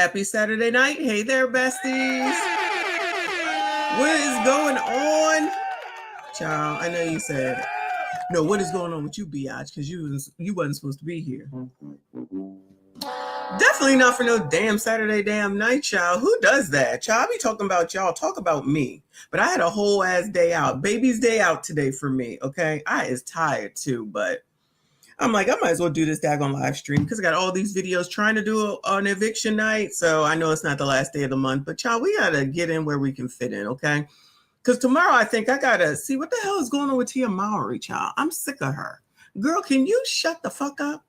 Happy Saturday night. Hey there, besties. What is going on? Child, I know you said, no, what is going on with you, Biatch? Because you wasn't supposed to be here. Definitely not for no damn Saturday damn night, child. Who does that? Child, I be talking about y'all. Talk about me. But I had a whole ass day out. Baby's day out today for me, okay? I is tired too, but I'm like, I might as well do this daggone live stream because I got all these videos trying to do an eviction night. So I know it's not the last day of the month, but child, we got to get in where we can fit in, okay? Because tomorrow I think I got to see what the hell is going on with Tia Mowry, child. I'm sick of her. Girl, can you shut the fuck up?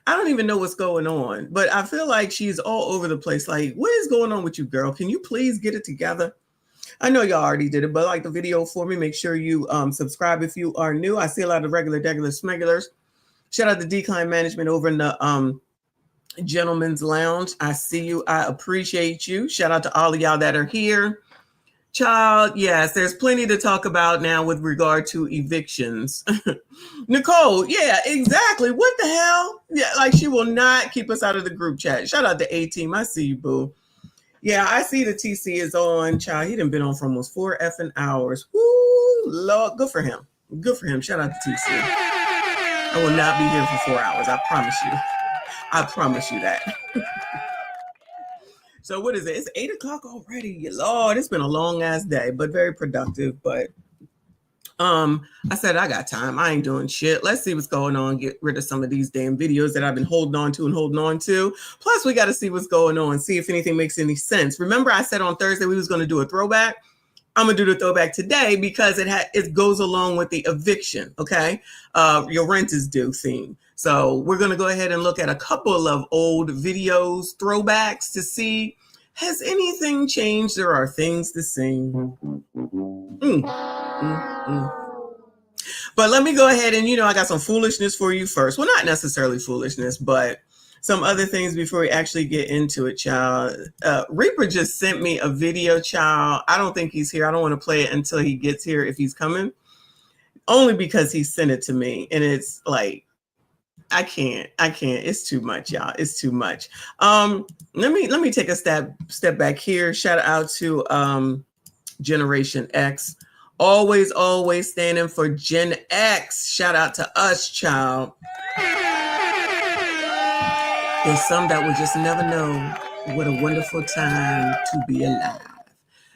I don't even know what's going on, but I feel like she's all over the place. Like, what is going on with you, girl? Can you please get it together? I know y'all already did it, but like the video for me, make sure you subscribe if you are new. I see a lot of regular smegulars. Shout out to Decline Management over in the Gentleman's Lounge. I see you. I appreciate you. Shout out to all of y'all that are here. Child, yes, there's plenty to talk about now with regard to evictions. Nicole, yeah, exactly. What the hell? Yeah, like she will not keep us out of the group chat. Shout out to A-Team. I see you, boo. Yeah, I see the TC is on. Child, he done been on for almost 4 effing hours. Woo, Lord, good for him. Good for him. Shout out to TC. I will not be here for 4 hours. I promise you. I promise you that. So what is it? It's 8 o'clock already. Lord, it's been a long ass day, but very productive. But I said I got time. I ain't doing shit. Let's see what's going on. Get rid of some of these damn videos that I've been holding on to. Plus, we got to see what's going on. See if anything makes any sense. Remember, I said on Thursday we was going to do a throwback. I'm gonna do the throwback today because it goes along with the eviction, okay? Your rent is due theme. So we're gonna go ahead and look at a couple of old videos, throwbacks to see, has anything changed? There are things the same. But let me go ahead and, I got some foolishness for you first. Well, not necessarily foolishness, but some other things before we actually get into it, child. Reaper just sent me a video, child. I don't think he's here. I don't want to play it until he gets here if he's coming. Only because he sent it to me. And it's like, I can't. It's too much, y'all. It's too much. Let me take a step back here. Shout out to Generation X. Always standing for Gen X. Shout out to us, child. There's some that will just never know what a wonderful time to be alive.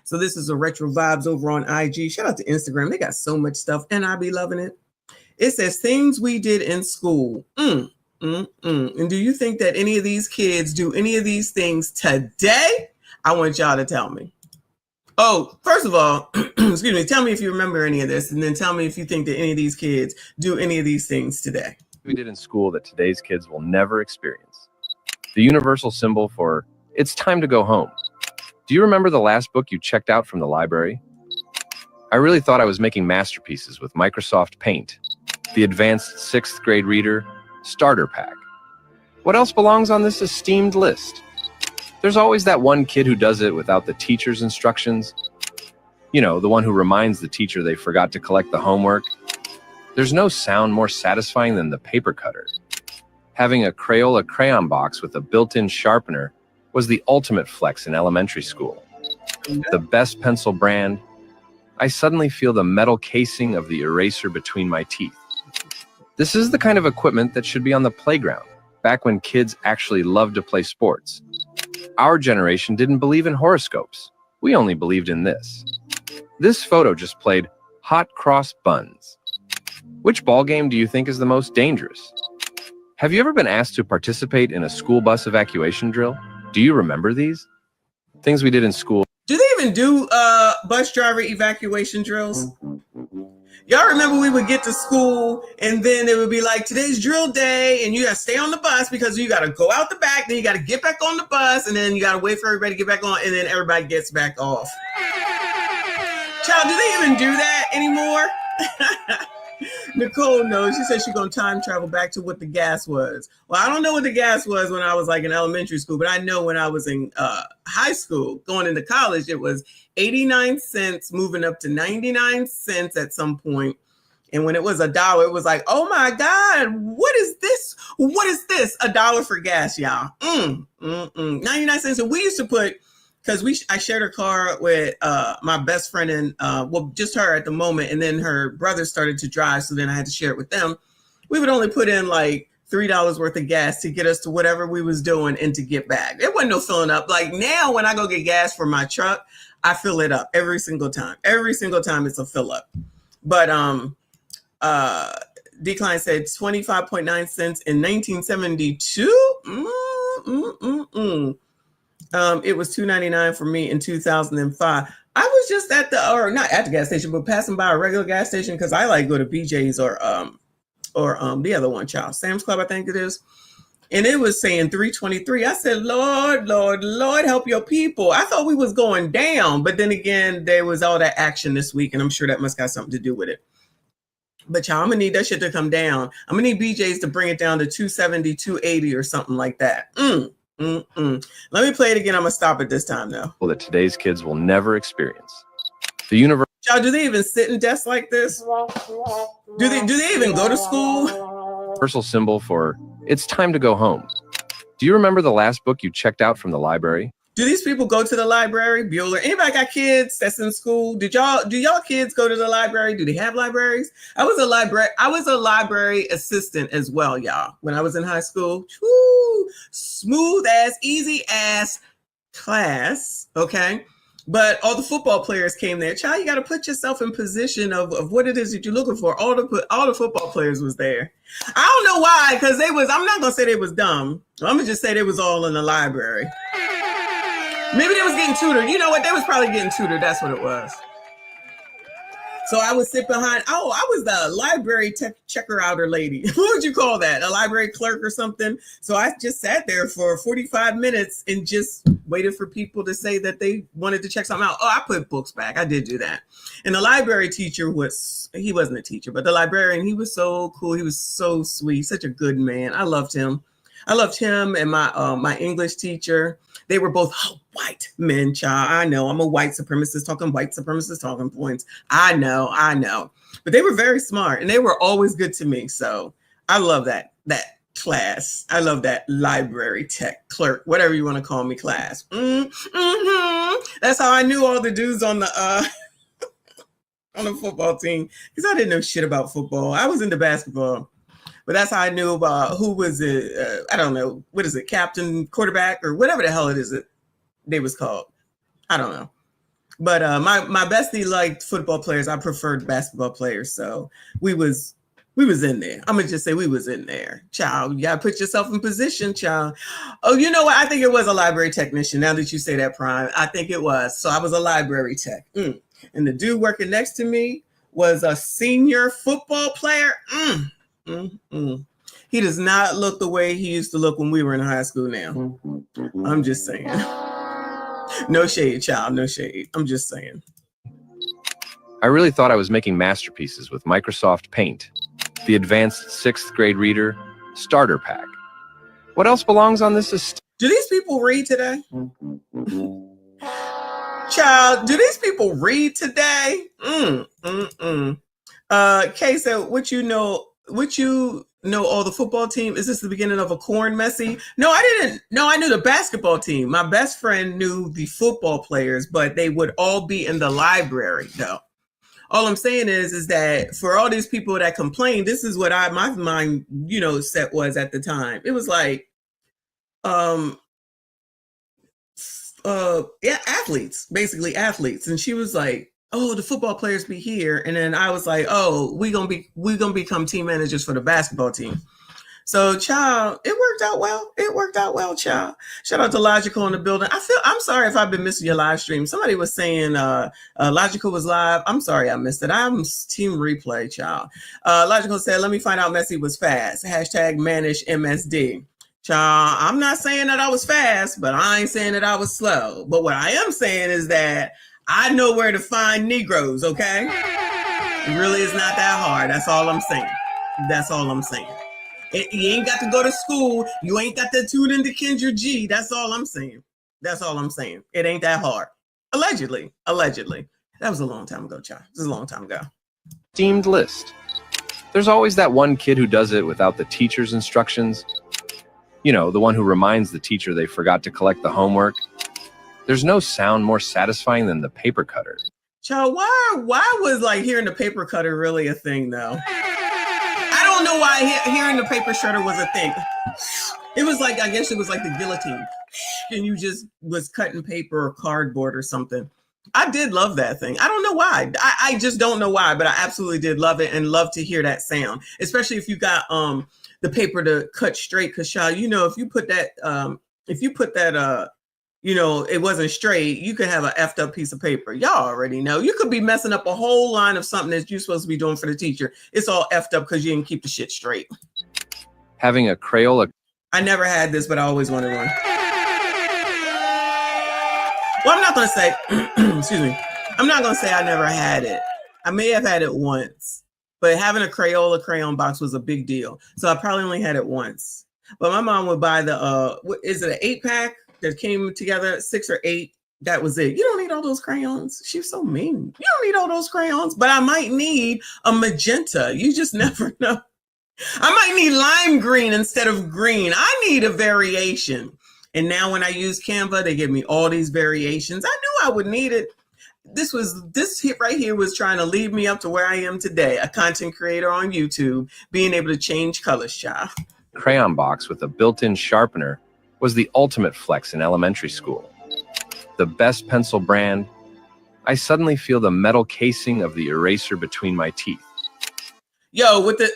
So this is a Retro Vibes over on IG. Shout out to Instagram. They got so much stuff, and I be loving it. It says things we did in school. And do you think that any of these kids do any of these things today? I want y'all to tell me. Oh, first of all, excuse me, tell me if you remember any of this, and then tell me if you think that any of these kids do any of these things today. We did in school that today's kids will never experience. The universal symbol for it's time to go home. Do you remember the last book you checked out from the library? I really thought I was making masterpieces with Microsoft Paint, the advanced 6th grade reader starter pack. What else belongs on this esteemed list? There's always that one kid who does it without the teacher's instructions. You know, the one who reminds the teacher they forgot to collect the homework. There's no sound more satisfying than the paper cutter. Having a Crayola crayon box with a built-in sharpener was the ultimate flex in elementary school. The best pencil brand. I suddenly feel the metal casing of the eraser between my teeth. This is the kind of equipment that should be on the playground, back when kids actually loved to play sports. Our generation didn't believe in horoscopes. We only believed in this. This photo just played hot cross buns. Which ball game do you think is the most dangerous? Have you ever been asked to participate in a school bus evacuation drill? Do you remember these? Things we did in school. Do they even do bus driver evacuation drills? Y'all remember we would get to school and then it would be like, today's drill day and you got to stay on the bus because you got to go out the back, then you got to get back on the bus, and then you got to wait for everybody to get back on, and then everybody gets back off. Child, do they even do that anymore? Nicole knows. She said she's going to time travel back to what the gas was. Well, I don't know what the gas was when I was like in elementary school, but I know when I was in high school, going into college, it was 89 cents, moving up to 99 cents at some point. And when it was $1, it was like, oh my God, what is this? What is this? $1 for gas, y'all. 99 cents. And we used to put, because I shared a car with my best friend and well, just her at the moment. And then her brother started to drive. So then I had to share it with them. We would only put in like $3 worth of gas to get us to whatever we was doing and to get back. There wasn't no filling up. Like now when I go get gas for my truck, I fill it up every single time. Every single time it's a fill up. But Decline said 25.9 cents in 1972. It was $2.99 for me in 2005. I was just at the, or not at the gas station, but passing by a regular gas station because I like go to BJ's or the other one, child, Sam's Club, I think it is. And it was saying 323. I said, Lord, Lord, Lord, help your people. I thought we was going down, but then again, there was all that action this week, and I'm sure that must got something to do with it. But y'all, I'm gonna need that shit to come down. I'm gonna need BJ's to bring it down to 270, 280 or something like that. Let me play it again. I'm gonna stop it this time though. Well, that today's kids will never experience. The universe. Y'all, do they even sit in desks like this? Do they even go to school? Universal symbol for it's time to go home. Do you remember the last book you checked out from the library? Do these people go to the library? Bueller, anybody got kids that's in school? Do y'all kids go to the library? Do they have libraries? I was a library assistant as well, y'all. When I was in high school, woo, smooth ass, easy ass class, okay? But all the football players came there. Child, you got to put yourself in position of what it is that you're looking for. All the football players was there. I don't know why, because I'm not going to say they was dumb. I'm going to just say they was all in the library. Maybe they was getting tutored. You know what? They was probably getting tutored. That's what it was. So I would sit behind. Oh, I was the library checker outer lady. What would you call that? A library clerk or something? So I just sat there for 45 minutes and just waited for people to say that they wanted to check something out. Oh, I put books back. I did do that. And the library teacher he wasn't a teacher, but the librarian, he was so cool. He was so sweet. Such a good man. I loved him. I loved him and my English teacher. They were both white men, child. I know I'm a white supremacist talking points. I know. But they were very smart and they were always good to me. So I love that class. I love that library tech clerk, whatever you want to call me class. That's how I knew all the dudes on the on the football team because I didn't know shit about football. I was into basketball. But that's how I knew about who was it. I don't know. What is it? Captain, quarterback, or whatever the hell it is they was called. I don't know. But my bestie liked football players. I preferred basketball players. So we was in there. I'm going to just say we was in there. Child, you got to put yourself in position, child. Oh, you know what? I think it was a library technician. Now that you say that, Prime, I think it was. So I was a library tech. And the dude working next to me was a senior football player. He does not look the way he used to look when we were in high school now. I'm just saying. No shade, child. No shade. I'm just saying. I really thought I was making masterpieces with Microsoft Paint, the advanced 6th grade reader starter pack. What else belongs on this? Do these people read today? Child, do these people read today? Kay said, what you know all the football team? Is this the beginning of a corn messy? No, I didn't. No, I knew the basketball team. My best friend knew the football players, but they would all be in the library though. All I'm saying is that for all these people that complain, this is what my mind, set was at the time. It was like, athletes, basically athletes. And she was like, oh, the football players be here. And then I was like, oh, we gonna become team managers for the basketball team. So, child, it worked out well. It worked out well, child. Shout out to Logical in the building. I'm sorry if I've been missing your live stream. Somebody was saying Logical was live. I'm sorry I missed it. I'm team replay, child. Logical said, let me find out Messi was fast. Hashtag manage MSD. Child, I'm not saying that I was fast, but I ain't saying that I was slow. But what I am saying is that I know where to find Negroes, okay? It really is not that hard. That's all I'm saying. That's all I'm saying. You ain't got to go to school. You ain't got to tune into Kendra G. That's all I'm saying. That's all I'm saying. It ain't that hard. Allegedly. That was a long time ago, child. This is a long time ago. Steamed list. There's always that one kid who does it without the teacher's instructions. You know, the one who reminds the teacher they forgot to collect the homework. There's no sound more satisfying than the paper cutter. Child, why was like hearing the paper cutter really a thing though? I don't know why hearing the paper shredder was a thing. It was like, I guess it was like the guillotine. And you just was cutting paper or cardboard or something. I did love that thing. I don't know why. I just don't know why, but I absolutely did love it and love to hear that sound, especially if you got the paper to cut straight. Cause child, you know, if you put that you know, it wasn't straight, you could have an effed up piece of paper. Y'all already know. You could be messing up a whole line of something that you're supposed to be doing for the teacher. It's all effed up because you didn't keep the shit straight. Having a Crayola. I never had this, but I always wanted one. Well, I'm not going to say, excuse me. I'm not going to say I never had it. I may have had it once, but having a Crayola crayon box was a big deal. So I probably only had it once. But my mom would buy the, is it an 8-pack that came together, 6 or 8? That was it. You don't need all those crayons. She's so mean. You don't need all those crayons, but I might need a magenta. You just never know. I might need lime green instead of green. I need a variation. And now when I use Canva, they give me all these variations. I knew I would need it. This hit right here was trying to lead me up to where I am today, a content creator on YouTube, being able to change colors, child. Crayon box with a built-in sharpener was the ultimate flex in elementary school. The best pencil brand. I suddenly feel the metal casing of the eraser between my teeth. Yo, with the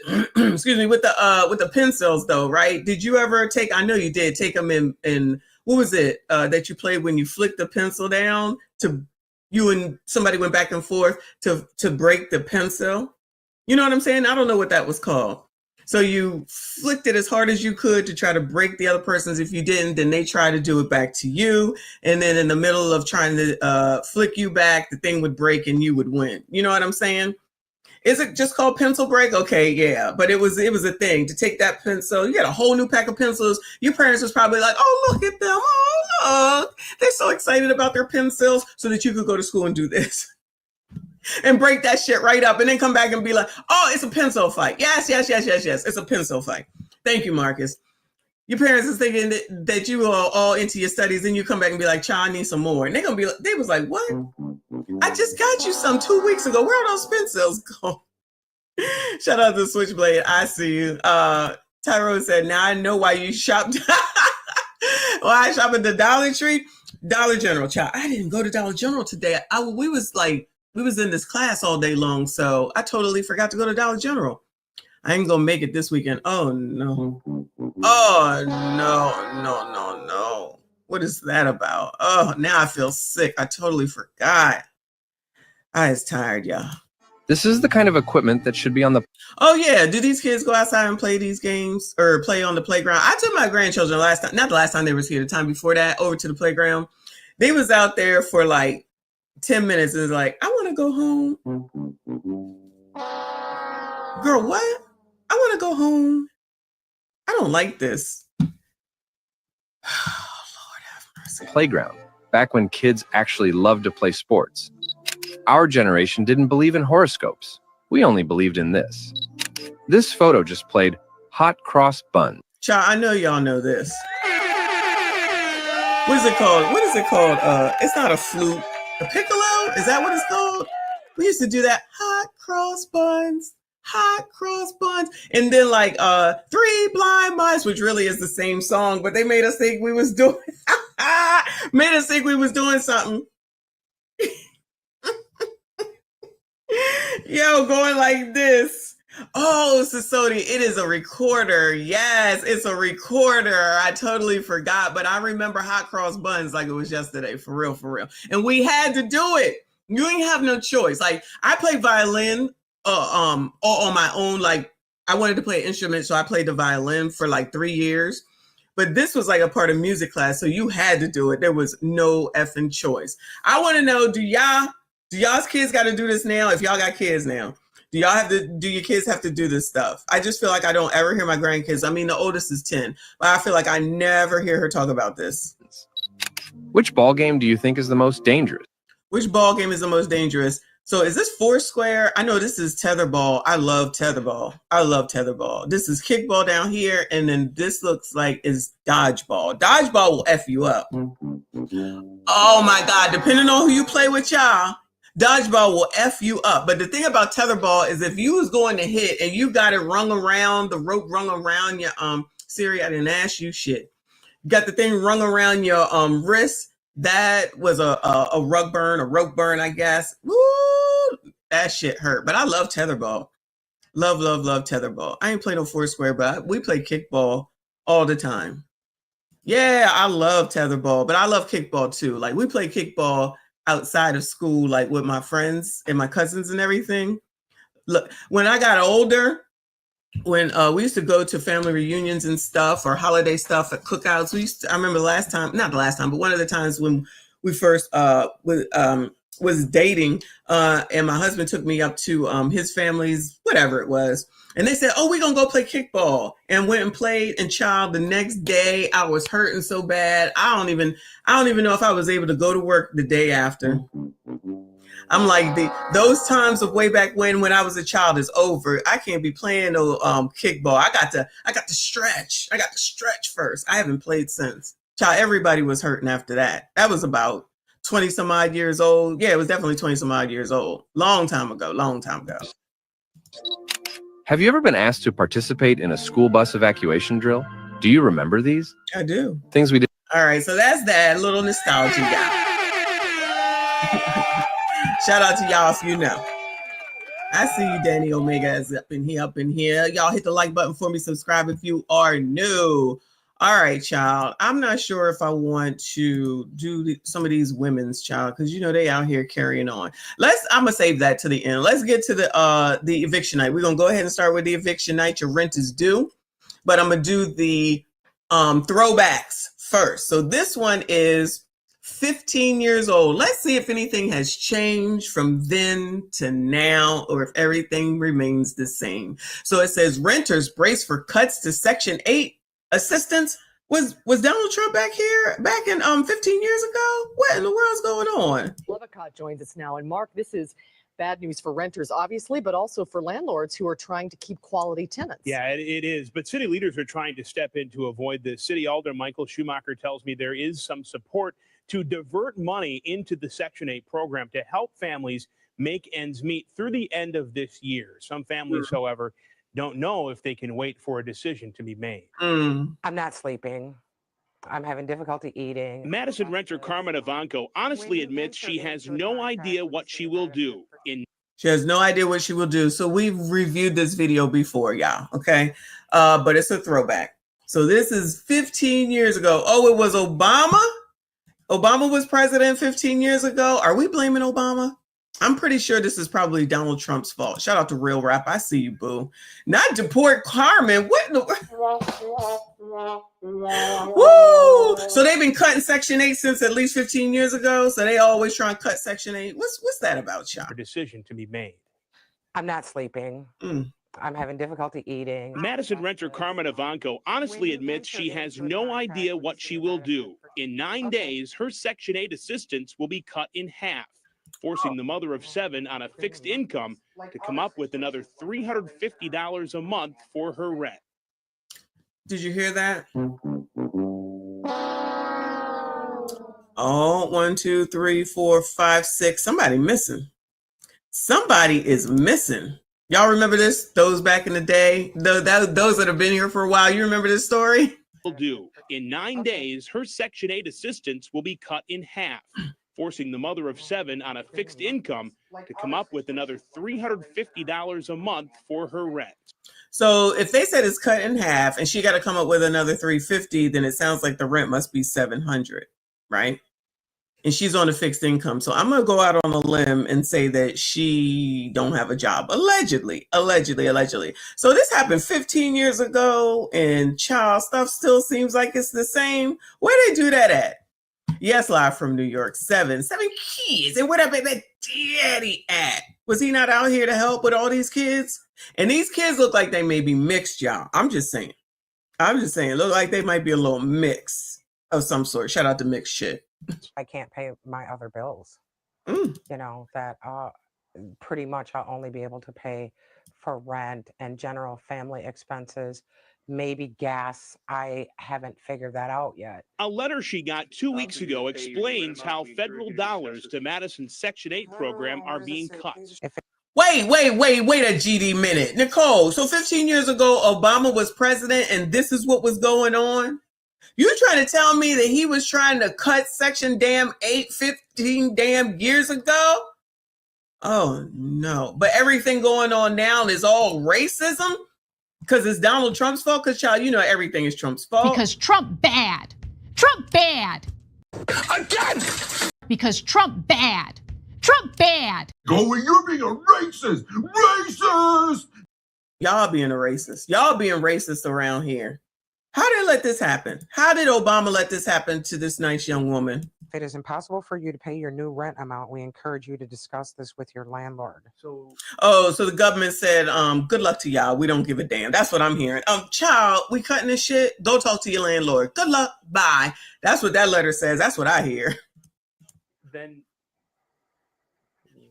excuse me, with the pencils though, right? Did you ever take? I know you did take them in what was it that you played when you flicked the pencil down to you and somebody went back and forth to break the pencil? You know what I'm saying? I don't know what that was called. So you flicked it as hard as you could to try to break the other person's. If you didn't, then they try to do it back to you. And then in the middle of trying to flick you back, the thing would break and you would win. You know what I'm saying? Is it just called pencil break? Okay, yeah. But it was a thing to take that pencil. You got a whole new pack of pencils. Your parents was probably like, oh, look at them. Oh, look. They're so excited about their pencils so that you could go to school and do this. And break that shit right up and then come back and be like, oh, it's a pencil fight. Yes. It's a pencil fight. Thank you, Marcus. Your parents is thinking that you are all into your studies and you come back and be like, child, I need some more. And they're going to be like, they was like, what? I just got you some 2 weeks ago. Where are those pencils going? Shout out to Switchblade. I see you. Tyrone said, now I know why you shopped. Why I shop at the Dollar Tree? Dollar General, child. I didn't go to Dollar General today. We was in this class all day long, so I totally forgot to go to Dollar General. I ain't gonna make it this weekend. Oh no. Oh no. What is that about? Oh, now I feel sick. I totally forgot. I was tired, y'all. This is the kind of equipment that should be on the... Oh yeah, do these kids go outside and play these games or play on the playground? I took my grandchildren not the last time they was here, the time before that, over to the playground. They was out there for like 10 minutes and was like, I want to go home. Girl, what? I want to go home. I don't like this. Oh, Lord have mercy. Playground, back when kids actually loved to play sports. Our generation didn't believe in horoscopes. We only believed in this. This photo just played hot cross bun. Child, I know y'all know this. What is it called? It's not a flute. A piccolo? Is that what it's called? We used to do that. Hot cross buns. And then like 3 Blind Mice, which really is the same song, but they made us think we was doing something. Yo, going like this. Oh, Sasodi, it is a recorder. Yes, it's a recorder. I totally forgot, but I remember hot cross buns like it was yesterday, for real. And we had to do it. You ain't have no choice. Like I played violin all on my own. Like I wanted to play an instrument, so I played the violin for like 3 years. But this was like a part of music class, so you had to do it. There was no effing choice. I want to know, do y'all's kids got to do this now? If y'all got kids now, do your kids have to do this stuff? I just feel like I don't ever hear my grandkids. I mean, the oldest is 10, but I feel like I never hear her talk about this. Which ball game do you think is the most dangerous? Which ball game is the most dangerous? So is this Foursquare? I know this is tetherball. I love tetherball. I love tetherball. This is kickball down here, and then this looks like is dodgeball. Dodgeball will F you up. Oh my God, depending on who you play with, y'all, dodgeball will F you up. But the thing about tetherball is if you was going to hit and you got it rung around, the rope rung around your Siri, I didn't ask you shit. You got the thing rung around your wrist. That was a rope burn, I guess. Woo! That shit hurt. But I love tetherball. Love tetherball. I ain't played no Foursquare, but we play kickball all the time. Yeah, I love tetherball, but I love kickball too. Like we play kickball outside of school, like with my friends and my cousins and everything. Look, when I got older, when we used to go to family reunions and stuff or holiday stuff at cookouts, I remember not the last time, but one of the times when we first was dating, and my husband took me up to his family's, whatever it was. And they said, oh, we're going to go play kickball, and went and played. And child, the next day I was hurting so bad. I don't even know if I was able to go to work the day after. I'm like, those times of way back when I was a child is over. I can't be playing no kickball. I got to stretch. I got to stretch first. I haven't played since. Child, everybody was hurting after that. That was about 20 some odd years old. Yeah, it was definitely 20 some odd years old. Long time ago. Have you ever been asked to participate in a school bus evacuation drill? Do you remember these? I do. Things we did. All right, so that's that little nostalgia, y'all. Shout out to y'all if you know. I see you, Danny Omega, is up in here. Y'all hit the like button for me. Subscribe if you are new. All right, child. I'm not sure if I want to do some of these women's, child, because you know they out here carrying on. I'm gonna save that to the end. Let's get to the eviction night. We're gonna go ahead and start with the eviction night. Your rent is due, but I'm gonna do the throwbacks first. So this one is 15 years old. Let's see if anything has changed from then to now, or if everything remains the same. So it says renters brace for cuts to Section 8 assistance. Was Donald Trump back in 15 years ago? What in the world's going on? Levicott joins us now. And Mark, this is bad news for renters, obviously, but also for landlords who are trying to keep quality tenants. Yeah, it is. But city leaders are trying to step in to avoid this. City Alder Michael Schumacher tells me there is some support to divert money into the Section 8 program to help families make ends meet through the end of this year. Some families, however, don't know if they can wait for a decision to be made. I'm not sleeping. I'm having difficulty eating. Madison renter Carmen Ivanko honestly admits she has no idea what she will do. She has no idea what she will do. So we've reviewed this video before, y'all, okay? But it's a throwback. So this is 15 years ago. Oh, it was Obama? Obama was president 15 years ago. Are we blaming Obama? I'm pretty sure this is probably Donald Trump's fault. Shout out to Real Rap. I see you, boo. Not deport Carmen. What in the... Woo! So they've been cutting Section 8 since at least 15 years ago. So they always try and cut Section 8. What's that about, y'all? A decision to be made. I'm not sleeping. I'm having difficulty eating. Madison renter Carmen Ivanko honestly admits she has no idea what she will do. In 9 days, her Section 8 assistance will be cut in half, forcing the mother of 7 on a fixed income to come up with another $350 a month for her rent. Did you hear that? Oh, 1, 2, 3, 4, 5, 6. Somebody missing. Somebody is missing. Y'all remember this? Those back in the day? Those that have been here for a while. You remember this story? Will do. In 9 days, her Section 8 assistance will be cut in half, forcing the mother of 7 on a fixed income to come up with another $350 a month for her rent. So if they said it's cut in half and she got to come up with another $350, then it sounds like the rent must be $700, right? And she's on a fixed income. So I'm going to go out on a limb and say that she don't have a job. Allegedly. So this happened 15 years ago, and child stuff still seems like it's the same. Where they do that at? Yes, live from New York. 7 kids. And what up at that daddy at? Was he not out here to help with all these kids? And these kids look like they may be mixed, y'all. I'm just saying. Look like they might be a little mix of some sort. Shout out to mixed shit. I can't pay my other bills. You know, that pretty much I'll only be able to pay for rent and general family expenses, maybe gas. I haven't figured that out yet. A letter she got 2 weeks ago explains how federal dollars to Madison's Section 8 program are being cut. Wait a GD minute. Nicole, so 15 years ago, Obama was president and this is what was going on? You trying to tell me that he was trying to cut Section 8 15 years ago? Oh, no. But everything going on now is all racism? Because it's Donald Trump's fault? Because, child, you know everything is Trump's fault. Because Trump bad. Trump bad. Again! Because Trump bad. Trump bad. Going, you're being a racist. Racist! Y'all being a racist. Y'all being racist around here. How did let this happen? How did Obama let this happen to this nice young woman? If it is impossible for you to pay your new rent amount, we encourage you to discuss this with your landlord. So the government said, good luck to y'all. We don't give a damn. That's what I'm hearing. Child, we cutting this shit. Go talk to your landlord. Good luck. Bye. That's what that letter says. That's what I hear. Then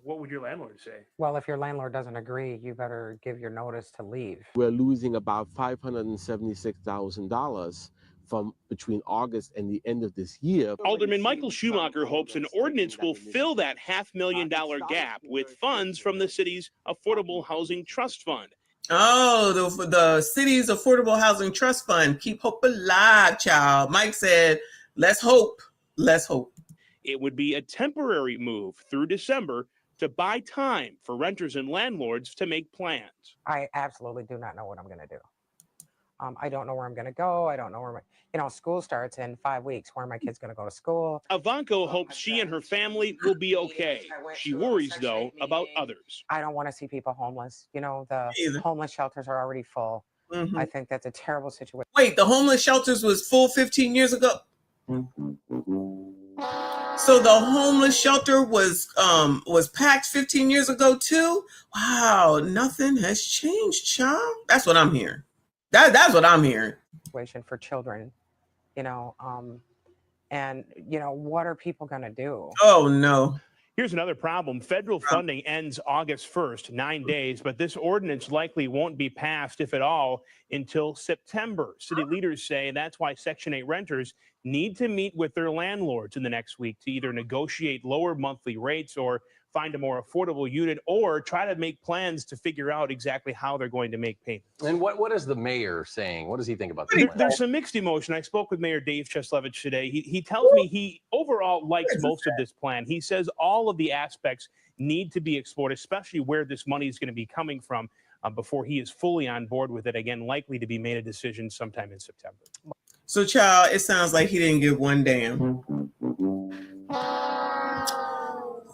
what would your landlord say? Well, if your landlord doesn't agree, you better give your notice to leave. We're losing about $576,000 from between August and the end of this year. Alderman Michael Schumacher hopes an ordinance will fill that $500,000 gap with funds from the city's Affordable Housing Trust Fund. Oh, the city's Affordable Housing Trust Fund. Keep hope alive, child. Mike said, let's hope. Let's hope. It would be a temporary move through December to buy time for renters and landlords to make plans. I absolutely do not know what I'm going to do. I don't know where I'm going to go. I don't know where school starts in 5 weeks. Where are my kids going to go to school? Ivanka hopes she and her family will be okay. She worries, though, about others. I don't want to see people homeless. The homeless shelters are already full. Mm-hmm. I think that's a terrible situation. Wait, the homeless shelters was full 15 years ago? So the homeless shelter was packed 15 years ago too? Wow, nothing has changed, child. That's what I'm hearing. That's what I'm hearing. Situation for children, and what are people going to do? Oh no. Here's another problem. Federal funding ends August 1st, 9 days, but this ordinance likely won't be passed, if at all, until September. City leaders say that's why Section 8 renters need to meet with their landlords in the next week to either negotiate lower monthly rates or find a more affordable unit, or try to make plans to figure out exactly how they're going to make payments. And what is the mayor saying? What does he think about this? There's some mixed emotion. I spoke with Mayor Dave Cheslevich today. He tells me he overall likes most of this plan. He says all of the aspects need to be explored, especially where this money is going to be coming from before he is fully on board with it. Again, likely to be made a decision sometime in September. So, child, it sounds like he didn't give one damn.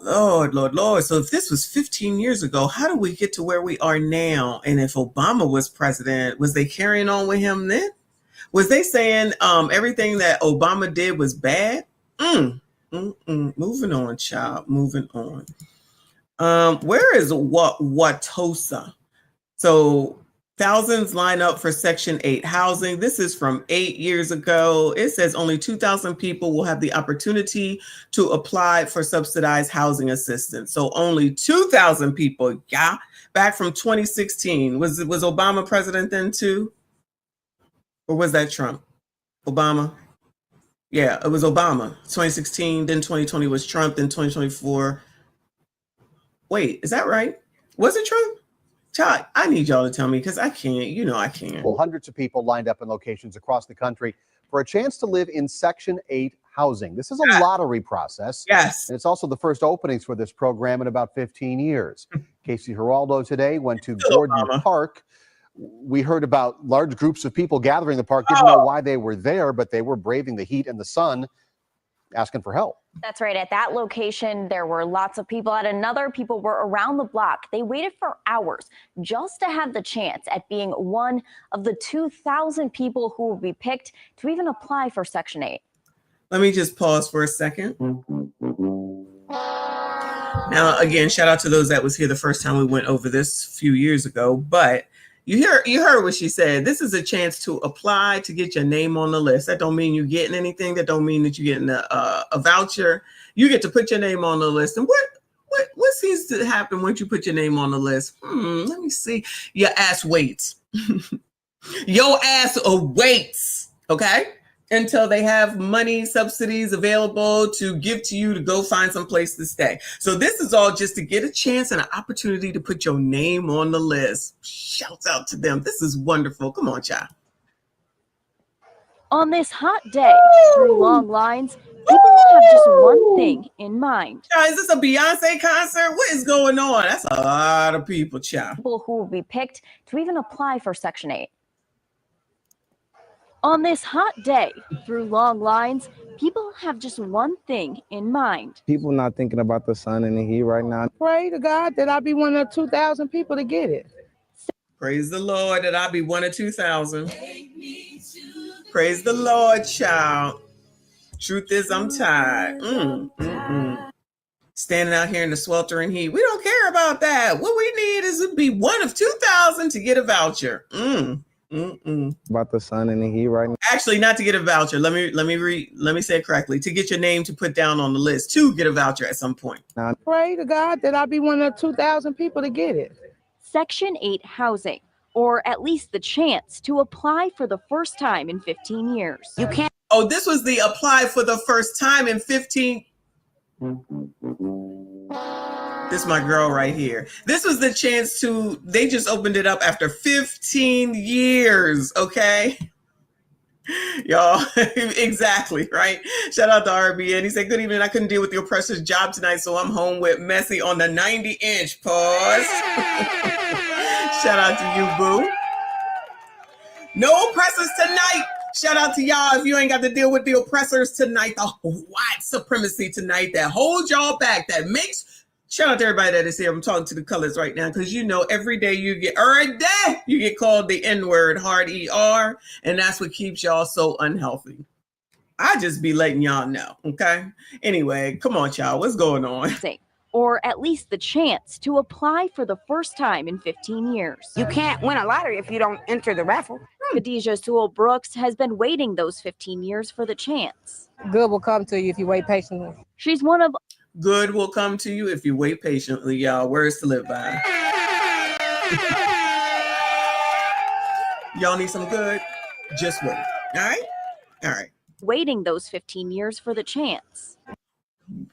Lord. So if this was 15 years ago, how did we get to where we are now? And if Obama was president, was they carrying on with him then? Was they saying everything that Obama did was bad? Moving on, child. Moving on. Where is Watosa? So thousands line up for Section 8 housing. This is from 8 years ago. It says only 2,000 people will have the opportunity to apply for subsidized housing assistance. So only 2,000 people, yeah, back from 2016. Was Obama president then too? Or was that Trump? Obama? Yeah, it was Obama. 2016, then 2020 was Trump, then 2024. Wait, is that right? Was it Trump? Child, I need y'all to tell me because I can't. I can't. Well, hundreds of people lined up in locations across the country for a chance to live in Section 8 housing. This is a lottery process. Yes. And it's also the first openings for this program in about 15 years. Casey Geraldo today went to Gordon Park. We heard about large groups of people gathering in the park. Didn't know why they were there, but they were braving the heat and the sun, asking for help. That's right. At that location, there were lots of people. At another, people were around the block. They waited for hours just to have the chance at being one of the 2,000 people who will be picked to even apply for Section 8. Let me just pause for a second. Now, again, shout out to those that was here the first time we went over this a few years ago. But you heard what she said. This is a chance to apply to get your name on the list. That don't mean you're getting anything. That don't mean that you're getting a voucher. You get to put your name on the list. And What seems to happen once you put your name on the list? Let me see. Your ass waits. Your ass awaits, okay? Until they have money, subsidies available to give to you to go find some place to stay. So this is all just to get a chance and an opportunity to put your name on the list. Shouts out to them. This is wonderful. Come on, child. On this hot day, through long lines, people have just one thing in mind. Child, is this a Beyonce concert? What is going on? That's a lot of people, child. People who will be picked to even apply for Section 8. On this hot day, through long lines, people have just one thing in mind. People not thinking about the sun and the heat right now. Pray to God that I'll be one of the 2,000 people to get it. Praise the Lord that I'll be one of 2,000. Praise the Lord, child. Truth is, I'm tired. Standing out here in the sweltering heat. We don't care about that. What we need is to be one of 2,000 to get a voucher. About the sun and the heat right now. Actually, not to get a voucher. Let me say it correctly. To get your name to put down on the list to get a voucher at some point. Now, pray to God that I'll be one of the 2,000 people to get it. Section 8 housing, or at least the chance to apply for the first time in 15 years. You can't. Oh, this was the apply for the first time in 15. This is my girl right here. This was the chance to, they just opened it up after 15 years, okay? Y'all, exactly, right? Shout out to RBN. He said, good evening. I couldn't deal with the oppressor's job tonight, so I'm home with Messi on the 90-inch. Pause. Shout out to you, boo. No oppressors tonight. Shout out to y'all if you ain't got to deal with the oppressors tonight, the white supremacy tonight that holds y'all back, that makes. Shout out to everybody that is here. I'm talking to the colors right now because you know every day you get called the N-word, hard ER, and that's what keeps y'all so unhealthy. I just be letting y'all know, okay? Anyway, come on, y'all. What's going on? Or at least the chance to apply for the first time in 15 years. You can't win a lottery if you don't enter the raffle. Khadijah Sewell Brooks has been waiting those 15 years for the chance. Good will come to you if you wait patiently. She's one of Good will come to you if you wait patiently, y'all. Words to live by. Y'all need some good? Just wait. All right? All right. Waiting those 15 years for the chance.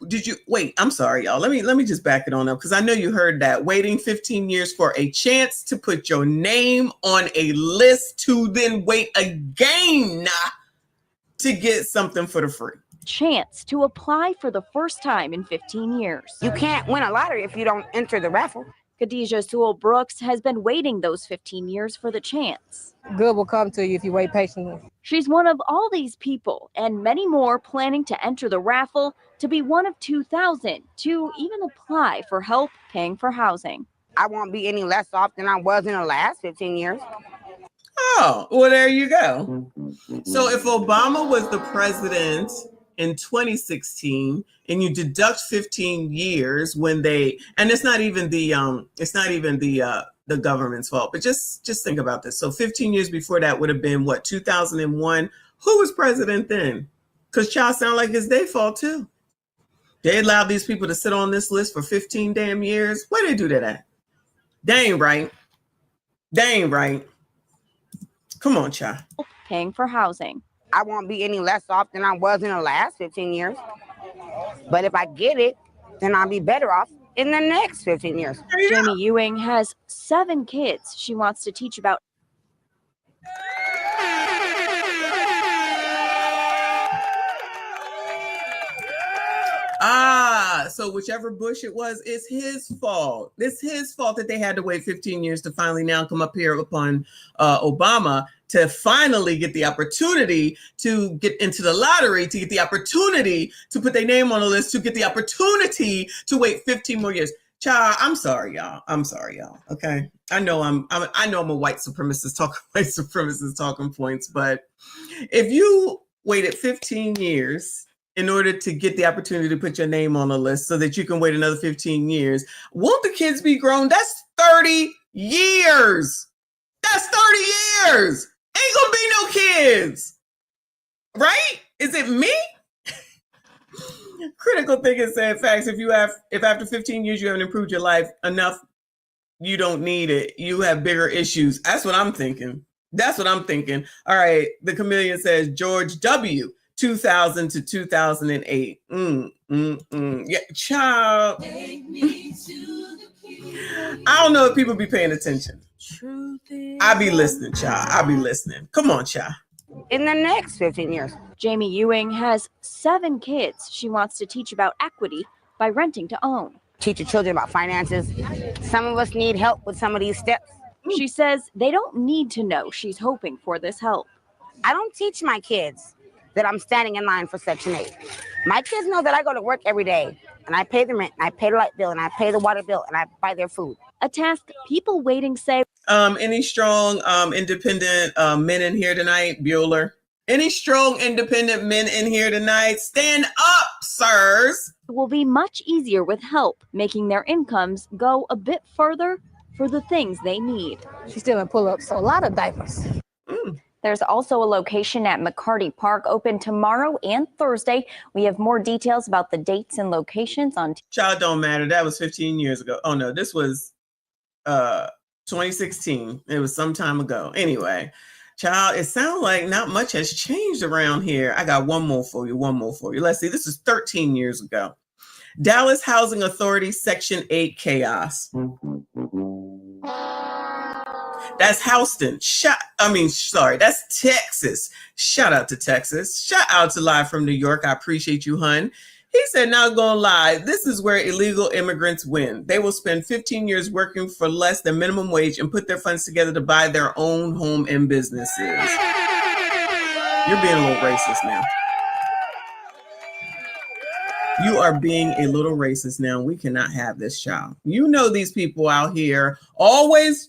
Did you wait? I'm sorry, y'all. Let me just back it on up because I know you heard that. Waiting 15 years for a chance to put your name on a list to then wait again to get something for the free. Chance to apply for the first time in 15 years. You can't win a lottery if you don't enter the raffle. Khadijah Sewell Brooks has been waiting those 15 years for the chance. Good will come to you if you wait patiently. She's one of all these people and many more planning to enter the raffle to be one of 2,000 to even apply for help paying for housing. I won't be any less off than I was in the last 15 years. Oh, well, there you go. So if Obama was the president in 2016 and you deduct 15 years when they, and it's not even the government's fault, but just think about this. So 15 years before that would have been what, 2001? Who was president then? Because child sound like it's their fault too. They allowed these people to sit on this list for 15 damn years. Where they do that at? They ain't right. They ain't right. Come on, child. Paying for housing. I won't be any less off than I was in the last 15 years. But if I get it, then I'll be better off in the next 15 years. Jamie Ewing has 7 kids she wants to teach about. So whichever Bush it was, it's his fault. It's his fault that they had to wait 15 years to finally now come up here upon Obama to finally get the opportunity to get into the lottery, to get the opportunity to put their name on the list, to get the opportunity to wait 15 more years. Child, I'm sorry, y'all. Okay, I know I'm a white supremacist talking points, but if you waited 15 years in order to get the opportunity to put your name on a list so that you can wait another 15 years, won't the kids be grown? That's 30 years. That's 30 years. Ain't gonna be no kids, right? Is it me? Critical thinking said, facts, if after 15 years you haven't improved your life enough, you don't need it. You have bigger issues. That's what I'm thinking. All right. The Chameleon says George W. 2000 to 2008. Yeah, child. I don't know if people be paying attention. I be listening, child. I be listening. Come on, child. In the next 15 years. Jamie Ewing has 7 kids. She wants to teach about equity by renting to own. Teach your children about finances. Some of us need help with some of these steps. She says they don't need to know she's hoping for this help. I don't teach my kids that I'm standing in line for Section 8. My kids know that I go to work every day and I pay the rent, and I pay the light bill, and I pay the water bill, and I buy their food. A task people waiting say. Any strong independent men in here tonight, Bueller? Any strong independent men in here tonight? Stand up, sirs. It will be much easier with help, making their incomes go a bit further for the things they need. She's still in pull-ups, so a lot of diapers. There's also a location at McCarty Park open tomorrow and Thursday. We have more details about the dates and locations on. Child, don't matter. That was 15 years ago. Oh no, this was 2016. It was some time ago. Anyway, child, it sounds like not much has changed around here. I got one more for you. Let's see. This is 13 years ago. Dallas Housing Authority Section 8 chaos. That's Houston. That's Texas. Shout out to Texas. Shout out to Live from New York. I appreciate you, hun. He said, not gonna lie, this is where illegal immigrants win. They will spend 15 years working for less than minimum wage and put their funds together to buy their own home and businesses. You're being a little racist now. You are being a little racist now. We cannot have this, child. You know these people out here always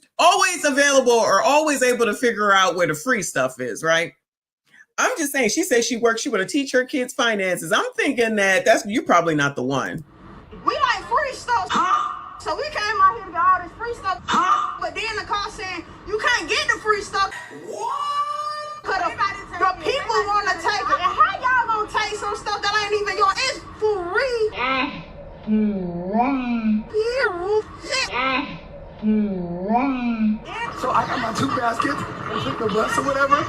available or always able to figure out where the free stuff is, right? I'm just saying, she said she works, she want to teach her kids finances. I'm thinking you're probably not the one. We like free stuff, so we came out here to get all this free stuff, but then the car saying, you can't get the free stuff. What? Cause the people want to take it. And how y'all gonna take some stuff that ain't even yours? It's free. So I got my 2 baskets and took the bus or whatever.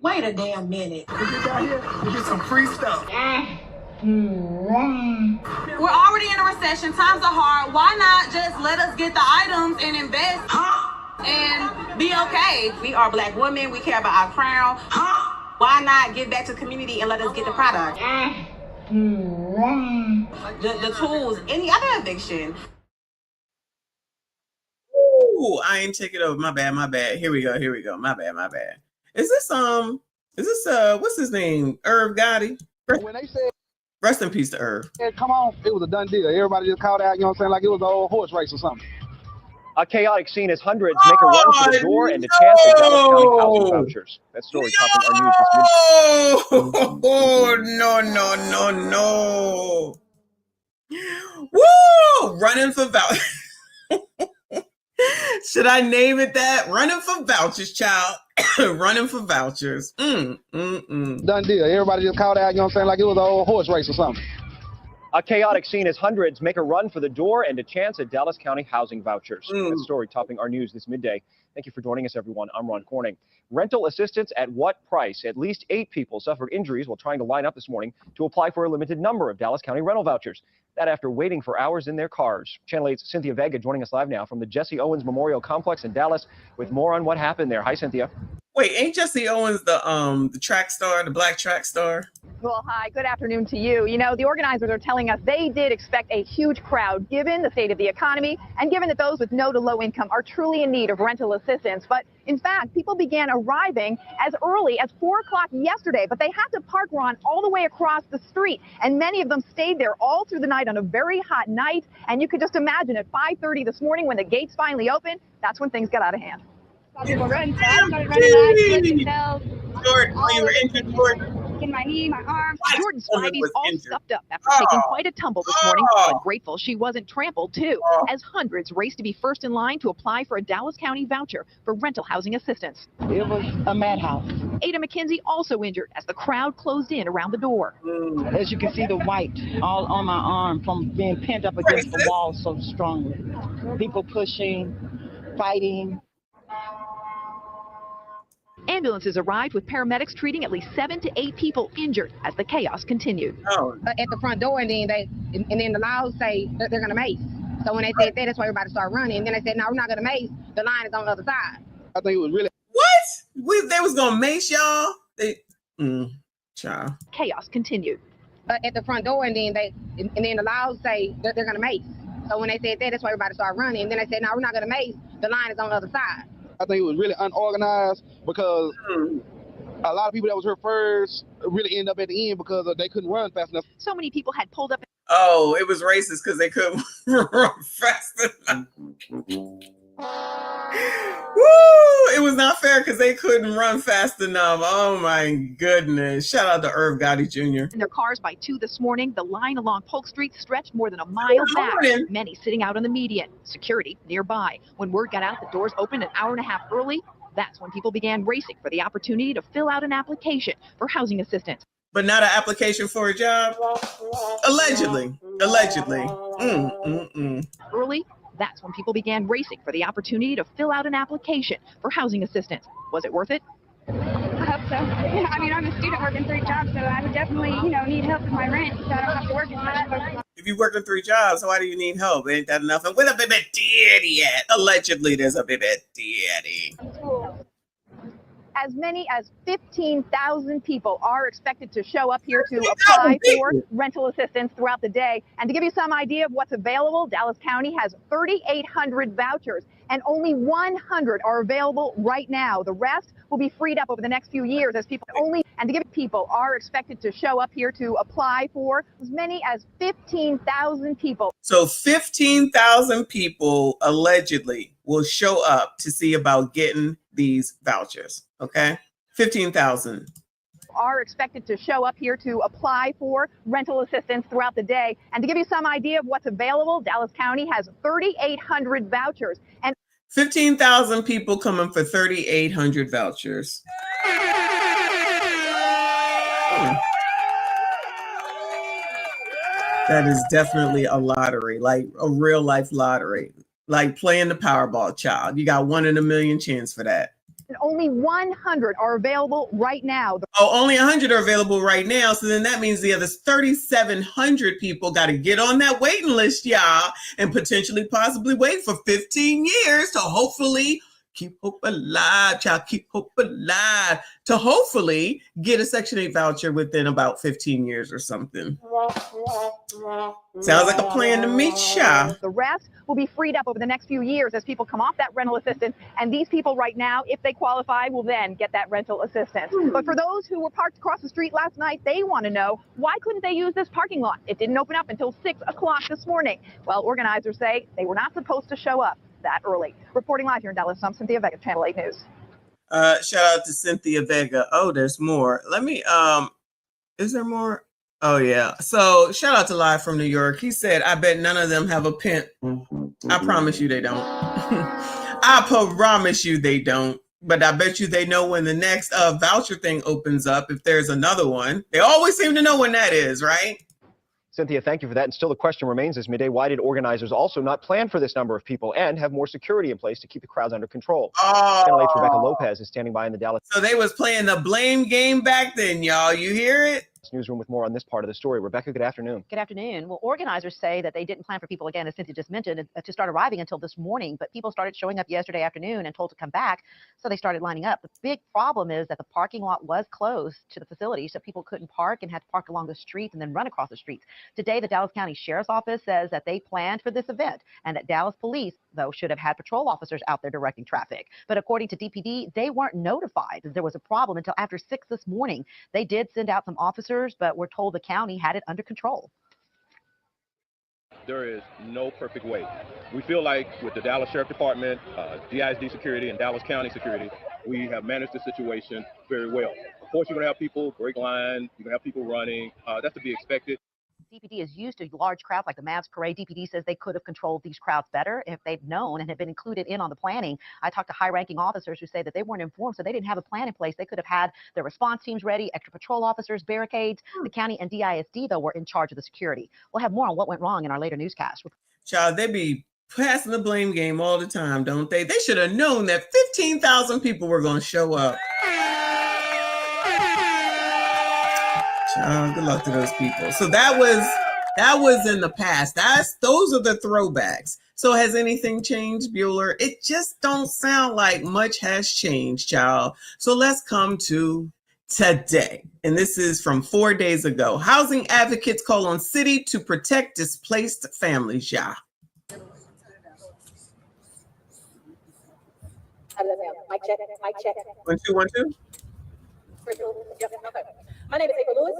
Wait a damn minute. We get down here, we get some free stuff. We're already in a recession. Times are hard. Why not just let us get the items and invest and be okay? We are Black women. We care about our crown. Why not give back to the community and let us get the product? The tools, any other eviction. Ooh, I ain't take it over. My bad. Here we go. My bad. Is this what's his name? Irv Gotti? When they said rest in peace to Irv. Yeah, come on, it was a done deal. Everybody just called out, you know what I'm saying, like it was an old horse race or something. A chaotic scene as hundreds make a run for the door and a chance at Dallas County housing vouchers. That story topping our news this midday. Oh, no. Woo! Running for vouchers. Should I name it that? Running for vouchers, child. Running for vouchers. Done deal. Everybody just called out, you know what I'm saying, like it was an old horse race or something. A chaotic scene as hundreds make a run for the door and a chance at Dallas County housing vouchers. That story topping our news this midday. Thank you for joining us, everyone. I'm Ron Corning. Rental assistance at what price? At least 8 people suffered injuries while trying to line up this morning to apply for a limited number of Dallas County rental vouchers. That after waiting for hours in their cars. Channel 8's Cynthia Vega joining us live now from the Jesse Owens Memorial Complex in Dallas with more on what happened there. Hi, Cynthia. Wait, ain't Jesse Owens the track star, the black track star? Well, hi, good afternoon to you. You know, the organizers are telling us they did expect a huge crowd given the state of the economy and given that those with no to low income are truly in need of rental assistance. But in fact, people began arriving as early as 4 o'clock yesterday, but they had to park, Ron, all the way across the street. And many of them stayed there all through the night on a very hot night. And you could just imagine at 5:30 this morning when the gates finally opened, that's when things got out of hand. People running, started running, Jordan, you were injured, Jordan. in my knee, my arm. Jordan Woman Spivey's was all injured. stuffed up after taking quite a tumble this morning, but grateful she wasn't trampled too, as hundreds raced to be first in line to apply for a Dallas County voucher for rental housing assistance. It was a madhouse. Ada McKenzie also injured as the crowd closed in around the door. As you can see, the white all on my arm from being pinned up against the wall so strongly. People pushing, fighting. Ambulances arrived with paramedics treating at least 7 to 8 people injured as the chaos continued. At the front door, and then the laws say that they're going to mace. So when they said that, that's why everybody started running. And then they said, no, we're not going to mace. The line is on the other side. I think it was really. What? They was going to mace y'all? Child. Chaos continued. At the front door, and then the laws say that they're going to mace. So when they said that, that's why everybody started running. And then they said, no, we're not going to mace. The line is on the other side. I think it was really unorganized because a lot of people that was here first really ended up at the end because they couldn't run fast enough. So many people had pulled up. Oh, it was racist because they couldn't run fast enough. Woo! It was not fair because they couldn't run fast enough. Oh my goodness. Shout out to Irv Gotti Jr. In their cars by 2 this morning, the line along Polk Street stretched more than a mile back, many sitting out on the median, security nearby. When word got out the doors opened an hour and a half early, that's when people began racing for the opportunity to fill out an application for housing assistance. But not an application for a job? Allegedly. Early, that's when people began racing for the opportunity to fill out an application for housing assistance. Was it worth it? I hope so. Yeah, I mean, I'm a student working 3 jobs, so I would definitely, need help with my rent, so I don't have to work as much. If you're working 3 jobs, why do you need help? Ain't that enough? And where the baby daddy at? Allegedly, there's a baby daddy. As many as 15,000 people are expected to show up here to apply for rental assistance throughout the day. And to give you some idea of what's available, Dallas County has 3,800 vouchers, and only 100 are available right now. The rest will be freed up over the next few years as people are expected to show up here to apply for as many as 15,000 people. So 15,000 people allegedly will show up to see about getting these vouchers. Okay, 15,000 are expected to show up here to apply for rental assistance throughout the day. And to give you some idea of what's available, Dallas County has 3,800 vouchers. And 15,000 people coming for 3,800 vouchers. That is definitely a lottery, like a real life lottery, like playing the Powerball, child. You got 1 in a million chance for that. And only 100 are available right now. Oh, only 100 are available right now. So then that means the other 3,700 people got to get on that waiting list, y'all, and possibly wait for 15 years to hopefully keep hope alive, child, keep hope alive, to hopefully get a Section 8 voucher within about 15 years or something. Sounds like a plan to me, child. The rest will be freed up over the next few years as people come off that rental assistance. And these people right now, if they qualify, will then get that rental assistance. But for those who were parked across the street last night, they want to know, why couldn't they use this parking lot? It didn't open up until 6 o'clock this morning. Well, organizers say they were not supposed to show up that early. Reporting live here in Dallas, I'm Cynthia Vega, Channel 8 News. Shout out to Cynthia Vega. Oh, there's more. Let me, is there more? Oh, yeah. So shout out to Live from New York. He said, I bet none of them have a pen. I promise you they don't. I promise you they don't. But I bet you they know when the next voucher thing opens up, if there's another one. They always seem to know when that is, right? Cynthia, thank you for that. And still the question remains this midday, why did organizers also not plan for this number of people and have more security in place to keep the crowds under control? Channel 8's Rebecca Lopez is standing by in the Dallas. So they was playing the blame game back then, y'all. You hear it? Newsroom with more on this part of the story. Rebecca, good afternoon. Good afternoon. Well, organizers say that they didn't plan for people, again, as Cynthia just mentioned, to start arriving until this morning, but people started showing up yesterday afternoon and told to come back, so they started lining up. The big problem is that the parking lot was closed to the facility, so people couldn't park and had to park along the streets and then run across the streets. Today, the Dallas County Sheriff's Office says that they planned for this event and that Dallas police, though, should have had patrol officers out there directing traffic. But according to DPD, they weren't notified that there was a problem until after 6 this morning. They did send out some officers, but we're told the county had it under control. There is no perfect way. We feel like with the Dallas Sheriff Department, DISD Security, and Dallas County Security, we have managed the situation very well. course, you're going to have people break line. You're going to have people running. That's to be expected. DPD is used to large crowds like the Mavs parade. DPD says they could have controlled these crowds better if they'd known and had been included in on the planning. I talked to high-ranking officers who say that they weren't informed, so they didn't have a plan in place. They could have had their response teams ready, extra patrol officers, barricades. The county and DISD, though, were in charge of the security. We'll have more on what went wrong in our later newscast. Child, they be passing the blame game all the time, don't they? They should have known that 15,000 people were going to show up. Good luck to those people. So that was in the past. Those are the throwbacks. So has anything changed, Bueller? It just don't sound like much has changed, child. So let's come to today. And this is from 4 days ago. Housing advocates call on city to protect displaced families, yeah. Mic check, mic check. 1 2 1 2. Okay. My name is April Lewis,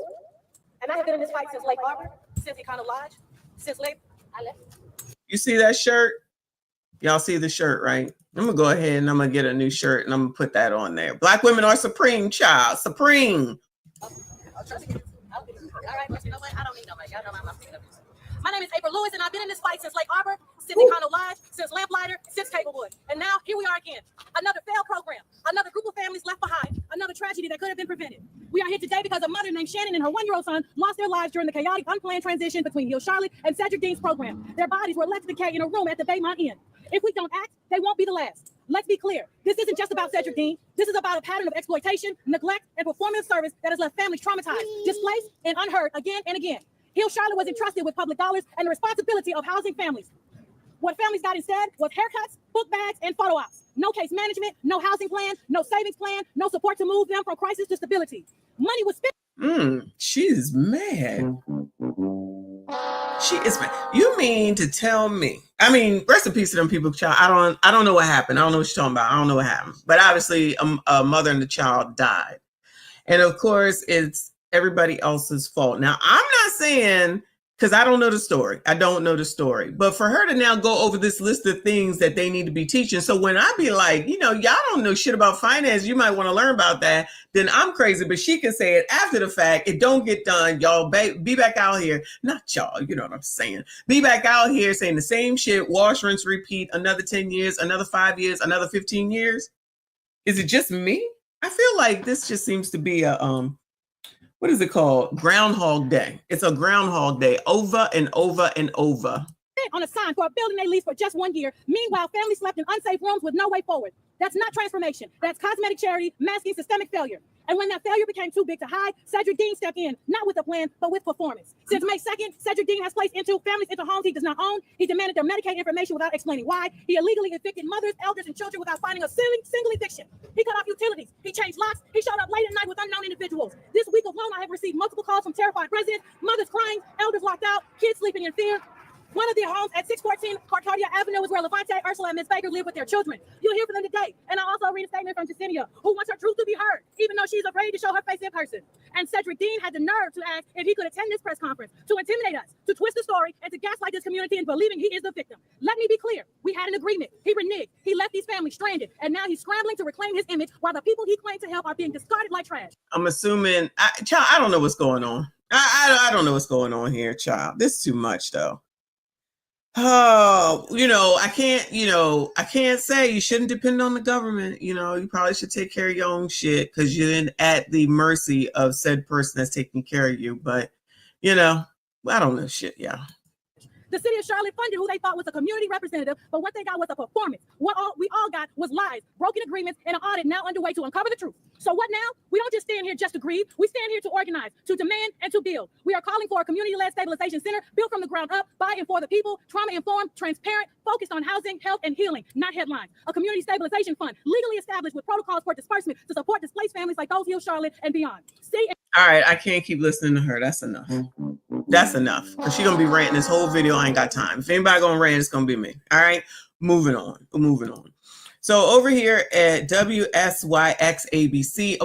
and I have been in this fight since Lake Harbor, since Econo Lodge, since Lake. I left. You see that shirt? Y'all see the shirt, right? I'm gonna go ahead and I'm gonna get a new shirt and I'm gonna put that on there. Black women are supreme, child. Supreme. All right, you know what? I don't need nobody. Y'all know I'm not picking up this. My name is April Lewis, and I've been in this fight since Lake Harbor, since Econo Lodge, since Lamplighter, since Cablewood. And now here we are again. Another failed program, another group of families left behind, another tragedy that could have been prevented. We are here today because a mother named Shannon and her 1-year-old son lost their lives during the chaotic, unplanned transition between Hill Charlotte and Cedric Dean's program. Their bodies were left to decay in a room at the Baymont Inn. If we don't act, they won't be the last. Let's be clear. This isn't just about Cedric Dean. This is about a pattern of exploitation, neglect, and performative service that has left families traumatized, displaced, and unheard again and again. Hill Charlotte was entrusted with public dollars and the responsibility of housing families. What families got instead was haircuts, book bags, and photo ops. No case management, no housing plan, no savings plan, no support to move them from crisis to stability. Money was spent. She's mad. She is mad. You mean to tell me? I mean, rest in peace to them people, child. I don't know what happened. I don't know what you're talking about. I don't know what happened. But obviously, a mother and the child died. And of course, it's everybody else's fault. Now, I'm not saying, because I don't know the story. I don't know the story. But for her to now go over this list of things that they need to be teaching. So when I be like, you know, y'all don't know shit about finance, you might want to learn about that, then I'm crazy. But she can say it after the fact. It don't get done. Y'all be back out here. Not y'all, you know what I'm saying. Be back out here saying the same shit, wash, rinse, repeat, another 10 years, another 5 years, another 15 years. Is it just me? I feel like this just seems to be a, what is it called? Groundhog Day. It's a Groundhog Day over and over and over. On a sign for a building they leased for just 1 year. Meanwhile, families slept in unsafe rooms with no way forward. That's not transformation. That's cosmetic charity masking systemic failure. And when that failure became too big to hide, Cedric Dean stepped in, not with a plan, but with performance. Since May 2nd, Cedric Dean has placed families into homes he does not own. He demanded their Medicaid information without explaining why. He illegally evicted mothers, elders, and children without finding a single eviction. He cut off utilities. He changed locks. He showed up late at night with unknown individuals. This week alone, I have received multiple calls from terrified residents, mothers crying, elders locked out, kids sleeping in fear. One of their homes at 614 Carcardia Avenue is where Levante, Ursula, and Ms. Baker live with their children. You'll hear from them today. And I'll also read a statement from Jacinia, who wants her truth to be heard, even though she's afraid to show her face in person. And Cedric Dean had the nerve to ask if he could attend this press conference to intimidate us, to twist the story, and to gaslight this community into believing he is the victim. Let me be clear. We had an agreement. He reneged. He left these families stranded. And now he's scrambling to reclaim his image while the people he claimed to help are being discarded like trash. I'm assuming, child, I don't know what's going on. I don't know what's going on here, child. This is too much, though. Oh, I can't say you shouldn't depend on the government. You probably should take care of your own shit because you're at the mercy of said person that's taking care of you. But, I don't know shit, yeah. The city of Charlotte funded who they thought was a community representative, but what they got was a performance. What we all got was lies, broken agreements, and an audit now underway to uncover the truth. So what now? We don't just stand here just to grieve. We stand here to organize, to demand, and to build. We are calling for a community-led stabilization center built from the ground up, by and for the people, trauma-informed, transparent, focused on housing, health, and healing, not headlines. A community stabilization fund, legally established with protocols for disbursement to support displaced families like those Hill Charlotte and beyond. All right, I can't keep listening to her. That's enough. That's enough. Because she's going to be ranting this whole video. I ain't got time. If anybody going to rant, it's going to be me. All right, moving on. So over here at WSYX-ABC,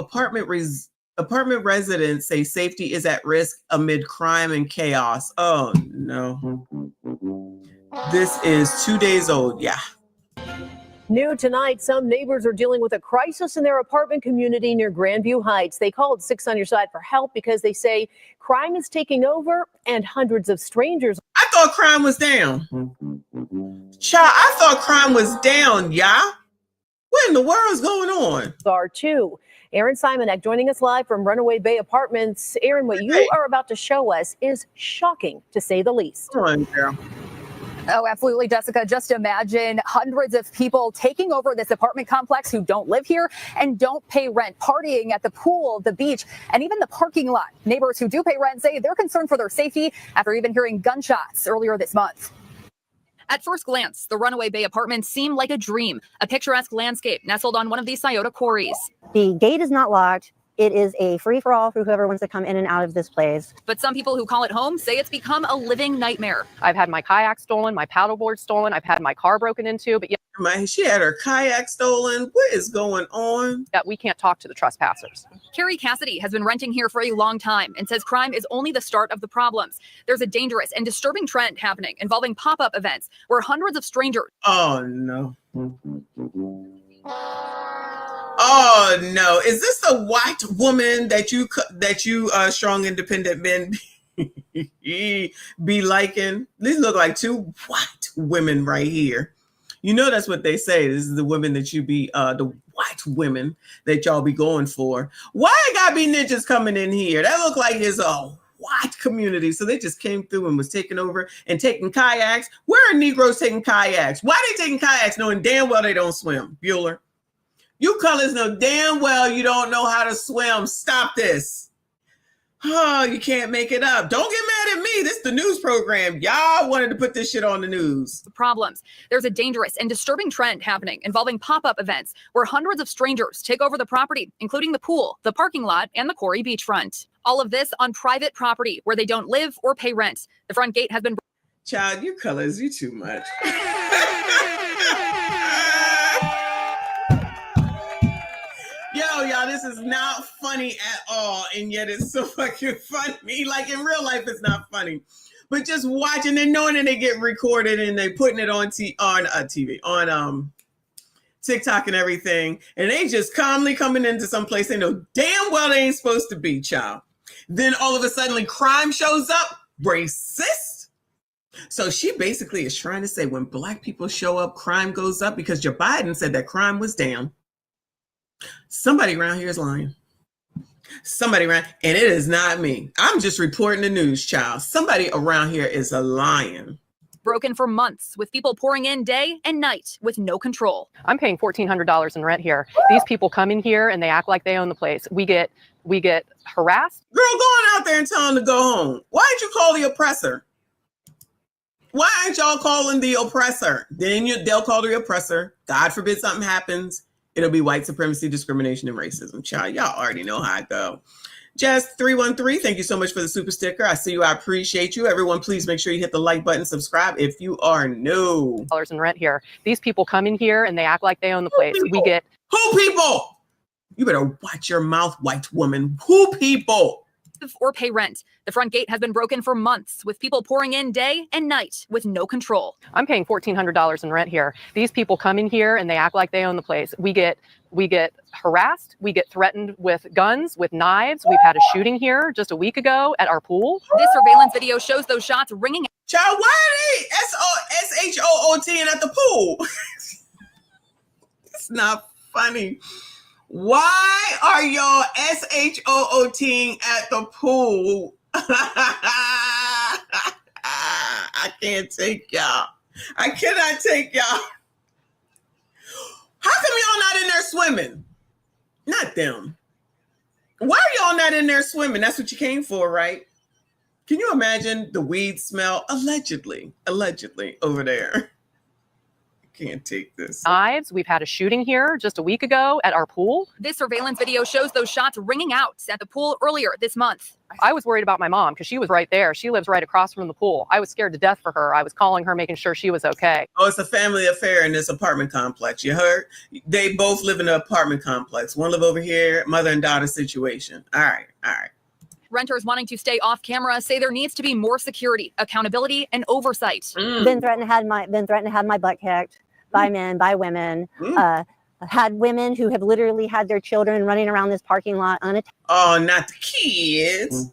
apartment residents say safety is at risk amid crime and chaos. Oh, no. This is 2 days old. Yeah. New tonight, some neighbors are dealing with a crisis in their apartment community near Grandview Heights. They called 6 on Your Side for help because they say crime is taking over and hundreds of strangers. I thought crime was down. Child, I thought crime was down, y'all. What in the world is going on? Are too. Aaron Simonek joining us live from Runaway Bay Apartments. Aaron, what you are about to show us is shocking, to say the least. Come on, girl. Oh, absolutely, Jessica. Just imagine hundreds of people taking over this apartment complex who don't live here and don't pay rent, partying at the pool, the beach, and even the parking lot. Neighbors who do pay rent say they're concerned for their safety after even hearing gunshots earlier this month. At first glance, the Runaway Bay apartments seem like a dream, a picturesque landscape nestled on one of these Scioto quarries. The gate is not locked. It is a free-for-all for whoever wants to come in and out of this place. But some people who call it home say it's become a living nightmare. I've had my kayak stolen, my paddleboard stolen. I've had my car broken into, but yet she had her kayak stolen. What is going on? That we can't talk to the trespassers. Carrie Cassidy has been renting here for a long time and says crime is only the start of the problems. There's a dangerous and disturbing trend happening involving pop-up events where hundreds of strangers. Oh, no. Oh no! Is this the white woman that you strong independent men be liking? These look like two white women right here. You know that's what they say. This is the women that you be the white women that y'all be going for. Why it gotta be ninjas coming in here? That look like it's a white community. So they just came through and was taking over and taking kayaks. Where are Negroes taking kayaks? Why are they taking kayaks knowing damn well they don't swim? Bueller. You colors know damn well you don't know how to swim. Stop this. Oh, you can't make it up. Don't get mad at me. This is the news program. Y'all wanted to put this shit on the news. Problems. There's a dangerous and disturbing trend happening involving pop-up events where hundreds of strangers take over the property, including the pool, the parking lot, and the quarry beachfront. All of this on private property where they don't live or pay rent. The front gate has been... Child, you colors, you too much. Yo, y'all, this is not funny at all, and yet it's so fucking funny. Like, in real life, it's not funny. But just watching and knowing that they get recorded and they putting it on TikTok and everything, and they just calmly coming into some place they know damn well they ain't supposed to be, child. Then all of a sudden, crime shows up. Racist. So she basically is trying to say when black people show up, crime goes up because Joe Biden said that crime was down. Somebody around here is lying. Somebody around, and it is not me. I'm just reporting the news, child. Somebody around here is a lion. Broken for months with people pouring in day and night with no control. I'm paying $1,400 in rent here. These people come in here and they act like they own the place. We get harassed. Girl, going out there and telling them to go home. Why didn't you call the oppressor? Why aren't y'all calling the oppressor? Then they'll call the oppressor. God forbid something happens. It'll be white supremacy, discrimination, and racism. Child, y'all already know how I go. Jess 313, thank you so much for the super sticker. I see you. I appreciate you. Everyone, please make sure you hit the like button, subscribe if you are new. In rent here. These people come in here and they act like they own the place. We get... Who people? You better watch your mouth, white woman. Who people? Or pay rent. The front gate has been broken for months with people pouring in day and night with no control. I'm paying $1,400 in rent here. These people come in here and they act like they own the place. We get harassed. We get threatened with guns, with knives. We've had a shooting here just a week ago at our pool. This surveillance video shows those shots ringing. Child, why are they SHOOTing at the pool? It's not funny. Why are y'all SHOOTing at the pool? I can't take y'all. I cannot take y'all. How come y'all not in there swimming? Not them. Why are y'all not in there swimming? That's what you came for, right? Can you imagine the weed smell? Allegedly over there. Can't take this. Knives. We've had a shooting here just a week ago at our pool. This surveillance video shows those shots ringing out at the pool earlier this month. I was worried about my mom because she was right there. She lives right across from the pool. I was scared to death for her. I was calling her, making sure she was okay. Oh, it's a family affair in this apartment complex. You heard? They both live in an apartment complex. One live over here, mother and daughter situation. All right. Renters wanting to stay off camera say there needs to be more security, accountability, and oversight. Been threatened to have my butt kicked. by men, by women. Had women who have literally had their children running around this parking lot unattended. Oh, not the kids.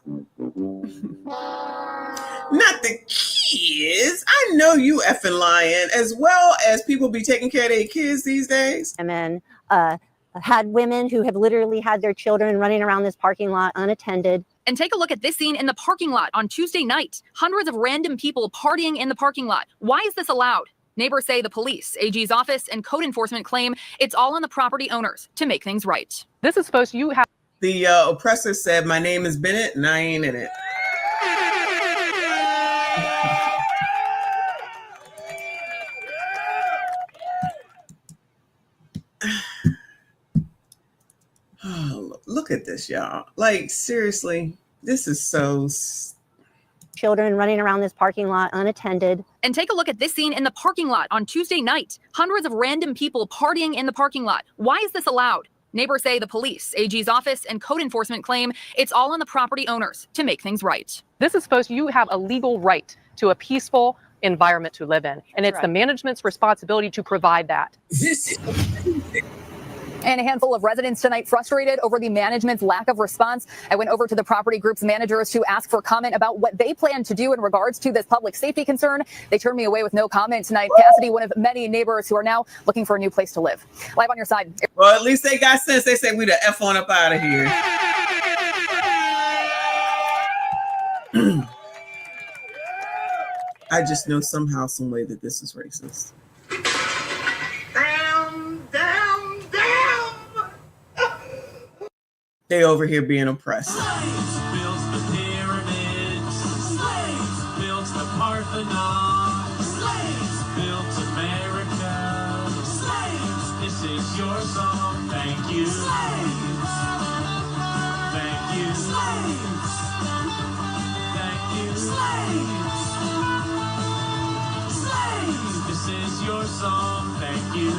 Not the kids. I know you effing lying, as well as people be taking care of their kids these days. Women had women who have literally had their children running around this parking lot unattended. And take a look at this scene in the parking lot on Tuesday night. Hundreds of random people partying in the parking lot. Why is this allowed? Neighbors say the police, AG's office, and code enforcement claim it's all on the property owners to make things right. This is supposed to you have. The oppressor said, "My name is Bennett, and I ain't in it." Oh, look at this, y'all. Like, seriously, this is so... Children running around this parking lot unattended. And take a look at this scene in the parking lot on Tuesday night. Hundreds of random people partying in the parking lot. Why is this allowed? Neighbors say the police, AG's office, and code enforcement claim it's all on the property owners to make things right. This is supposed to you have a legal right to a peaceful environment to live in. And it's right. The management's responsibility to provide that. And a handful of residents tonight frustrated over the management's lack of response. I went over to the property group's managers to ask for comment about what they plan to do in regards to this public safety concern. They turned me away with no comment tonight. Cassidy, one of many neighbors who are now looking for a new place to live. Live on your side. Well, at least they got sense. They say we the F on up out of here. I just know somehow, some way that this is racist. They over here being oppressed. Slaves built the pyramids. Slaves built the Parthenon. Slaves built America. Slaves, this is your song. Thank you. Slaves. Thank you. Slaves. Thank you. Slaves. Slaves, this is your song. Thank you.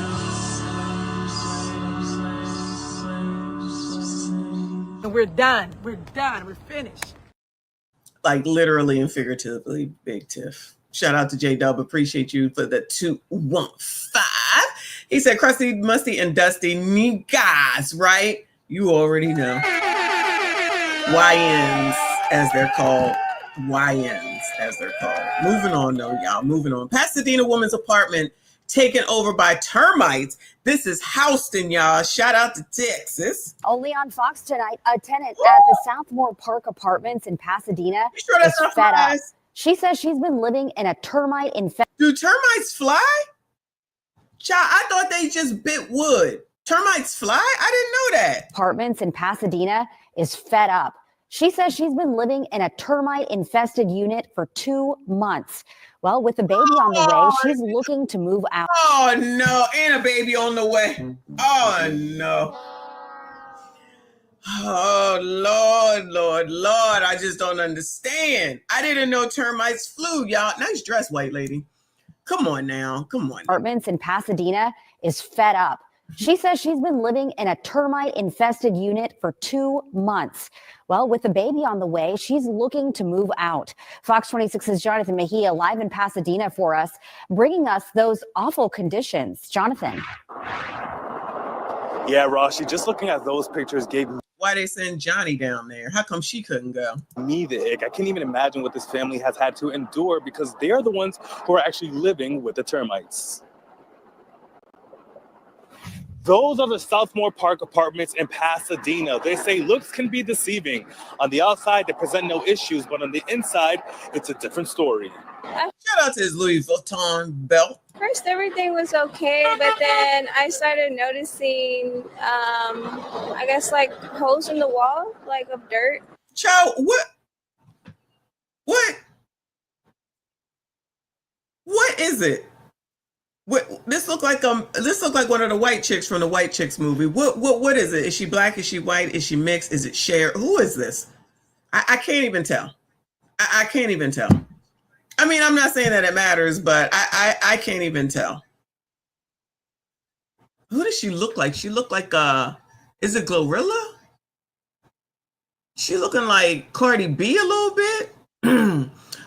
And we're done. We're done. We're finished. Like literally and figuratively, Big Tiff. Shout out to J-Dub. Appreciate you for the 215. He said, Crusty, Musty, and Dusty need guys, right? You already know. YNs, as they're called. YNs, as they're called. Moving on, though, y'all. Moving on. Pasadena woman's apartment taken over by termites. This is Houston, y'all. Shout out to Texas. Only on Fox tonight, a tenant at the Southmore Park Apartments in Pasadena You sure that's is not fed up. flies? She says she's been living in a termite infested. Do termites fly? Child, I thought they just bit wood. Termites fly? I didn't know that. Apartments in Pasadena is fed up. She says she's been living in a termite infested unit for 2 months. Well, with the baby on the way, she's looking to move out. Oh no, and a baby on the way. Oh no. Oh Lord, Lord, Lord. I just don't understand. I didn't know termites flew, y'all. Nice dress, white lady. Come on now. Come on. Apartments in Pasadena is fed up. She says she's been living in a termite infested unit for 2 months. Well, with the baby on the way, she's looking to move out. Fox 26's Jonathan Mejia live in Pasadena for us, bringing us those awful conditions. Jonathan. Yeah, Rossi, just looking at those pictures gave Why they send Johnny down there? How come she couldn't go? me the ick. I can't even imagine what this family has had to endure because they are the ones who are actually living with the termites. Those are the Southmore Park Apartments in Pasadena. They say looks can be deceiving. On the outside, they present no issues, but on the inside, it's a different story. Shout out to his Louis Vuitton belt. First, everything was okay, but then I started noticing, I guess, like holes in the wall, like of dirt. Child, what is it? This look like one of the white chicks from the White Chicks movie. What is it? Is she black? Is she white? Is she mixed? Is it Cher? Who is this? I can't even tell. I can't even tell. I mean, I'm not saying that it matters, but I can't even tell. Who does she look like? She look like is it Glorilla? She looking like Cardi B a little bit.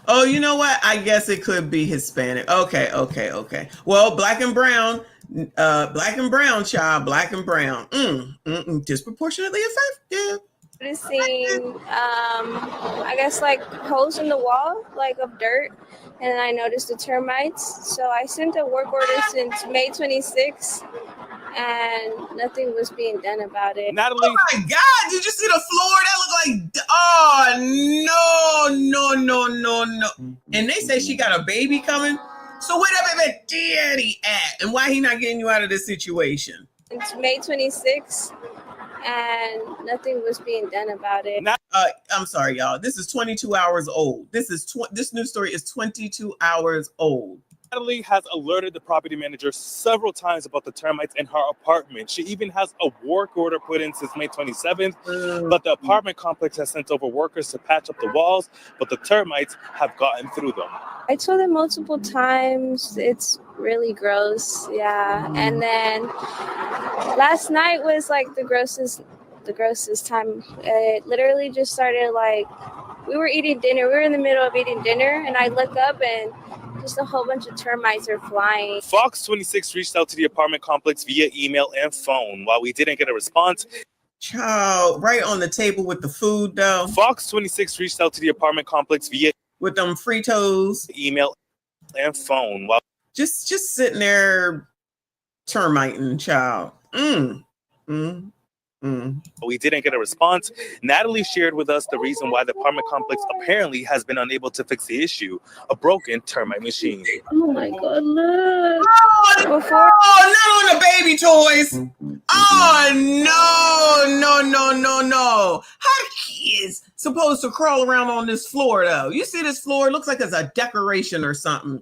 Oh, you know what? I guess it could be Hispanic. Okay. Well, black and brown, child, black and brown. Disproportionately effective. Noticing, I guess like holes in the wall, like of dirt, and then I noticed the termites. So I sent a work order since May 26th, and nothing was being done about it. Natalie. Oh my God! Did you see the floor? That looked like, oh no. And they say she got a baby coming. So where that baby daddy at? And why he not getting you out of this situation? It's May 26th. And nothing was being done about it. I'm sorry, y'all. This is 22 hours old. This news story is 22 hours old. Natalie has alerted the property manager several times about the termites in her apartment. She even has a work order put in since May 27th, but the apartment complex has sent over workers to patch up the walls, but the termites have gotten through them. I told them multiple times, it's really gross, yeah. And then last night was like the grossest time. It literally just started like, we were eating dinner. We were in the middle of eating dinner, and I look up and just a whole bunch of termites are flying. Fox 26 reached out to the apartment complex via email and phone. While we didn't get a response, child, right on the table with the food though. Fox 26 reached out to the apartment complex via with them Fritos, email and phone. While just sitting there termiting, child. We didn't get a response. Natalie shared with us the reason why the apartment complex apparently has been unable to fix the issue: a broken termite machine. Oh my God, look. Not on the baby toys. Oh, no. How kids supposed to crawl around on this floor though? You see this floor? It looks like it's a decoration or something.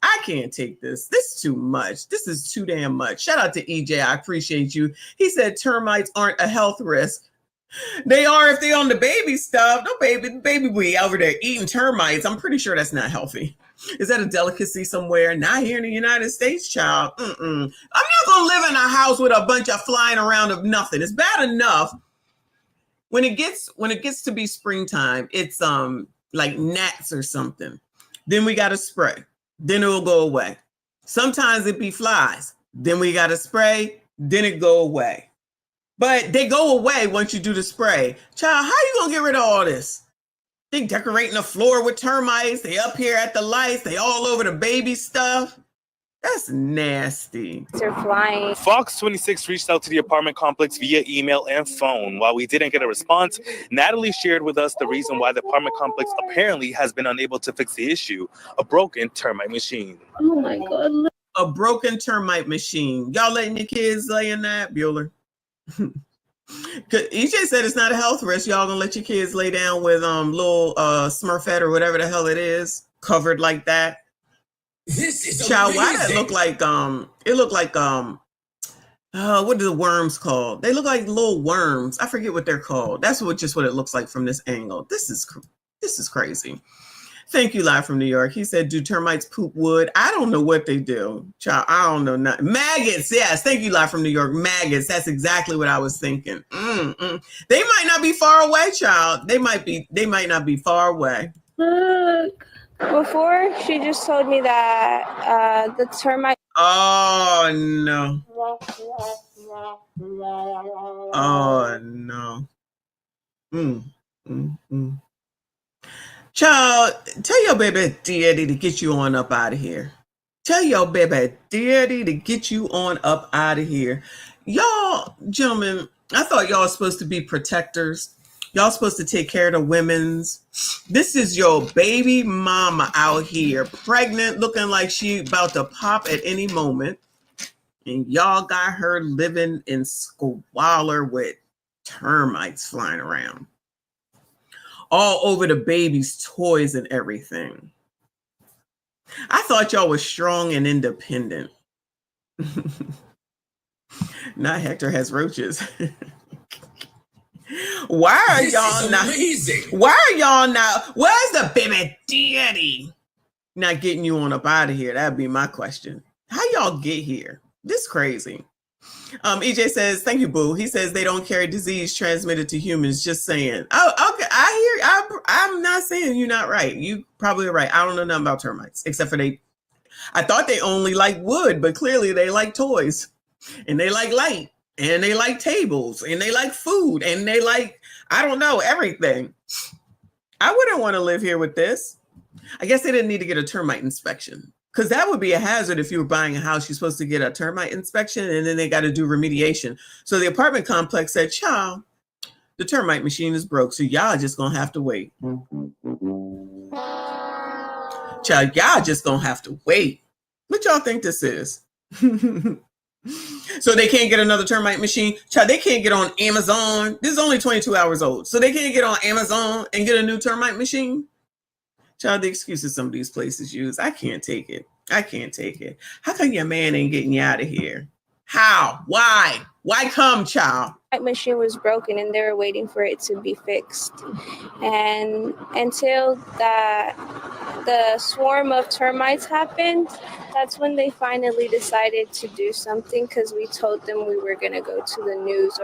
I can't take this. This is too much. This is too damn much. Shout out to EJ. I appreciate you. He said termites aren't a health risk. They are if they're on the baby stuff. No baby we over there eating termites. I'm pretty sure that's not healthy. Is that a delicacy somewhere? Not here in the United States, child. I'm not gonna live in a house with a bunch of flying around of nothing. It's bad enough when it gets to be springtime. It's like gnats or something. Then we gotta spray. Then it will go away. Sometimes it be flies. Then we got to spray. Then it go away. But they go away once you do the spray. Child, how you going to get rid of all this? They decorating the floor with termites. They up here at the lights. They all over the baby stuff. That's nasty. They're flying. Fox 26 reached out to the apartment complex via email and phone. While we didn't get a response, Natalie shared with us the reason why the apartment complex apparently has been unable to fix the issue: a broken termite machine. Oh my God. Look. A broken termite machine. Y'all letting your kids lay in that, Bueller? EJ said it's not a health risk. Y'all gonna let your kids lay down with little Smurfette or whatever the hell it is, covered like that? This is child, why did it look like it looked like what are the worms called? They look like little worms. I forget what they're called. That's what it looks like from this angle. This is crazy. Thank you, live from New York. He said, do termites poop wood? I don't know what they do. Child, I don't know. Maggots, yes. Thank you, live from New York. Maggots, that's exactly what I was thinking. They might not be far away, child. They might not be far away. Look. Before, she just told me that the termite. Oh, no. Oh, no. Child, tell your baby daddy to get you on up out of here. Tell your baby daddy to get you on up out of here. Y'all, gentlemen, I thought y'all were supposed to be protectors. Y'all supposed to take care of the women's. This is your baby mama out here, pregnant, looking like she about to pop at any moment. And y'all got her living in squalor with termites flying around. All over the baby's toys and everything. I thought y'all was strong and independent. Not Hector has roaches. Why are y'all not? Why are y'all not? Where's the baby daddy not getting you on up out of here? That'd be my question. How y'all get here? This crazy. EJ says, thank you, boo. He says they don't carry disease transmitted to humans. Just saying. Oh, okay. I I'm not saying you're not right. You probably are right. I don't know nothing about termites, except for I thought they only like wood, but clearly they like toys, and they like light, and they like tables, and they like food, and they like, I don't know, everything. I wouldn't want to live here with this. I guess they didn't need to get a termite inspection, because that would be a hazard. If you were buying a house, you're supposed to get a termite inspection, and then they got to do remediation. So the apartment complex said, child, the termite machine is broke, so y'all just gonna have to wait. Child, y'all just gonna have to wait. What y'all think this is? So they can't get another termite machine? Child, they can't get on Amazon. This is only 22 hours old. So they can't get on Amazon and get a new termite machine? Child, the excuses some of these places use, I can't take it. I can't take it. How come your man ain't getting you out of here? How? Why? Why come, child? That machine was broken and they were waiting for it to be fixed. And until the swarm of termites happened, that's when they finally decided to do something, because we told them we were going to go to the news.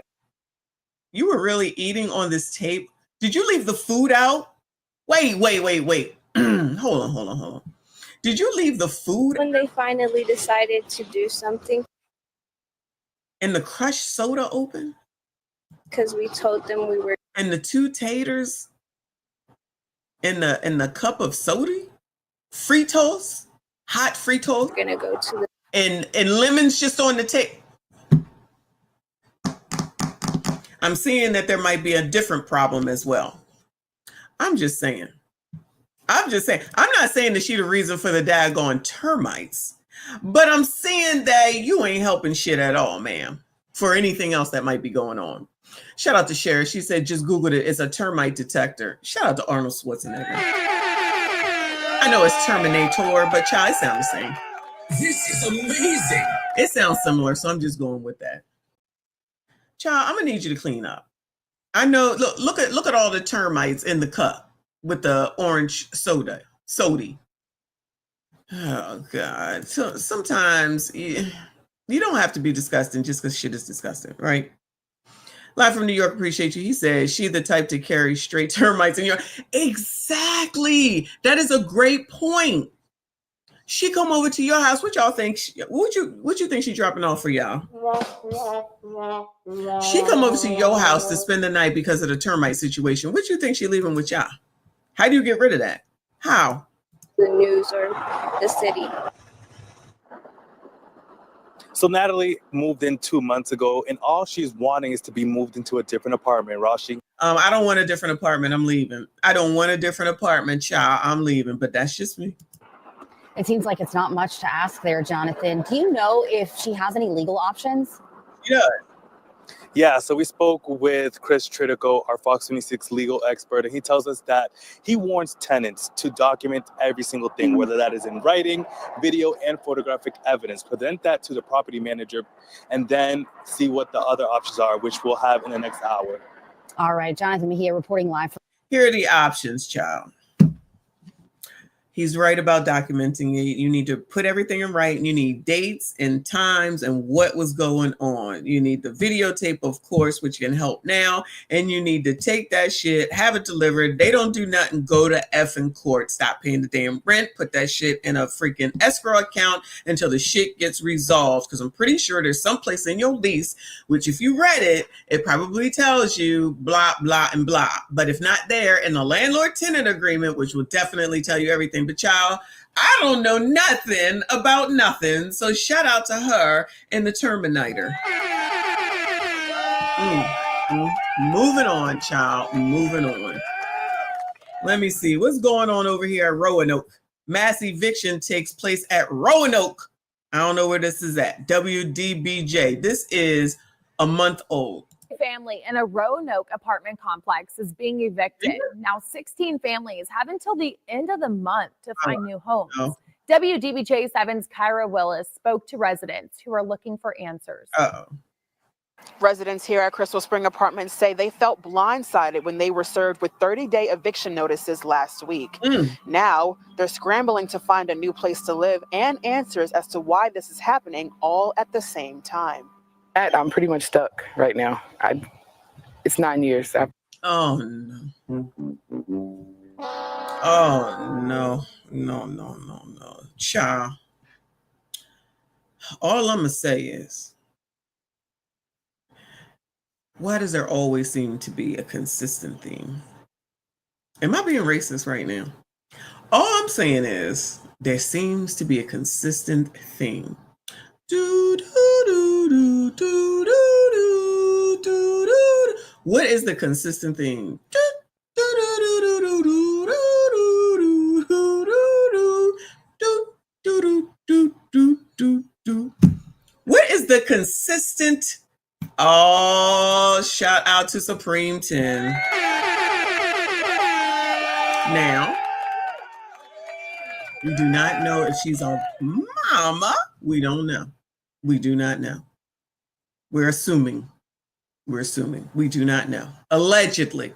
You were really eating on this tape? Did you leave the food out? Wait. Hold on. Did you leave the food? When they finally decided to do something. And the crushed soda open? Because we told them we were. And the 2 taters? And the cup of soda? Fritos? Hot Fritos? We're gonna go to the. And lemons just on the table. I'm seeing that there might be a different problem as well. I'm just saying. I'm not saying that she the reason for the daggone termites, but I'm saying that you ain't helping shit at all, ma'am, for anything else that might be going on. Shout out to Sherry. She said, just Googled it. It's a termite detector. Shout out to Arnold Schwarzenegger. I know it's Terminator, but child, it sounds the same. This is amazing. It sounds similar, so I'm just going with that. Child, I'm gonna need you to clean up. I know. Look at all the termites in the cup with the orange soda. Oh God. So sometimes you don't have to be disgusting just because shit is disgusting, right? Live from New York, appreciate you. He said she the type to carry straight termites in your. Exactly. That is a great point. She come over to your house. What y'all think? What you think she dropping off for y'all? She come over to your house to spend the night because of the termite situation. What you think she leaving with y'all? How do you get rid of that? How? The news or the city. So Natalie moved in 2 months ago, and all she's wanting is to be moved into a different apartment, Rashi. I don't want a different apartment. I'm leaving. I don't want a different apartment, child. I'm leaving, but that's just me. It seems like it's not much to ask there, Jonathan. Do you know if she has any legal options? Yeah, so we spoke with Chris Tridico, our Fox 26 legal expert, and he tells us that he warns tenants to document every single thing, whether that is in writing, video, and photographic evidence. Present that to the property manager, and then see what the other options are, which we'll have in the next hour. All right, Jonathan Mejia reporting live. Here are the options, child. He's right about documenting it. You need to put everything in writing. You need dates and times and what was going on. You need the videotape, of course, which can help now. And you need to take that shit, have it delivered. They don't do nothing. Go to effing court. Stop paying the damn rent. Put that shit in a freaking escrow account until the shit gets resolved. Because I'm pretty sure there's someplace in your lease, which if you read it, it probably tells you blah, blah, and blah. But if not there, in the landlord-tenant agreement, which will definitely tell you everything. But child, I don't know nothing about nothing. So shout out to her and the Terminator. Moving on, child. Moving on. Let me see. What's going on over here at Roanoke? Mass eviction takes place at Roanoke. I don't know where this is at. WDBJ. This is a month old. Family in a Roanoke apartment complex is being evicted. Now 16 families have until the end of the month to find new homes. WDBJ 7's Kyra Willis spoke to residents who are looking for answers. Residents here at Crystal Spring Apartments say they felt blindsided when they were served with 30-day eviction notices last week. Now they're scrambling to find a new place to live and answers as to why this is happening all at the same time. I'm pretty much stuck right now. It's 9 years. Oh no. Oh, no. Child. All I'm going to say is, why does there always seem to be a consistent theme? Am I being racist right now? All I'm saying is, there seems to be a consistent theme. What is the consistent theme? What is the consistent? Oh, shout out to Supreme 10. Now, we do not know if she's a mama. We don't know. We do not know. We're assuming. We do not know. Allegedly.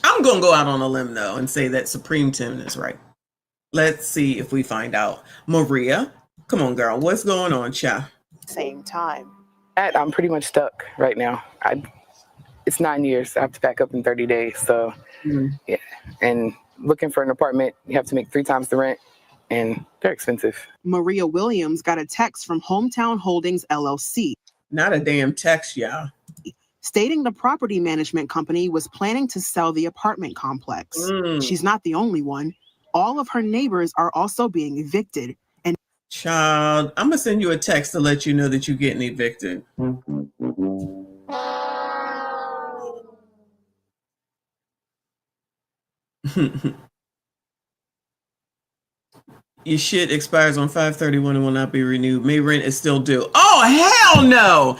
I'm going to go out on a limb, though, and say that Supreme 10 is right. Let's see if we find out. Maria, come on, girl. What's going on, child? Same time. I'm pretty much stuck right now. It's 9 years. I have to pack up in 30 days. So, yeah. And looking for an apartment, you have to make 3 times the rent, and they're expensive. Maria Williams got a text from Hometown Holdings, LLC. Not a damn text, y'all. Stating the property management company was planning to sell the apartment complex. She's not the only one. All of her neighbors are also being evicted. And child, I'm going to send you a text to let you know that you're getting evicted. Your shit expires on 5/31 and will not be renewed. May rent is still due. Oh, hell no.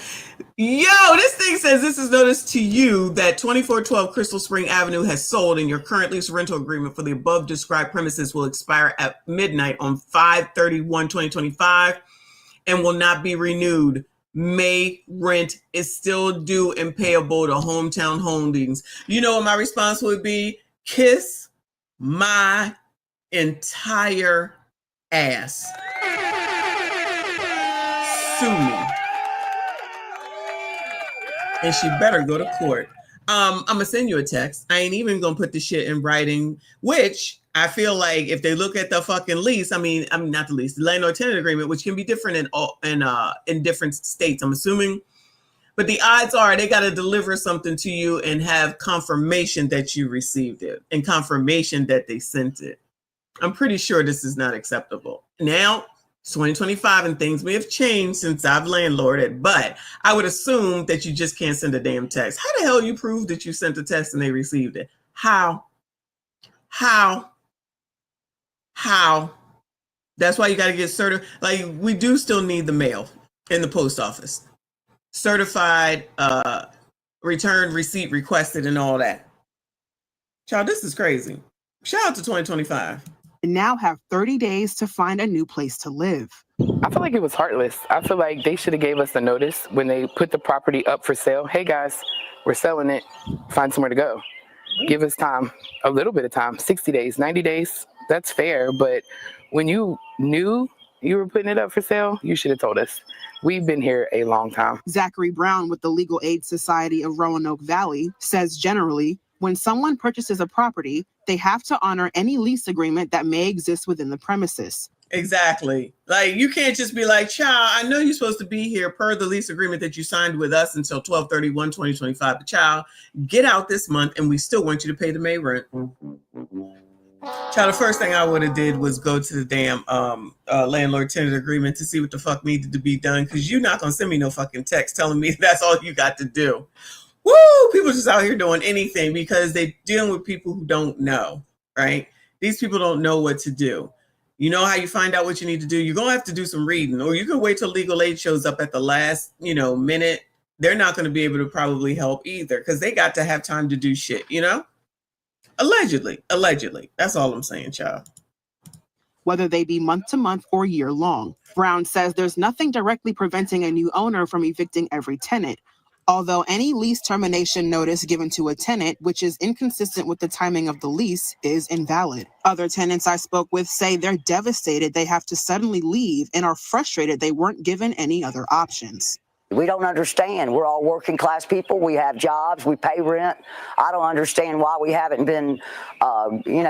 Yo, this thing says this is notice to you that 2412 Crystal Spring Avenue has sold and your current lease rental agreement for the above described premises will expire at midnight on 5/31/2025 and will not be renewed. May rent is still due and payable to Hometown Holdings. You know what my response would be? Kiss my entire ass. Sue me. And she better go to court. I'm gonna send you a text. I ain't even gonna put the shit in writing, which I feel like if they look at the fucking lease, I mean not the lease, the landlord tenant agreement, which can be different in different states, I'm assuming. But the odds are they gotta deliver something to you and have confirmation that you received it and confirmation that they sent it. I'm pretty sure this is not acceptable. Now, it's 2025 and things may have changed since I've landlorded, but I would assume that you just can't send a damn text. How the hell you prove that you sent a text and they received it? How? That's why you got to get certified. Like, we do still need the mail in the post office. Certified, return receipt requested and all that. Child, this is crazy. Shout out to 2025. And now have 30 days to find a new place to live. I feel like it was heartless. I feel like they should have gave us a notice when they put the property up for sale. Hey guys, we're selling it. Find somewhere to go. Give us time, a little bit of time, 60 days, 90 days. That's fair. But when you knew you were putting it up for sale, you should have told us. We've been here a long time. Zachary Brown with the Legal Aid Society of Roanoke Valley says generally, when someone purchases a property, they have to honor any lease agreement that may exist within the premises. Exactly. Like, you can't just be like, child, I know you're supposed to be here per the lease agreement that you signed with us until 12/31/2025. But child, get out this month and we still want you to pay the May rent. Child, the first thing I would have did was go to the damn landlord tenant agreement to see what the fuck needed to be done, because you're not going to send me no fucking text telling me that's all you got to do. Woo! People just out here doing anything because they're dealing with people who don't know, right? These people don't know what to do. You know how you find out what you need to do? You're going to have to do some reading, or you can wait till legal aid shows up at the last, minute. They're not going to be able to probably help either because they got to have time to do shit, Allegedly. That's all I'm saying, child. Whether they be month to month or year long. Brown says there's nothing directly preventing a new owner from evicting every tenant. Although any lease termination notice given to a tenant, which is inconsistent with the timing of the lease, is invalid. Other tenants I spoke with say they're devastated they have to suddenly leave and are frustrated they weren't given any other options. We don't understand. We're all working class people. We have jobs. We pay rent. I don't understand why we haven't been,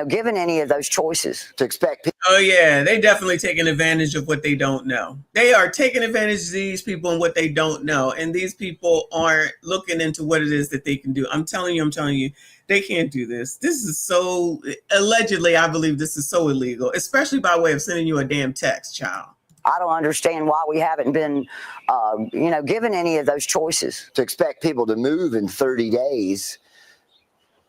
given any of those choices to expect people. Oh, yeah. They definitely taking advantage of what they don't know. They are taking advantage of these people and what they don't know. And these people aren't looking into what it is that they can do. I'm telling you, they can't do this. This is so, allegedly, I believe this is so illegal, especially by way of sending you a damn text, child. I don't understand why we haven't been, given any of those choices. To expect people to move in 30 days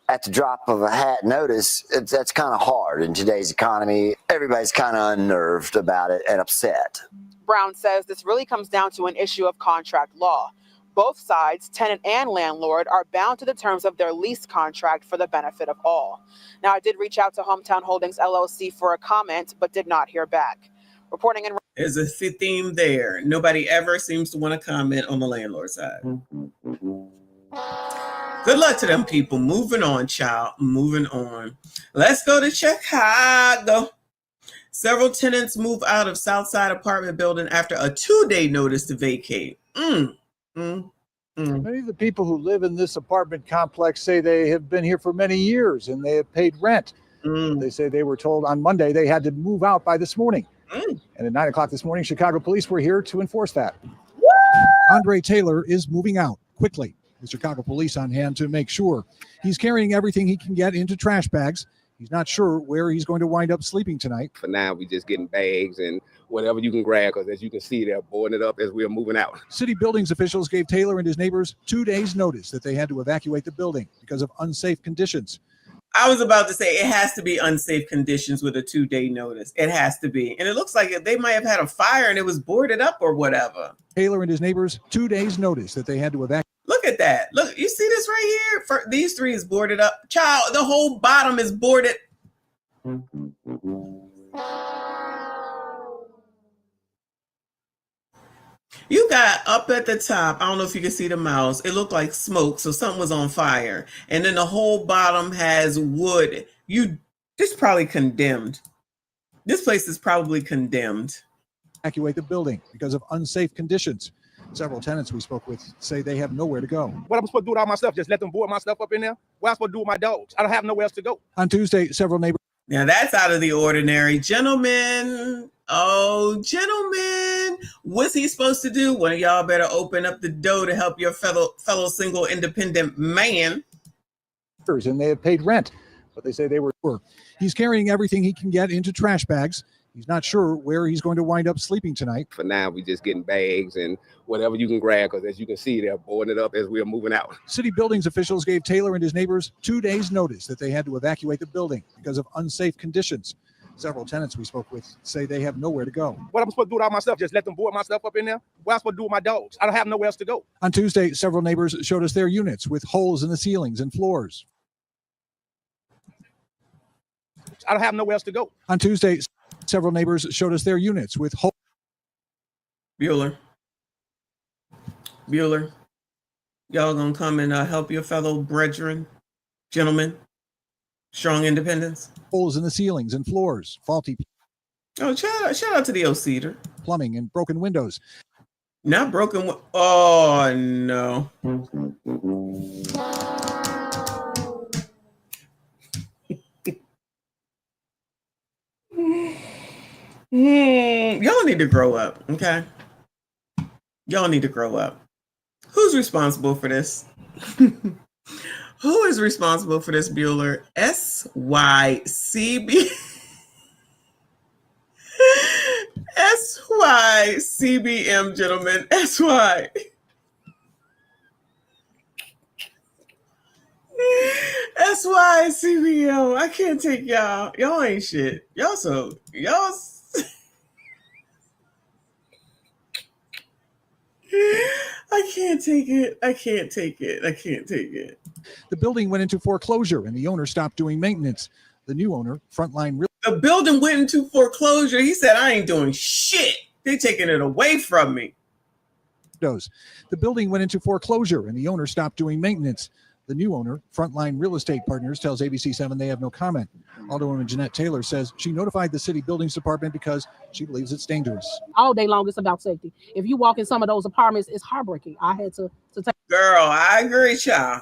at the drop of a hat notice, that's kind of hard in today's economy. Everybody's kind of unnerved about it and upset. Brown says this really comes down to an issue of contract law. Both sides, tenant and landlord, are bound to the terms of their lease contract for the benefit of all. Now, I did reach out to Hometown Holdings LLC for a comment, but did not hear back. Reporting in. There's a theme there. Nobody ever seems to want to comment on the landlord side. Good luck to them people. Moving on, child. Moving on. Let's go to Chicago. Several tenants move out of Southside apartment building after a 2-day notice to vacate. Many of the people who live in this apartment complex say they have been here for many years and they have paid rent. They say they were told on Monday they had to move out by this morning. And at 9 o'clock this morning, Chicago police were here to enforce that. Andre Taylor is moving out quickly. The Chicago police on hand to make sure. He's carrying everything he can get into trash bags. He's not sure where he's going to wind up sleeping tonight. For now, we just getting bags and whatever you can grab, because as you can see, they're boarding it up as we're moving out. City buildings officials gave Taylor and his neighbors 2 days notice that they had to evacuate the building because of unsafe conditions. I was about to say it has to be unsafe conditions with a 2-day notice. It has to be. And it looks like they might have had a fire and it was boarded up or whatever. Taylor and his neighbors 2 days notice that they had to evacuate. Look at that. Look, you see this right here? For these 3 is boarded up. Child, the whole bottom is boarded. You got up at the top, I don't know if you can see the mouse, it looked like smoke, so something was on fire. And then the whole bottom has wood. This is probably condemned. This place is probably condemned. Evacuate the building because of unsafe conditions. Several tenants we spoke with say they have nowhere to go. What I'm supposed to do with all my stuff? Just let them board my stuff up in there? What am I supposed to do with my dogs? I don't have nowhere else to go. On Tuesday, several neighbors. Now that's out of the ordinary. Gentlemen, what's he supposed to do? One of y'all better open up the door to help your fellow single independent man. And they have paid rent, but they say they were. He's carrying everything he can get into trash bags. He's not sure where he's going to wind up sleeping tonight. For now, we just getting bags and whatever you can grab, because as you can see, they're boarding it up as we're moving out. City buildings officials gave Taylor and his neighbors 2 days notice that they had to evacuate the building because of unsafe conditions. Several tenants we spoke with say they have nowhere to go. What am I supposed to do with all my stuff? Just let them board my stuff up in there? What am I supposed to do with my dogs? I don't have nowhere else to go. On Tuesday, several neighbors showed us their units with holes in the ceilings and floors. I don't have nowhere else to go. On Tuesday, several neighbors showed us their units with holes. Bueller, y'all gonna come and help your fellow brethren, gentlemen, strong independence. Holes in the ceilings and floors, faulty. Oh, shout out to the old Cedar. Plumbing and broken windows. Not broken. Oh no. Y'all need to grow up, okay? Y'all need to grow up. Who's responsible for this? Who is responsible for this, Bueller? SYCB. SYCBM, gentlemen. SY. SYCBM. I can't take y'all. Y'all ain't shit. Y'all. I can't take it. The building went into foreclosure and the owner stopped doing maintenance. The new owner, Frontline Real. The building went into foreclosure. He said, I ain't doing shit. They're taking it away from me. The building went into foreclosure and the owner stopped doing maintenance. The new owner, Frontline Real Estate Partners, tells ABC7 they have no comment. Alderwoman Jeanette Taylor says she notified the city buildings department because she believes it's dangerous. All day long, it's about safety. If you walk in some of those apartments, it's heartbreaking. I had to take. Girl, I agree, child.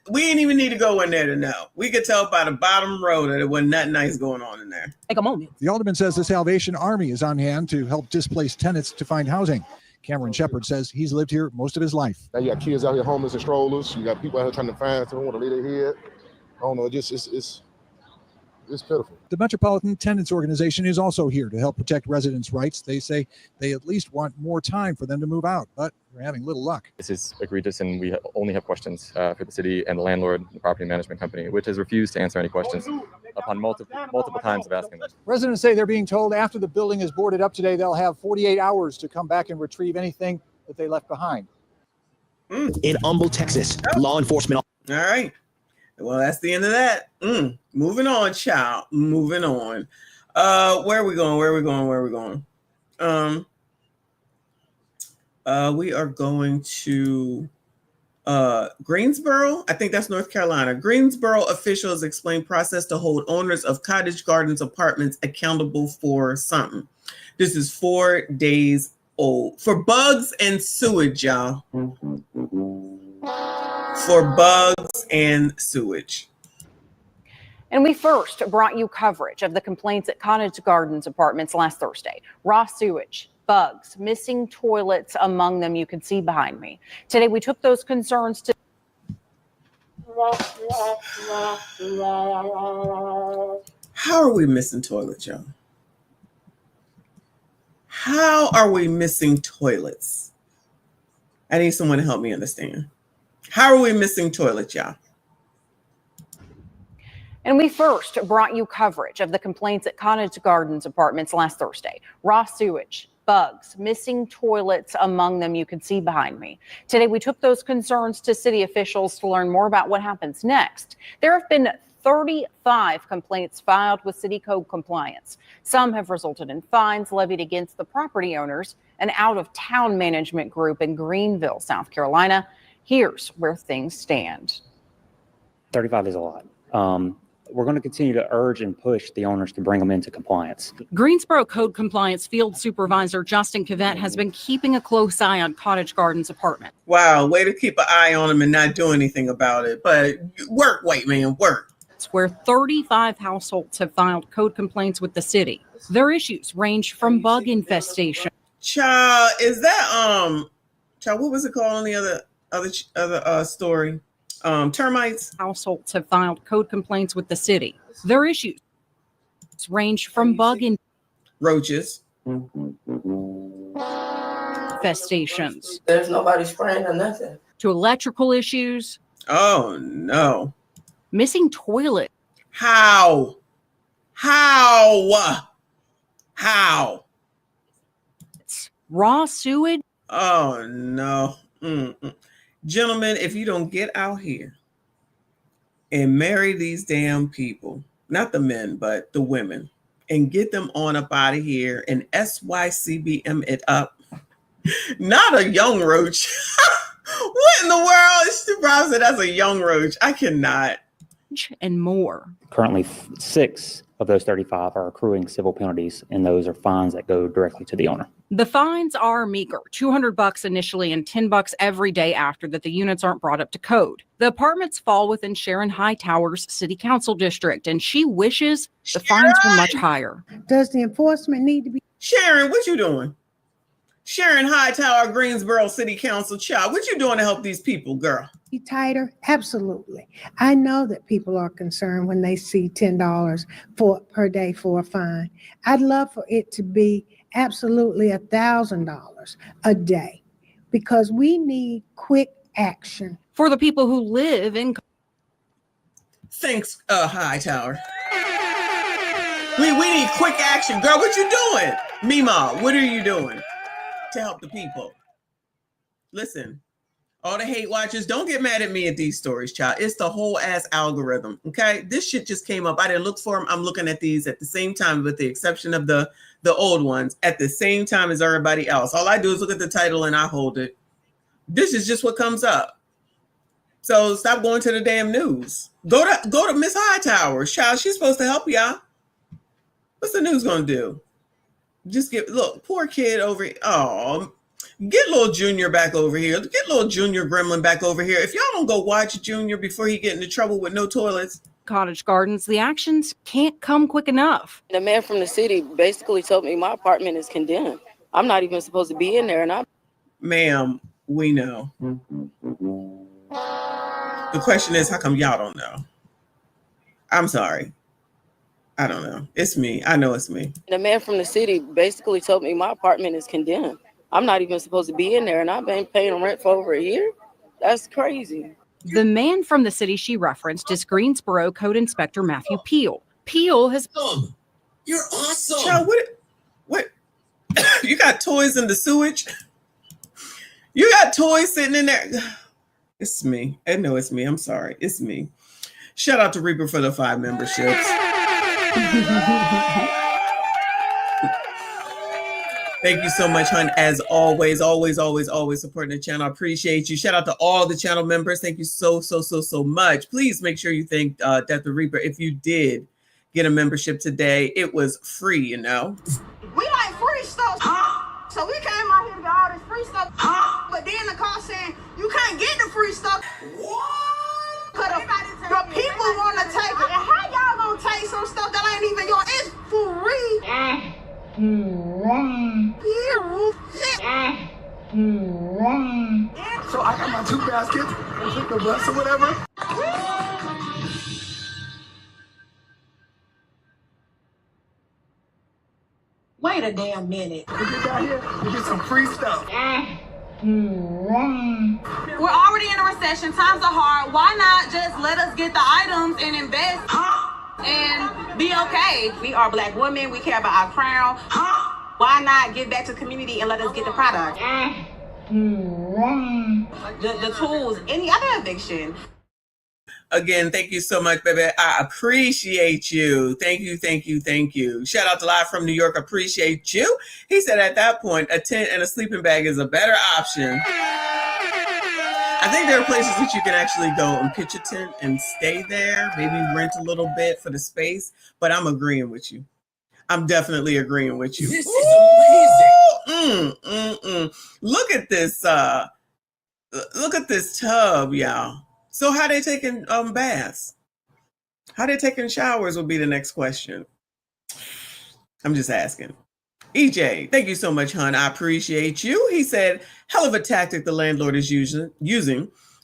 We ain't even need to go in there to know. We could tell by the bottom row that it wasn't nothing nice going on in there. Take a moment. The alderman says the Salvation Army is on hand to help displaced tenants to find housing. Cameron Shepard says he's lived here most of his life. Now you got kids out here homeless and strollers. You got people out here trying to find someone to lay their head. I don't know, it's pitiful. The Metropolitan Tenants Organization is also here to help protect residents' rights. They say they at least want more time for them to move out, but they're having little luck. This is egregious, and we only have questions for the city and the landlord, the property management company, which has refused to answer any questions upon multiple times of asking them. Residents say they're being told after the building is boarded up today, they'll have 48 hours to come back and retrieve anything that they left behind. In Humble, Texas, law enforcement. All right. Well, that's the end of that. Moving on, child. Moving on. Where are we going? We are going to Greensboro. I think that's North Carolina. Greensboro officials explain process to hold owners of cottage gardens apartments accountable for something. This is 4 days old. For bugs and sewage, y'all. For bugs and sewage. And we first brought you coverage of the complaints at Cottage Gardens apartments last Thursday. Raw sewage, bugs, missing toilets among them, you can see behind me. Today we took those concerns to How are we missing toilets, y'all? How are we missing toilets? I need someone to help me understand. How are we missing toilets, y'all? And we first brought you coverage of the complaints at Cottage Gardens apartments last Thursday. Raw sewage, bugs, missing toilets among them, you can see behind me. Today we took those concerns to city officials to learn more about what happens next. There have been 35 complaints filed with city code compliance. Some have resulted in fines levied against the property owners. An out-of-town management group in Greenville, South Carolina. Here's where things stand. 35 is a lot. We're going to continue to urge and push the owners to bring them into compliance. Greensboro Code Compliance Field Supervisor Justin Cavett has been keeping a close eye on Cottage Gardens apartment. Wow, way to keep an eye on them and not do anything about it. But work, white man, work. It's where 35 households have filed code complaints with the city. Their issues range from bug infestation. Child, is that child, what was it called on the other story? Termites. Households have filed code complaints with the city. Their issues range from bug roaches, infestations. There's nobody spraying or nothing. To electrical issues. Oh no. Missing toilet. How? It's raw sewage. Oh no. Gentlemen, if you don't get out here and marry these damn people, not the men, but the women, and get them on up out of here and SYCBM it up. Not a young roach. What in the world? She probably said that's a young roach. I cannot. And more. Currently, 6 of those 35 are accruing civil penalties, and those are fines that go directly to the owner. The fines are meager, $200 initially and $10 every day after that the units aren't brought up to code. The apartments fall within Sharon Hightower's city council district, and she wishes the fines were much higher. Does the enforcement need to be? Sharon, what you doing? Sharon Hightower, Greensboro City Council, child, what you doing to help these people, girl? Be tighter? Absolutely. I know that people are concerned when they see $10 per day for a fine. I'd love for it to be absolutely $1,000 a day because we need quick action. For the people who live in... Thanks, Hightower. We need quick action. Girl, what you doing? Mima, what are you doing to help the people? Listen, all the hate watchers, don't get mad at me at these stories, child. It's the whole ass algorithm, okay? This shit just came up. I didn't look for them. I'm looking at these at the same time, with the exception of the old ones, at the same time as everybody else. All I do is look at the title and I hold it. This is just what comes up. So stop going to the damn news. Go to Miss Hightower. Child, she's supposed to help y'all. What's the news gonna do? Just look, poor kid over here. Oh, get little Junior back over here. Get little Junior Gremlin back over here. If y'all don't go watch Junior before he get into trouble with no toilets. Cottage Gardens, the actions can't come quick enough. The man from the city basically told me my apartment is condemned. I'm not even supposed to be in there, and I'm. Ma'am, we know. The question is, how come y'all don't know? I'm sorry. I don't know. It's me. I know it's me. The man from the city basically told me my apartment is condemned. I'm not even supposed to be in there, and I've been paying rent for over a year. That's crazy. The man from the city she referenced is Greensboro Code Inspector Matthew Peel. Peel has... You're awesome. Child, what? You got toys in the sewage? You got toys sitting in there? It's me. I know it's me. I'm sorry. It's me. Shout out to Reaper for the 5 memberships. Thank you so much, hon. As always supporting the channel. I appreciate you. Shout out to all the channel members. Thank you so much. Please make sure you thank Death the Reaper if you did get a membership today. It was free, you know. We like free stuff. So we came out here to get all this free stuff. But then the car saying you can't get the free stuff. What? The people want to take it. And how y'all gonna take some stuff that ain't even yours? It's free. So I got my 2 baskets and took the bus or whatever. Wait a damn minute. We get down here, we get some free stuff. We're already in a recession. Times are hard. Why not just let us get the items and invest and be okay? We are Black women. We care about our crown. Why not give back to the community and let us get the product? The tools, any other eviction. Again, thank you so much, baby. I appreciate you. Thank you. Shout out to Live from New York. Appreciate you. He said at that point, a tent and a sleeping bag is a better option. I think there are places that you can actually go and pitch a tent and stay there, maybe rent a little bit for the space, but I'm agreeing with you. I'm definitely agreeing with you. This is amazing. Look at this. Look at this tub, y'all. So how they taking baths? How they taking showers would be the next question. I'm just asking. EJ, thank you so much, hon. I appreciate you. He said, hell of a tactic the landlord is using.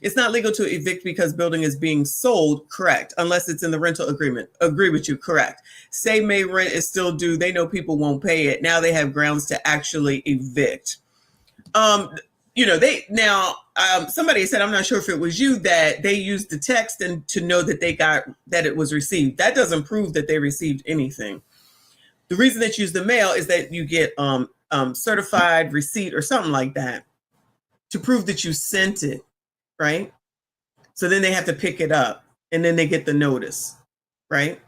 It's not legal to evict because building is being sold, correct, unless it's in the rental agreement. Agree with you, correct. Say May rent is still due. They know people won't pay it. Now they have grounds to actually evict. Somebody said, I'm not sure if it was you, that they used the text and to know that that it was received. That doesn't prove that they received anything. The reason that you use the mail is that you get certified receipt or something like that to prove that you sent it, right? So then they have to pick it up and then they get the notice, right?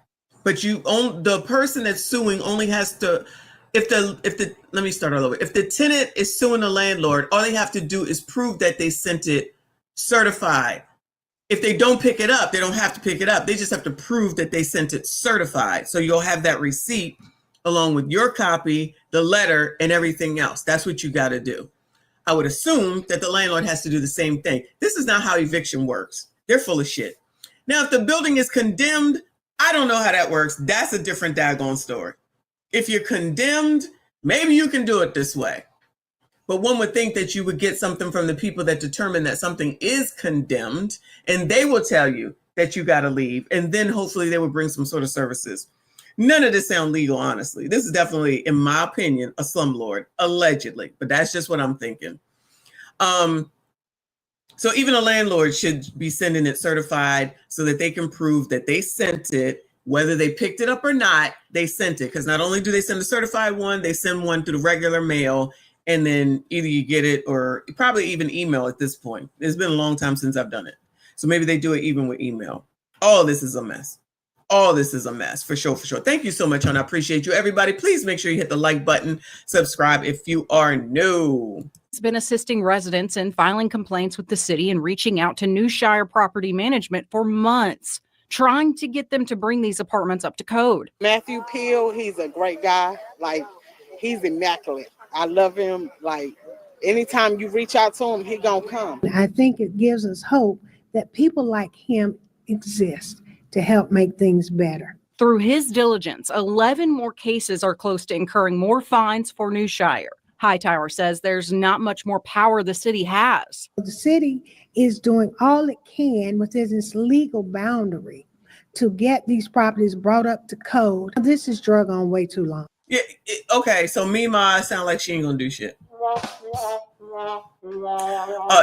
But the person that's suing only has to, let me start all over. If the tenant is suing the landlord, all they have to do is prove that they sent it certified. If they don't pick it up, they don't have to pick it up. They just have to prove that they sent it certified. So you'll have that receipt along with your copy, the letter, and everything else. That's what you got to do. I would assume that the landlord has to do the same thing. This is not how eviction works. They're full of shit. Now, if the building is condemned, I don't know how that works. That's a different daggone story. If you're condemned, maybe you can do it this way. But one would think that you would get something from the people that determine that something is condemned, and they will tell you that you got to leave. And then hopefully they will bring some sort of services. None of this sounds legal, honestly. This is definitely, in my opinion, a slumlord, allegedly. But that's just what I'm thinking. So even a landlord should be sending it certified so that they can prove that they sent it. Whether they picked it up or not, they sent it. Because not only do they send a certified one, they send one through the regular mail. And then either you get it or probably even email at this point. It's been a long time since I've done it. So maybe they do it even with email. All this is a mess. All this is a mess, for sure, for sure. Thank you so much, hon. I appreciate you. Everybody, please make sure you hit the like button, subscribe if you are new. He's been assisting residents in filing complaints with the city and reaching out to New Shire Property Management for months, trying to get them to bring these apartments up to code. Matthew Peel, he's a great guy. Like, he's immaculate. I love him. Like, anytime you reach out to him, he gonna come. I think it gives us hope that people like him exist to help make things better. Through his diligence, 11 more cases are close to incurring more fines for New Shire. Hightower says there's not much more power the city has. The city is doing all it can within its legal boundary to get these properties brought up to code. This is drug on way too long. Yeah. Okay. So Mima sound like she ain't gonna do shit.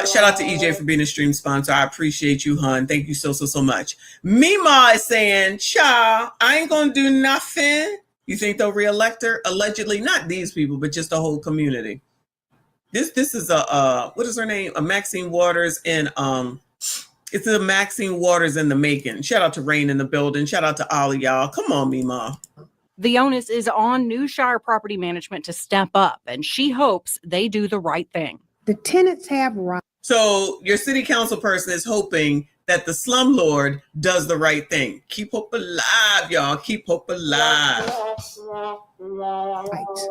Shout out to EJ for being a stream sponsor. I appreciate you, hun. Thank you so much. Mima is saying, "Cha, I ain't gonna do nothing." You think they'll reelect her? Allegedly, not these people, but just the whole community. This is a what is her name? A Maxine Waters and it's a Maxine Waters in the making. Shout out to Rain in the building. Shout out to all of y'all. Come on, Mima. The onus is on New Shire Property Management to step up, and she hopes they do the right thing. The tenants have rights. So your city council person is hoping that the slumlord does the right thing. Keep hope alive, y'all. Keep hope alive. Rights.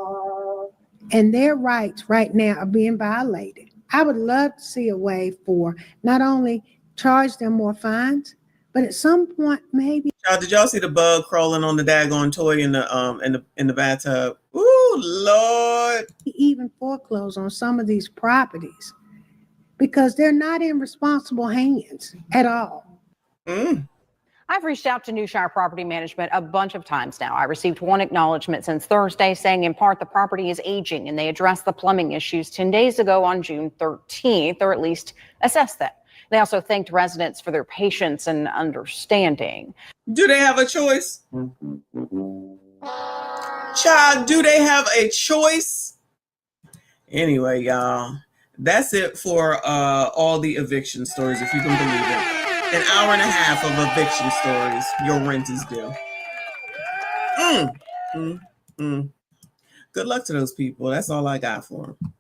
And their rights right now are being violated. I would love to see a way for not only charge them more fines, but at some point maybe. Did y'all see the bug crawling on the daggone toy in the bathtub? Ooh, Lord. Even foreclose on some of these properties because they're not in responsible hands at all. I've reached out to New Shire Property Management a bunch of times now. I received one acknowledgement since Thursday saying in part the property is aging and they addressed the plumbing issues 10 days ago on June 13th, or at least assessed them. They also thanked residents for their patience and understanding. Do they have a choice? Child, do they have a choice? Anyway, y'all, that's it for all the eviction stories, if you can believe it. An hour and a half of eviction stories. Your rent is due. Good luck to those people. That's all I got for them.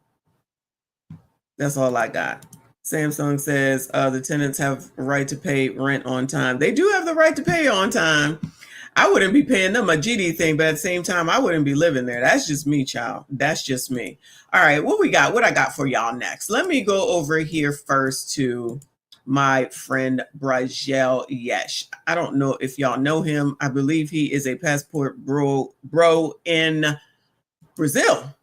That's all I got. Samsung says the tenants have a right to pay rent on time. They do have the right to pay on time. I wouldn't be paying them a GD thing, but at the same time, I wouldn't be living there. That's just me, child. That's just me. All right, what we got? What I got for y'all next? Let me go over here first to my friend Brajel Yesh. I don't know if y'all know him. I believe he is a passport bro in Brazil.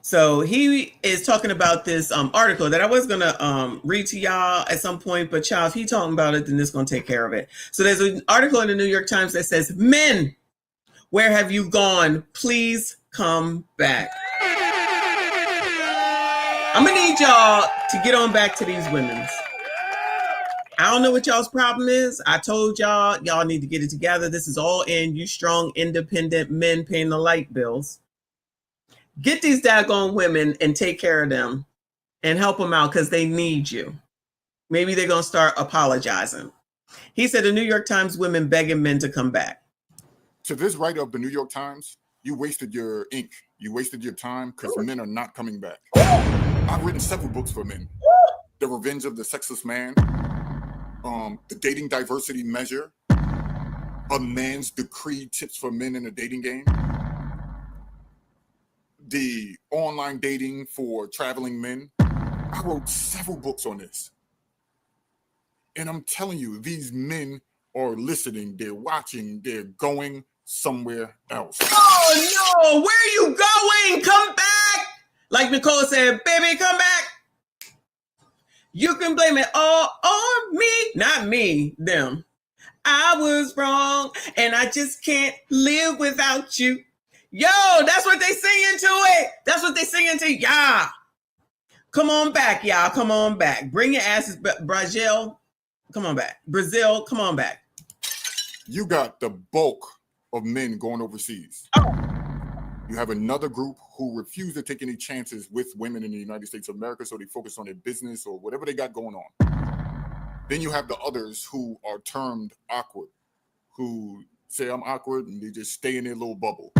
So he is talking about this article that I was going to read to y'all at some point, but y'all, if he talking about it, then this is going to take care of it. So there's an article in the New York Times that says, "Men, where have you gone? Please come back." I'm going to need y'all to get on back to these women's. I don't know what y'all's problem is. I told y'all need to get it together. This is all in you strong, independent men paying the light bills. Get these daggone women and take care of them and help them out because they need you. Maybe they're going to start apologizing. He said the New York Times women begging men to come back. To this writer of the New York Times, you wasted your ink. You wasted your time because men are not coming back. I've written several books for men. The Revenge of the Sexless Man, The Dating Diversity Measure, A Man's Decree, Tips for Men in a Dating Game, the online dating for traveling men. I wrote several books on this. And I'm telling you, these men are listening, they're watching, they're going somewhere else. Oh no, where are you going? Come back. Like Nicole said, baby, come back. You can blame it all on me. Not me, them. I was wrong and I just can't live without you. Yo, that's what they sing into it. That's what they sing into. Yeah. Come on back, y'all. Come on back. Bring your asses back. Brazil, come on back. Brazil, come on back. You got the bulk of men going overseas. You have another group who refuse to take any chances with women in the United States of America, so they focus on their business or whatever they got going on. Then you have the others who are termed awkward, who say I'm awkward and they just stay in their little bubble.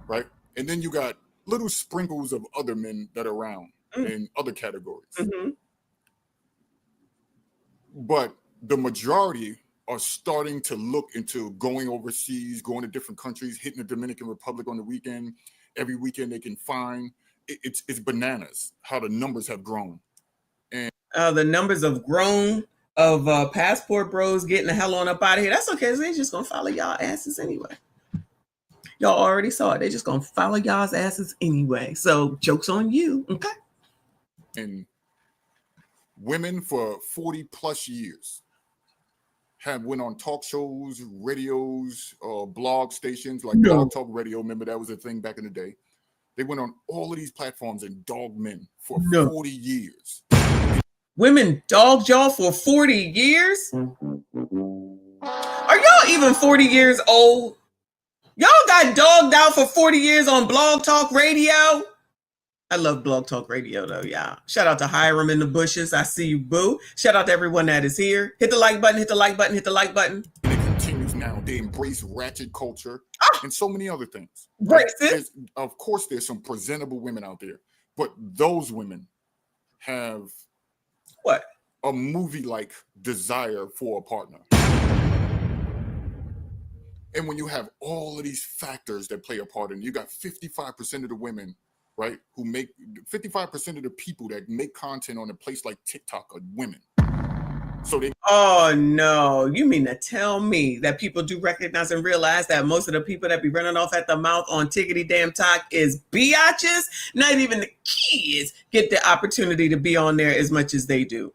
Right? And then you got little sprinkles of other men that are around in other categories. But the majority are starting to look into going overseas, going to different countries, hitting the Dominican Republic on the weekend. Every weekend they can find. It's bananas how the numbers have grown. And the numbers have grown of passport bros getting the hell on up out of here. That's okay. They're just gonna follow y'all asses anyway. Y'all already saw it. They're just gonna follow y'all's asses anyway. So joke's on you. Okay. And women for 40 plus years have went on talk shows, radios, blog stations like Blog Talk Radio. Remember that was a thing back in the day. They went on all of these platforms and dogged men for 40 years. Women dogged y'all for 40 years? Are y'all even 40 years old? Y'all got dogged out for 40 years on Blog Talk Radio? I love Blog Talk Radio though, y'all. Shout out to Hiram in the bushes. I see you, boo. Shout out to everyone that is here. Hit the like button, hit the like button, hit the like button. And it continues now. They embrace ratchet culture and so many other things. Of course, there's some presentable women out there, but those women have what? A movie-like desire for a partner. And when you have all of these factors that play a part in it, you got 55% of the women, right, who make 55% of the people that make content on a place like TikTok are women. So they Oh no, you mean to tell me that people do recognize and realize that most of the people that be running off at the mouth on tickety damn talk is biatches? Not even the kids get the opportunity to be on there as much as they do.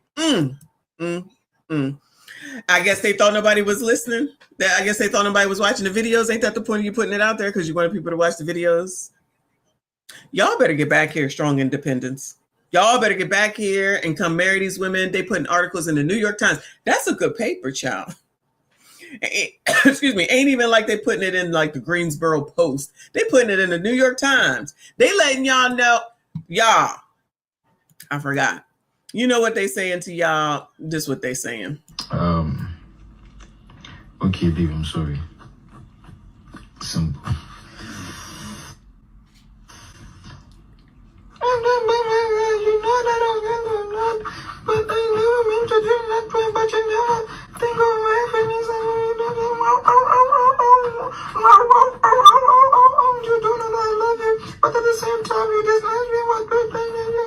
I guess they thought nobody was listening. I guess they thought nobody was watching the videos. Ain't that the point of you putting it out there? Because you wanted people to watch the videos. Y'all better get back here, strong independence. Y'all better get back here and come marry these women. They putting articles in the New York Times. That's a good paper, child. Excuse me. Ain't even like they putting it in like the Greensboro Post. They putting it in the New York Times. They letting y'all know. Y'all, I forgot. You know what they saying to y'all? This what they saying. Okay, babe, I'm sorry. Simple. You know that I was not, but I never meant to do that way, but you never think of my feelings and you do that. You do that I love you, but at the same time you dislike me, what good thing is you?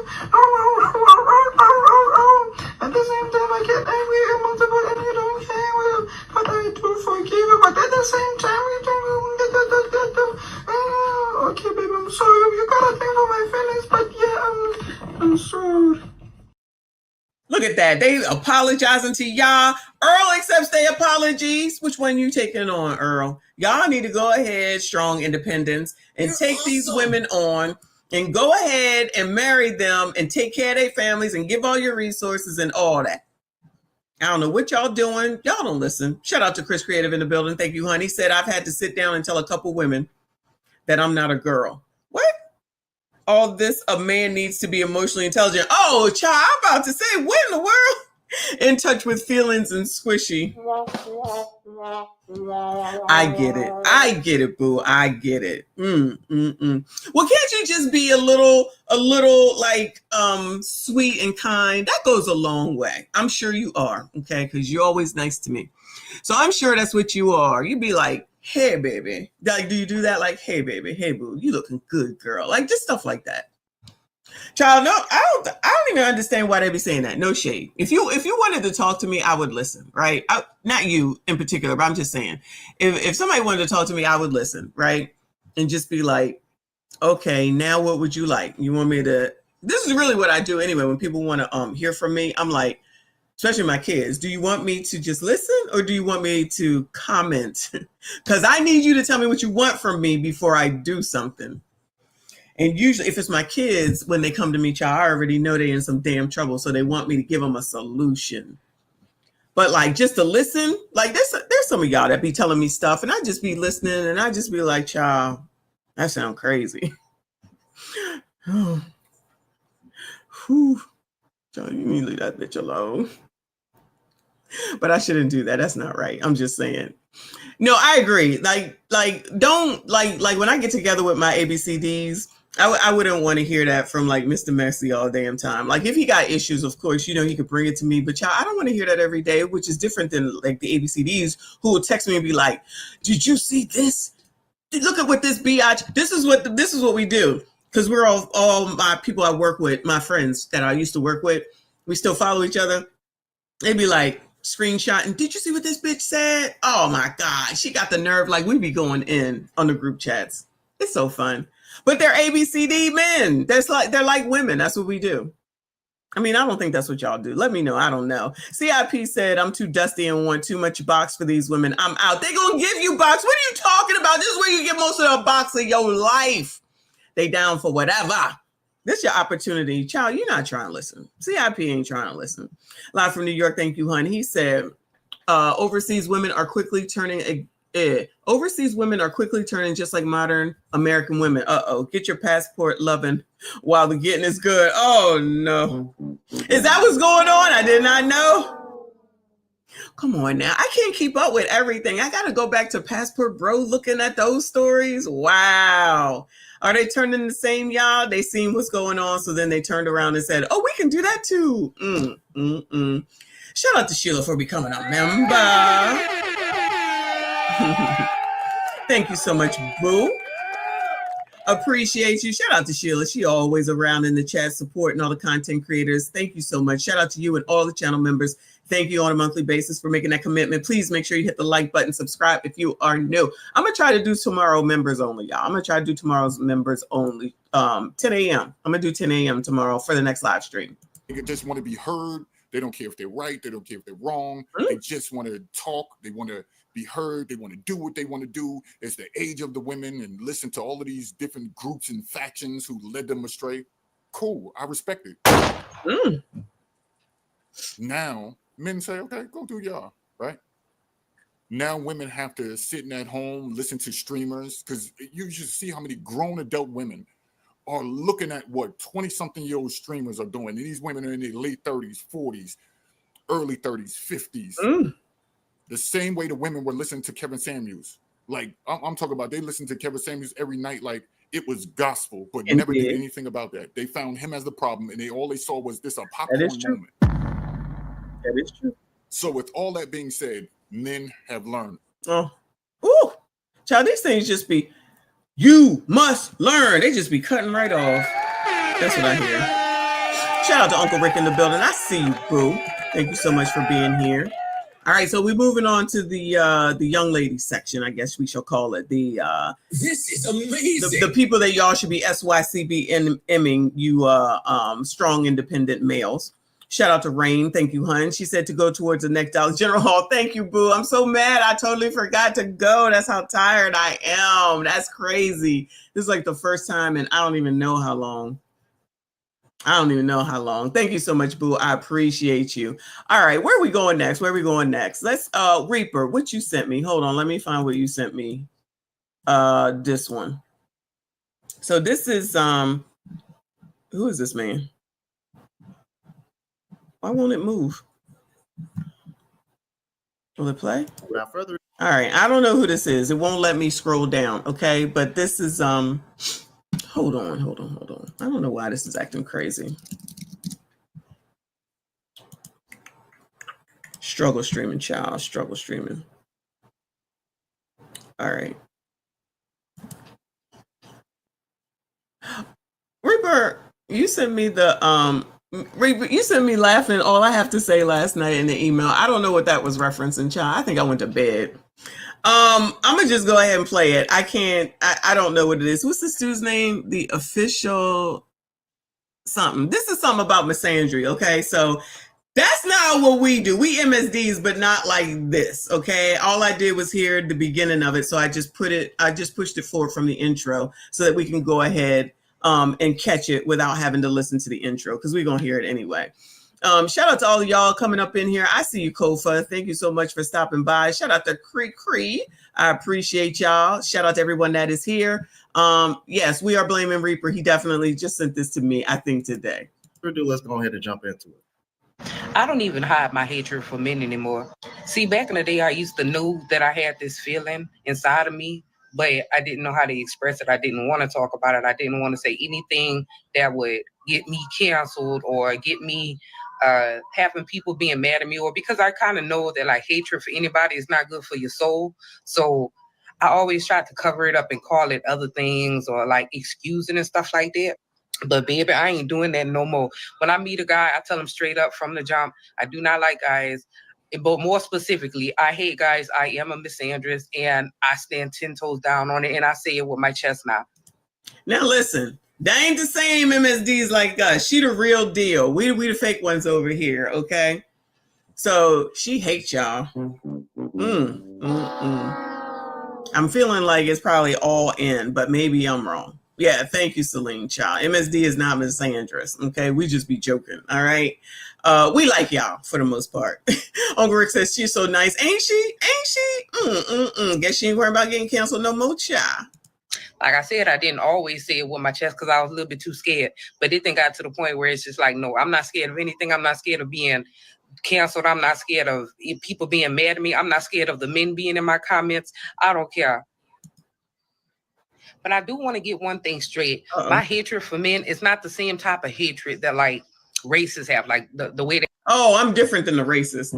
At the same time I get angry and multiple and you don't care, well, but I do forgive you, but at the same time you don't. Okay, baby, I'm sorry. You gotta think of my feelings, but yeah, I'm sorry. Look at that. They apologizing to y'all. Earl accepts their apologies. Which one you taking on, Earl? Y'all need to go ahead, strong independence, and take these women on and go ahead and marry them and take care of their families and give all your resources and all that. I don't know what y'all doing. Y'all don't listen. Shout out to Chris Creative in the building. Thank you, honey. Said I've had to sit down and tell a couple women that I'm not a girl. What? All this, a man needs to be emotionally intelligent. Oh, child, I'm about to say, what in the world? In touch with feelings and squishy. I get it. I get it, boo. I get it. Well, can't you just be a little like sweet and kind? That goes a long way. I'm sure you are, okay? Because you're always nice to me. So I'm sure that's what you are. You'd be like, hey, baby. Like, do you do that? Like, hey, baby. Hey, boo. You looking good, girl. Like, just stuff like that. Child, no, I don't even understand why they be saying that. No shade. If you wanted to talk to me, I would listen, right? Not you in particular, but I'm just saying, if somebody wanted to talk to me, I would listen, right? And just be like, okay, now what would you like? You want me to? This is really what I do anyway. When people want to hear from me, I'm like, especially my kids, do you want me to just listen or do you want me to comment? Because I need you to tell me what you want from me before I do something. And usually if it's my kids, when they come to me, child, I already know they're in some damn trouble. So they want me to give them a solution. But like just to listen, like there's some of y'all that be telling me stuff and I just be listening and I just be like, child, that sounds crazy. Whew. Child, you need to leave that bitch alone. But I shouldn't do that. That's not right. I'm just saying. No, I agree. Like don't like when I get together with my ABCDs, I wouldn't want to hear that from like Mr. Messi all damn time. Like if he got issues, of course, you know, he could bring it to me. But y'all, I don't want to hear that every day, which is different than like the ABCDs who will text me and be like, "Did you see this? Look at what this biatch. This is what we do." Because we're all my people I work with, my friends that I used to work with, we still follow each other. They'd be like screenshotting, "Did you see what this bitch said? Oh my God, she got the nerve." Like we be going in on the group chats. It's so fun. But they're ABCD men. They're like women. That's what we do. I mean, I don't think that's what y'all do. Let me know. I don't know. CIP said, "I'm too dusty and want too much box for these women. I'm out." They gonna give you box. What are you talking about? This is where you get most of the box of your life. They down for whatever. This is your opportunity. Child, you're not trying to listen. CIP ain't trying to listen. Live from New York. Thank you, hon. He said, overseas women are quickly turning just like modern American women. Get your passport loving while the getting is good. Oh no. Is that what's going on? I did not know. Come on now. I can't keep up with everything. I got to go back to Passport Bro looking at those stories. Wow. Are they turning the same, y'all? They seen what's going on, so then they turned around and said, "Oh, we can do that too." Shout out to Sheila for becoming a member. Thank you so much, boo. Appreciate you. Shout out to Sheila. She always around in the chat supporting all the content creators. Thank you so much. Shout out to you and all the channel members. Thank you on a monthly basis for making that commitment. Please make sure you hit the like button, subscribe if you are new. I'm going to try to do tomorrow members only, y'all. I'm going to try to do tomorrow's members only. 10 a.m. I'm going to do 10 a.m. tomorrow for the next live stream. They just want to be heard. They don't care if they're right. They don't care if they're wrong. They just want to talk. They want to be heard. They want to do what they want to do. It's the age of the women and listen to all of these different groups and factions who led them astray. Cool. I respect it. Now, men say, okay, go do y'all, right? Now women have to sit at home, listen to streamers, because you should see how many grown adult women are looking at what 20-something-year-old streamers are doing. And these women are in their late 30s, 40s, early 30s, 50s. The same way the women were listening to Kevin Samuels. Like, I'm talking about, they listened to Kevin Samuels every night like it was gospel, but never did anything about that. They found him as the problem, and all they saw was this a popcorn moment. That is true. So with all that being said, men have learned. Child, these things just be, you must learn. They just be cutting right off. That's what I hear. Shout out to Uncle Rick in the building. I see you, boo. Thank you so much for being here. All right, so we're moving on to the young ladies section, I guess we shall call it. This is amazing. The people that y'all should be SYCB-ing, you strong, independent males. Shout out to Rain. Thank you, hun. She said to go towards the next Dollar General Hall. Thank you, boo. I'm so mad. I totally forgot to go. That's how tired I am. That's crazy. This is like the first time, and I don't even know how long. Thank you so much, boo. I appreciate you. All right, where are we going next? Let's Reaper, what you sent me. Hold on, let me find what you sent me. This one. So this is who is this man? Why won't it move? Will it play? Without further All right, I don't know who this is. It won't let me scroll down, okay? But this is hold on. I don't know why this is acting crazy. Struggle streaming, child. Struggle streaming. All right. Reaper, you sent me the Reaper, you sent me laughing all I have to say last night in the email. I don't know what that was referencing, child. I think I went to bed. I'm gonna just go ahead and play it. I don't know what it is. What's this dude's name? The official something. This is something about misandry, okay? So that's not what we do. We MSDs, but not like this, okay? All I did was hear the beginning of it, so I just pushed it forward from the intro so that we can go ahead and catch it without having to listen to the intro, because we're gonna hear it anyway. Shout out to all of y'all coming up in here. I see you, Kofa. Thank you so much for stopping by. Shout out to Cree. I appreciate y'all. Shout out to everyone that is here. Yes, we are blaming Reaper. He definitely just sent this to me, I think, today. let's go ahead and jump into it. I don't even hide my hatred for men anymore. See, back in the day, I used to know that I had this feeling inside of me but I didn't know how to express it. I didn't want to talk about it. I didn't want to say anything that would get me canceled or get me having people being mad at me, or because I kind of know that like hatred for anybody is not good for your soul. So I always tried to cover it up and call it other things or like excusing and stuff like that. But baby, I ain't doing that no more. When I meet a guy, I tell him straight up from the jump, I do not like guys. But more specifically, I hate guys. I am a misandrist, and I stand 10 toes down on it, and I say it with my chest now. Now listen, that ain't the same MSDs like us. She the real deal. We the fake ones over here, okay? So she hates y'all. I'm feeling like it's probably all in, but maybe I'm wrong. Yeah, thank you, Celine Child. MSD is not misandrist, okay? We just be joking, all right? We like y'all for the most part. Uncle Rick says she's so nice, ain't she? Ain't she? Guess she ain't worried about getting canceled no more, child. Like I said, I didn't always say it with my chest because I was a little bit too scared. But it then got to the point where it's just like, no, I'm not scared of anything. I'm not scared of being canceled. I'm not scared of people being mad at me. I'm not scared of the men being in my comments. I don't care. But I do want to get one thing straight. My hatred for men is not the same type of hatred that like racists have, like the way that. Oh, I'm different than the racist.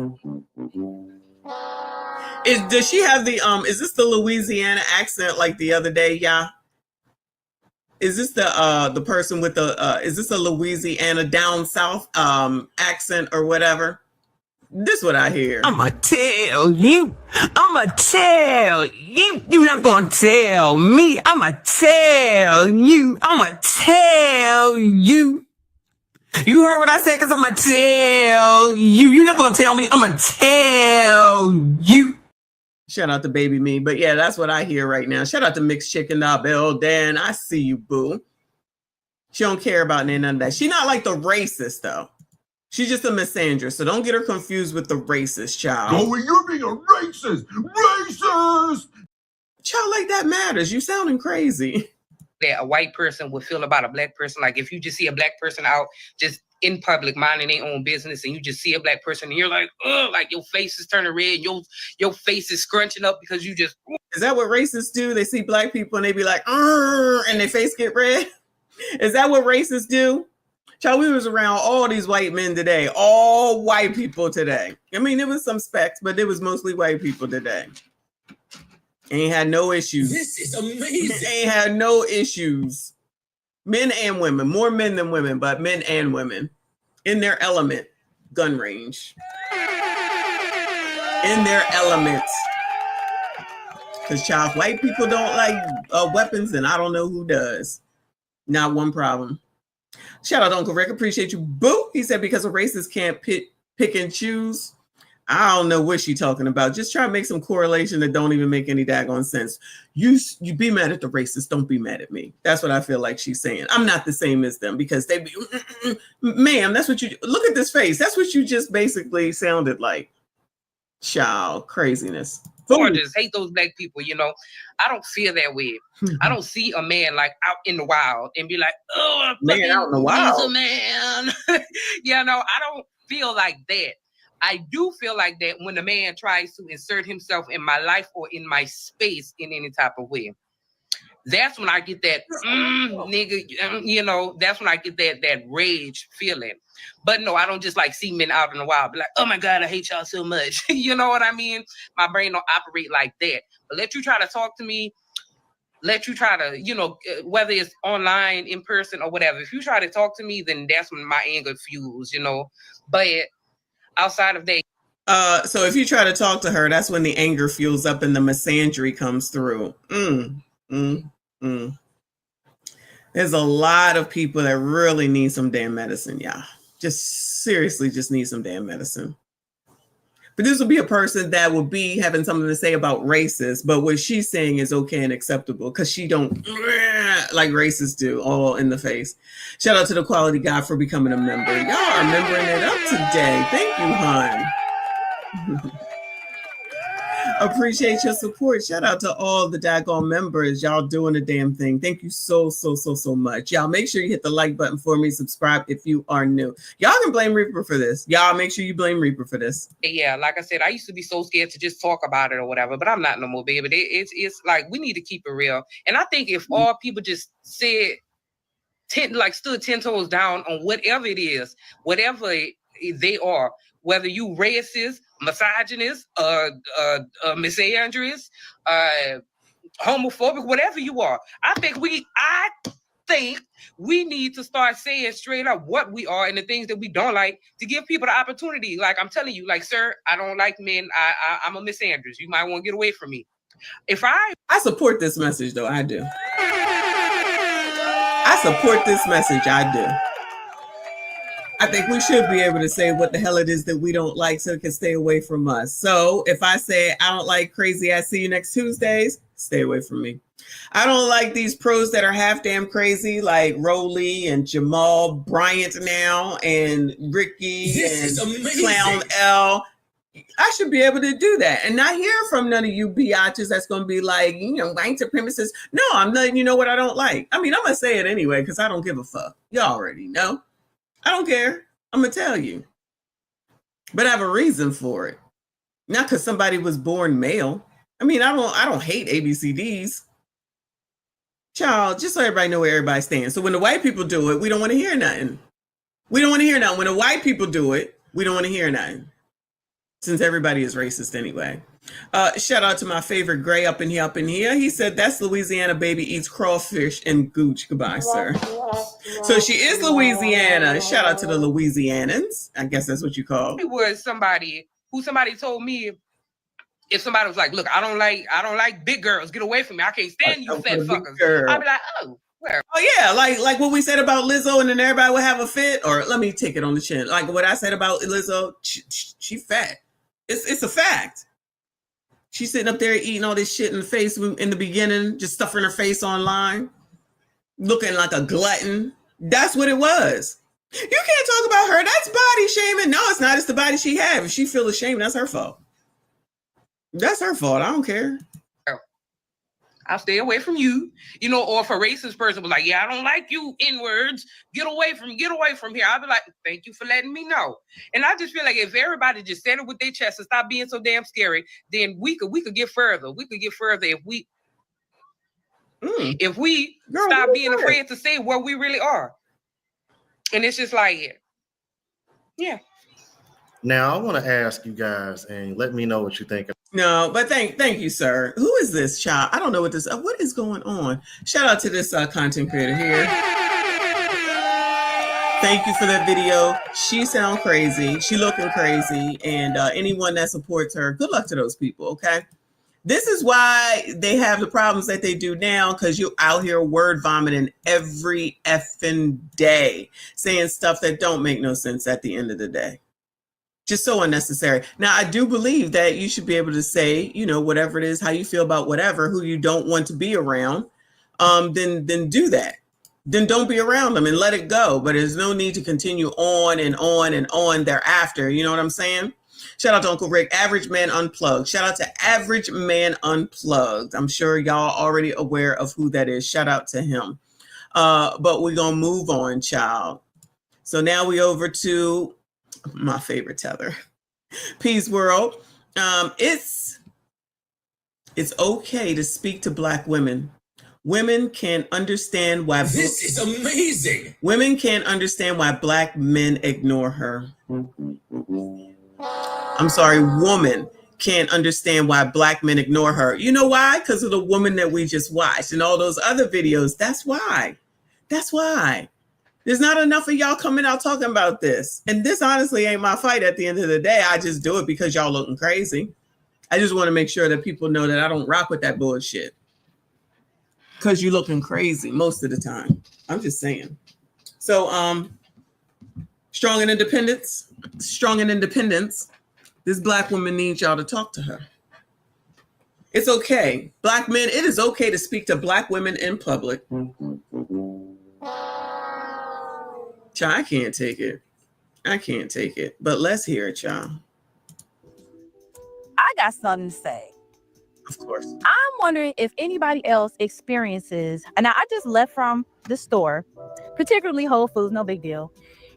Does she have the is this the Louisiana accent like the other day? Yeah. Is this the person with the is this a Louisiana down south accent or whatever? This what I hear. I'ma tell you. I'ma tell you. You're not gonna tell me. I'ma tell you. I'ma tell you. You heard what I said? Because I'ma tell you. You're not gonna tell me. I'ma tell you. Shout out to Baby Me. But yeah, that's what I hear right now. Shout out to Mixed Chicken Bell Dan. I see you, boo. She don't care about none of that. She not like the racist, though. She's just a misandrist, so don't get her confused with the racist, child. Oh, you're being a racist! Racist! Child, like that matters. You sounding crazy. That a white person would feel about a black person. Like if you just see a black person out just in public minding their own business and you just see a black person and you're like, oh, like your face is turning red, your face is scrunching up because you just. Is that what racists do? They see black people and they be like, and their face get red? Is that what racists do? Child, we was around all these white men today, all white people today. I mean, there was some specks, but it was mostly white people today. Ain't had no issues. This is amazing. Ain't had no issues. Men and women, more men than women, but men and women in their element, gun range. In their elements. Because child, white people don't like weapons, and I don't know who does. Not one problem. Shout out to Uncle Rick. Appreciate you. Boo. He said because a racist can't pick and choose. I don't know what she's talking about. Just try to make some correlation that don't even make any daggone sense. You be mad at the racist. Don't be mad at me. That's what I feel like she's saying. I'm not the same as them because they be, ma'am, that's what you, look at this face. That's what you just basically sounded like. Child, craziness. Or just hate those black people, you know. I don't feel that way. I don't see a man like out in the wild and be like, oh, man out in the wild. He's a man. You know, I don't feel like that. I do feel like that when a man tries to insert himself in my life or in my space in any type of way. That's when I get that nigga, you know, that's when I get that rage feeling. But no, I don't just like see men out in the wild, be like, oh my God, I hate y'all so much. You know what I mean? My brain don't operate like that. But let you try to talk to me, let you try to, you know, whether it's online, in person, or whatever. If you try to talk to me, then that's when my anger fuels, you know. But outside of that. So if you try to talk to her, that's when the anger fuels up and the misandry comes through. There's a lot of people that really need some damn medicine, y'all. Just seriously just need some damn medicine. But this would be a person that would be having something to say about racist, but what she's saying is okay and acceptable because she don't like racists do, all in the face. Shout out to the Quality Guy for becoming a member. Y'all are membering it up today. Thank you, hon. Appreciate your support. Shout out to all the daggone members. Y'all doing the damn thing. Thank you so much. Y'all make sure you hit the like button for me. Subscribe if you are new. Y'all can blame Reaper for this. Y'all make sure you blame Reaper for this. Yeah, like I said, I used to be so scared to just talk about it or whatever, but I'm not no more, baby. It's like we need to keep it real. And I think if all people just said, stood 10 toes down on whatever it is, whatever they are, whether you racist, misogynist, misandrous, homophobic, whatever you are, I think we need to start saying straight up what we are and the things that we don't like to give people the opportunity. Like I'm telling you, like, sir, I don't like men. I'm a misandrous. You might want to get away from me. I support this message, though. I do. I support this message. I do. I think we should be able to say what the hell it is that we don't like so it can stay away from us. So if I say I don't like crazy, I see you next Tuesdays, stay away from me. I don't like these pros that are half damn crazy, like Rolly and Jamal Bryant now and Ricky and Clown L. I should be able to do that and not hear from none of you biatches that's going to be like, white supremacists. No, I'm letting you know what I don't like. I mean, I'm going to say it anyway because I don't give a fuck. You already know. I don't care. I'm going to tell you. But I have a reason for it. Not because somebody was born male. I mean, I don't hate ABCDs. Child, just so everybody know where everybody stands. So when the white people do it, we don't want to hear nothing. We don't want to hear nothing. When the white people do it, we don't want to hear nothing. Since everybody is racist anyway. Shout out to my favorite Gray up in here. He said, that's Louisiana baby eats crawfish and gooch. Goodbye, sir. So she is Louisiana. Shout out to the Louisianans. I guess that's what you call. It was somebody told me, if somebody was like, look, I don't like big girls. Get away from me. I can't stand you fat fuckers. I'd be like, oh, where? Oh yeah, like what we said about Lizzo, and then everybody would have a fit. Or let me take it on the chin. Like what I said about Lizzo, she fat. It's a fact. She's sitting up there eating all this shit in the face in the beginning, just stuffing her face online, looking like a glutton. That's what it was. You can't talk about her. That's body shaming. No, it's not. It's the body she has. If she feels ashamed, that's her fault. That's her fault. I don't care. I'll stay away from you, or if a racist person was like, yeah, I don't like you N-words, get away from here. I'll be like, thank you for letting me know. And I just feel like if everybody just said it with their chest and stop being so damn scary, then we could get further. We could get further if we stop being afraid to say what we really are. And it's just like, yeah. Now I want to ask you guys and let me know what you think. No, but thank you, sir. Who is this child? I don't know what is going on. Shout out to this content creator here. Thank you for that video. She sound crazy. She looking crazy. And anyone that supports her, good luck to those people, okay? This is why they have the problems that they do now, because you're out here word vomiting every effing day, saying stuff that don't make no sense at the end of the day. Just so unnecessary. Now, I do believe that you should be able to say, whatever it is, how you feel about whatever, who you don't want to be around, then do that. Then don't be around them and let it go. But there's no need to continue on and on and on thereafter. You know what I'm saying? Shout out to Uncle Rick, Average Man Unplugged. Shout out to Average Man Unplugged. I'm sure y'all already aware of who that is. Shout out to him. But we're going to move on, child. So now we over to my favorite tether, Peace World. It's okay to speak to Black women. Women can't understand why This is amazing. Women can't understand why Black men ignore her. I'm sorry, woman can't understand why Black men ignore her. You know why? Because of the woman that we just watched and all those other videos. That's why. That's why. There's not enough of y'all coming out talking about this. And this honestly ain't my fight at the end of the day. I just do it because y'all looking crazy. I just want to make sure that people know that I don't rock with that bullshit. Because you looking crazy most of the time. I'm just saying. So, strong and independence. This Black woman needs y'all to talk to her. It's okay. Black men, it is okay to speak to Black women in public. Child, I can't take it. But let's hear it, y'all. I got something to say. Of course. I'm wondering if anybody else experiences, and now I just left from the store, particularly Whole Foods, no big deal.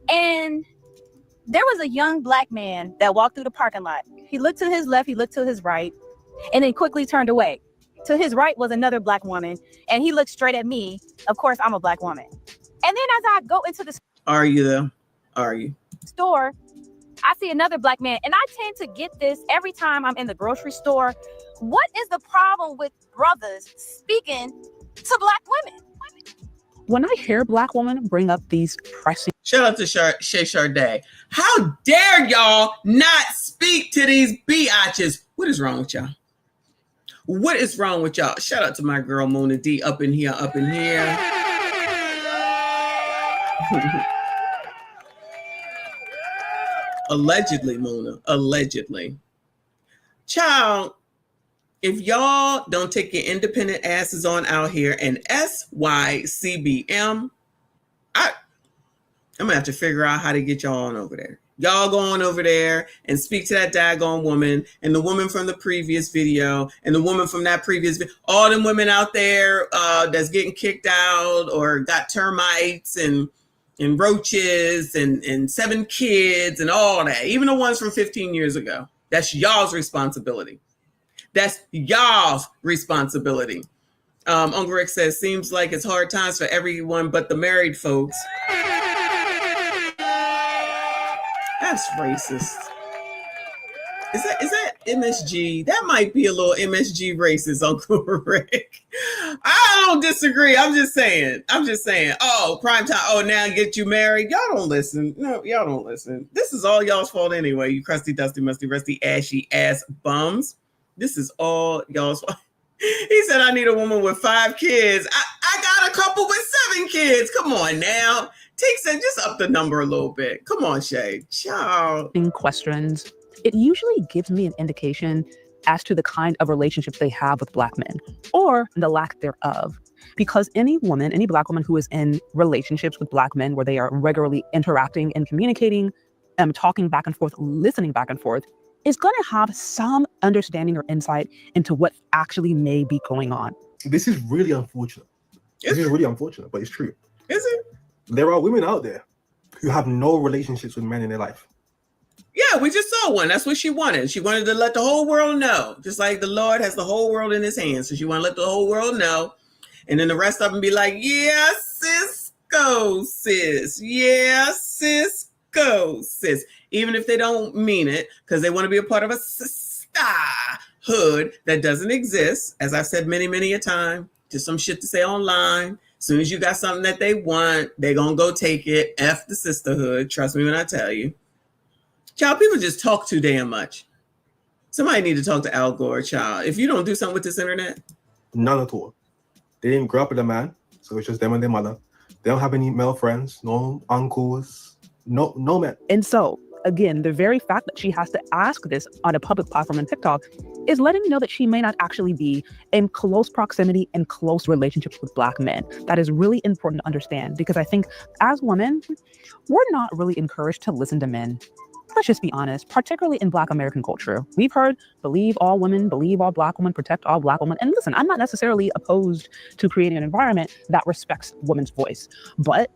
And there was a young black man that walked through the parking lot. He looked to his left, he looked to his right, and then quickly turned away. To his right was another black woman, and he looked straight at me. Of course, I'm a black woman. And then as I go into the Are you though? Are you? store, I see another black man, and I tend to get this every time I'm in the grocery store. What is the problem with brothers speaking to black women? When I hear black women bring up these pressing, shout out to Shay Sharday. How dare y'all not speak to these biatches? What is wrong with y'all? What is wrong with y'all? Shout out to my girl Mona D up in here, up in here. Allegedly, Mona. Allegedly. Child, if y'all don't take your independent asses on out here and SYCBM, I'm gonna have to figure out how to get y'all on over there. Y'all go on over there and speak to that daggone woman and the woman from the previous video and the woman from that previous video. All them women out there that's getting kicked out or got termites and roaches and 7 kids and all that. Even the ones from 15 years ago. That's y'all's responsibility. That's y'all's responsibility. Uncle Rick says, seems like it's hard times for everyone but the married folks. That's racist. Is that MSG? That might be a little MSG racist, Uncle Rick. I don't disagree. I'm just saying. Oh, prime time. Oh, now get you married. Y'all don't listen. No, y'all don't listen. This is all y'all's fault anyway. You crusty, dusty, musty, rusty, ashy ass bums. This is all y'all's fault. He said, I need a woman with 5 kids. I got a couple with 7 kids. Come on now. Just up the number a little bit. Come on, Shay. Ciao. questions, it usually gives me an indication as to the kind of relationships they have with black men or the lack thereof. Because any woman, any black woman who is in relationships with black men where they are regularly interacting and communicating, talking back and forth, listening back and forth, is going to have some understanding or insight into what actually may be going on. This is really unfortunate. This is really unfortunate, but it's true. Is it? There are women out there who have no relationships with men in their life. Yeah, we just saw one. That's what she wanted. She wanted to let the whole world know, just like the Lord has the whole world in his hands. So she wanted to let the whole world know. And then the rest of them be like, yeah, sis, go, sis. Yeah, sis, go, sis. Even if they don't mean it, because they want to be a part of a sisterhood that doesn't exist. As I've said many, many a time, just some shit to say online. As soon as you got something that they want, they gonna go take it. F the sisterhood. Trust me when I tell you. Child, people just talk too damn much. Somebody need to talk to Al Gore, child. If you don't do something with this internet. None at all. They didn't grow up with a man, so it's just them and their mother. They don't have any male friends, no uncles, no men. And so, again, the very fact that she has to ask this on a public platform on TikTok is letting me know that she may not actually be in close proximity and close relationships with black men. That is really important to understand, because I think as women, we're not really encouraged to listen to men. Let's just be honest, particularly in Black American culture. We've heard, believe all women, believe all black women, protect all black women. And listen, I'm not necessarily opposed to creating an environment that respects women's voice, but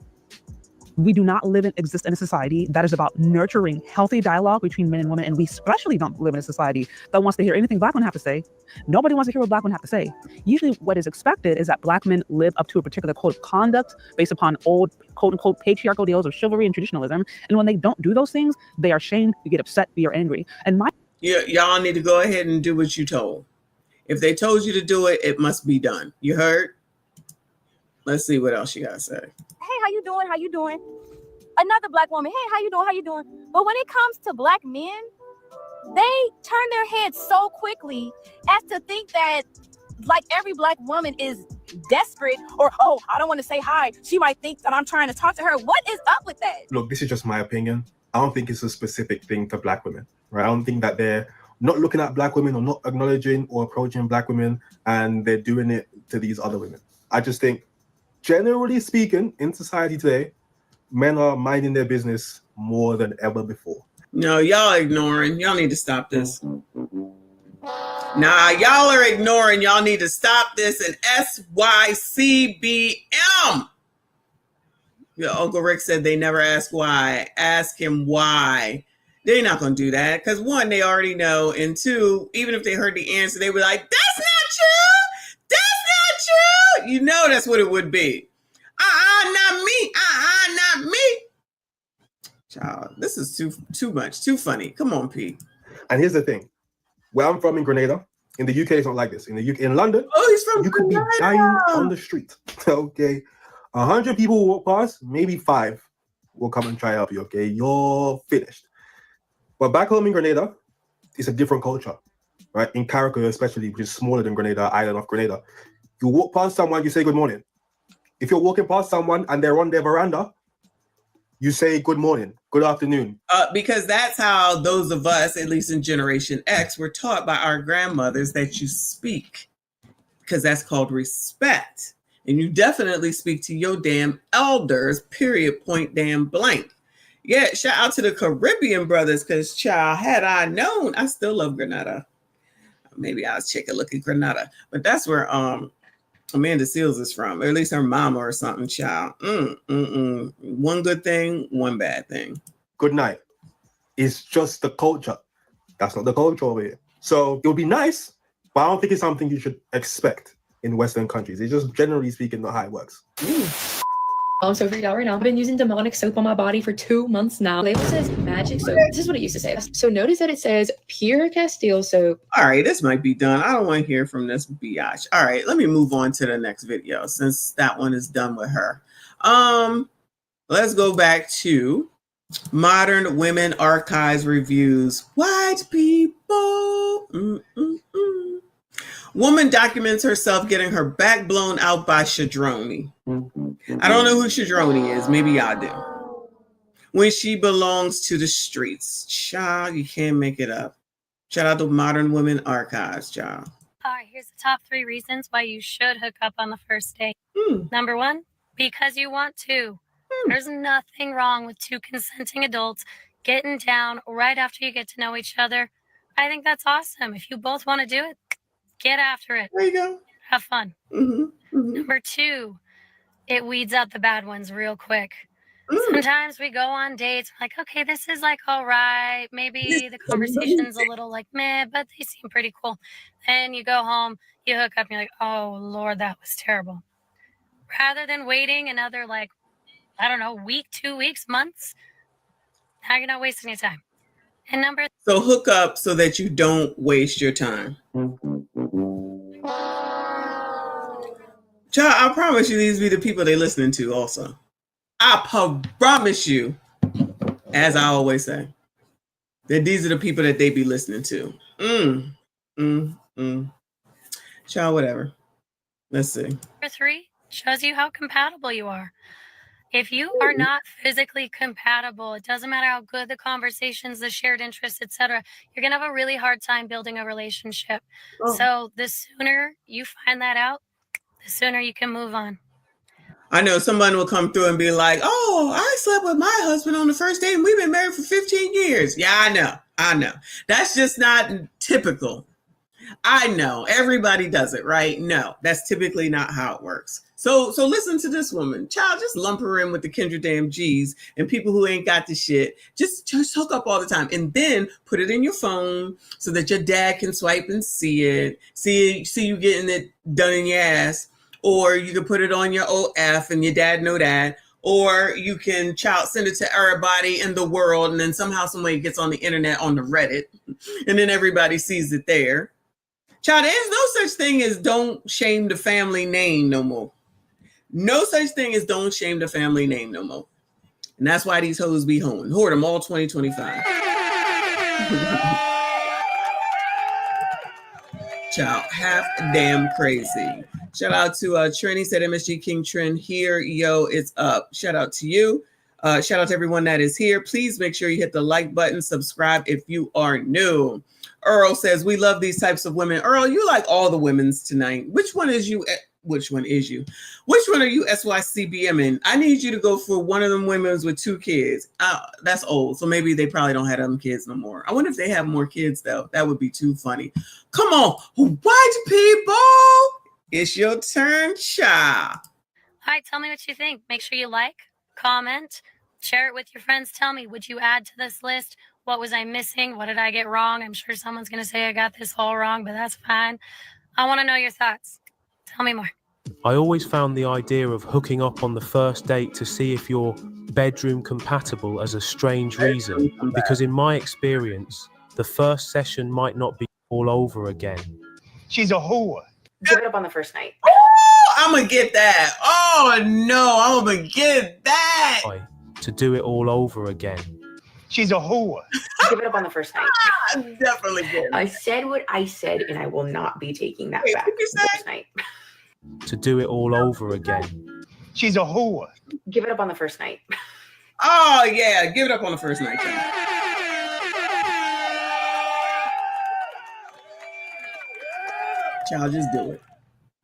we do not exist in a society that is about nurturing healthy dialogue between men and women. And we especially don't live in a society that wants to hear anything black women have to say. Nobody wants to hear what black women have to say. Usually what is expected is that black men live up to a particular code of conduct based upon old, quote unquote, patriarchal deals of chivalry and traditionalism. And when they don't do those things, they are shamed, you get upset, you are angry. And y'all need to go ahead and do what you told. If they told you to do it, it must be done. You heard? Let's see what else you gotta say. Hey, how you doing? How you doing? Another black woman. Hey, how you doing? How you doing? But when it comes to black men, they turn their heads so quickly as to think that like every black woman is desperate or, oh, I don't want to say hi. She might think that I'm trying to talk to her. What is up with that? Look, this is just my opinion. I don't think it's a specific thing to black women, right? I don't think that they're not looking at black women or not acknowledging or approaching black women and they're doing it to these other women. I just think, generally speaking, in society today, men are minding their business more than ever before. No, y'all ignoring. Y'all need to stop this. Nah, y'all are ignoring. Y'all need to stop this. And SYCBM. Your Uncle Rick said they never ask why. Ask him why. They're not going to do that because one, they already know. And two, even if they heard the answer, they were like, that's not true. That's not true. You know, that's what it would be. Not me. Not me. Child, this is too much. Too funny. Come on, Pete. And here's the thing. Where I'm from in Grenada, in the UK, it's not like this. In the UK, in London, he's from you could be dying on the street. Okay. 100 people will walk past, maybe 5 will come and try to help you. Okay. You're finished. But back home in Grenada, it's a different culture, right? In Carriacou, especially, which is smaller than Grenada, island of Grenada. You walk past someone, you say good morning. If you're walking past someone and they're on their veranda, you say good morning, good afternoon. Because that's how those of us, at least in Generation X, were taught by our grandmothers that you speak. Because that's called respect. And you definitely speak to your damn elders, period, point, damn blank. Yeah, shout out to the Caribbean brothers, because child, had I known, I still love Grenada. Maybe I'll take a look at Grenada. But that's where Amanda Seals is from, or at least her mama or something, child. One good thing, one bad thing. Good night. It's just the culture. That's not the culture over here. So it would be nice, but I don't think it's something you should expect in Western countries. It's just generally speaking not how it works. I'm so freaked out right now. I've been using demonic soap on my body for 2 months now. Label says magic soap. This is what it used to say. So notice that it says pure Castile soap. All right, this might be done. I don't want to hear from this biatch. All right, let me move on to the next video since that one is done with her. Let's go back to Modern Women Archives Reviews. White people. Woman documents herself getting her back blown out by Shadroni. I don't know who Shadroni is. Maybe y'all do. When she belongs to the streets. Child, you can't make it up. Shout out to Modern Women Archives, child. All right, here's the top 3 reasons why you should hook up on the first date. Number 1, because you want to. There's nothing wrong with 2 consenting adults getting down right after you get to know each other. I think that's awesome. If you both want to do it, get after it. There you go. Have fun. Number 2, it weeds out the bad ones real quick. Sometimes we go on dates like, okay, this is like all right. Maybe the conversation's a little like meh, but they seem pretty cool. And you go home, you hook up, and you're like, oh Lord, that was terrible. Rather than waiting another like, I don't know, week, 2 weeks, months, now you're not wasting your time. And number So hook up so that you don't waste your time. Child, I promise you these be the people they listening to also. I promise you, as I always say, that these are the people that they be listening to. Child, whatever. Let's see. Number 3 shows you how compatible you are. If you are not physically compatible, it doesn't matter how good the conversations, the shared interests, etc., you're going to have a really hard time building a relationship. So the sooner you find that out, the sooner you can move on. I know someone will come through and be like, oh, I slept with my husband on the first date and we've been married for 15 years. Yeah, I know. That's just not typical. I know everybody does it, right? No, that's typically not how it works. So listen to this woman. Child, just lump her in with the Kendra damn G's and people who ain't got the shit. Just hook up all the time and then put it in your phone so that your dad can swipe and see it. See you getting it done in your ass. Or you can put it on your OF and your dad know that. Or you can send it to everybody in the world and then somehow somebody gets on the internet on the Reddit and then everybody sees it there. Child, there's no such thing as don't shame the family name no more. No such thing as don't shame the family name no more. And that's why these hoes be hoeing. Whore them all 2025. Child, half damn crazy. Shout out to Trini, said MSG King Trend here. Yo, it's up. Shout out to you. Shout out to everyone that is here. Please make sure you hit the like button, subscribe if you are new. Earl says, we love these types of women. Earl, you like all the women's tonight. Which one is you? which one is you? Which one are you SYCBMing? I need you to go for one of them women's with 2 kids. That's old, so maybe they probably don't have them kids no more. I wonder if they have more kids, though. That would be too funny. Come on, white people, it's your turn, child. All right, tell me what you think. Make sure you like, comment, share it with your friends. Tell me, would you add to this list? What was I missing? What did I get wrong? I'm sure someone's going to say I got this all wrong, but that's fine. I want to know your thoughts. Tell me more. I always found the idea of hooking up on the first date to see if you're bedroom compatible as a strange reason, because in my experience, the first session might not be all over again. She's a whore. Give it up on the first night. Oh, I'm going to get that. Oh, no, I'm going to get that. To do it all over again. She's a whore. Give it up on the first night. I'm definitely getting it. I said what I said, and I will not be taking that back. What did you say? First night. To do it all over again. She's a whore. Give it up on the first night. Oh, yeah, give it up on the first night. Child, just do it.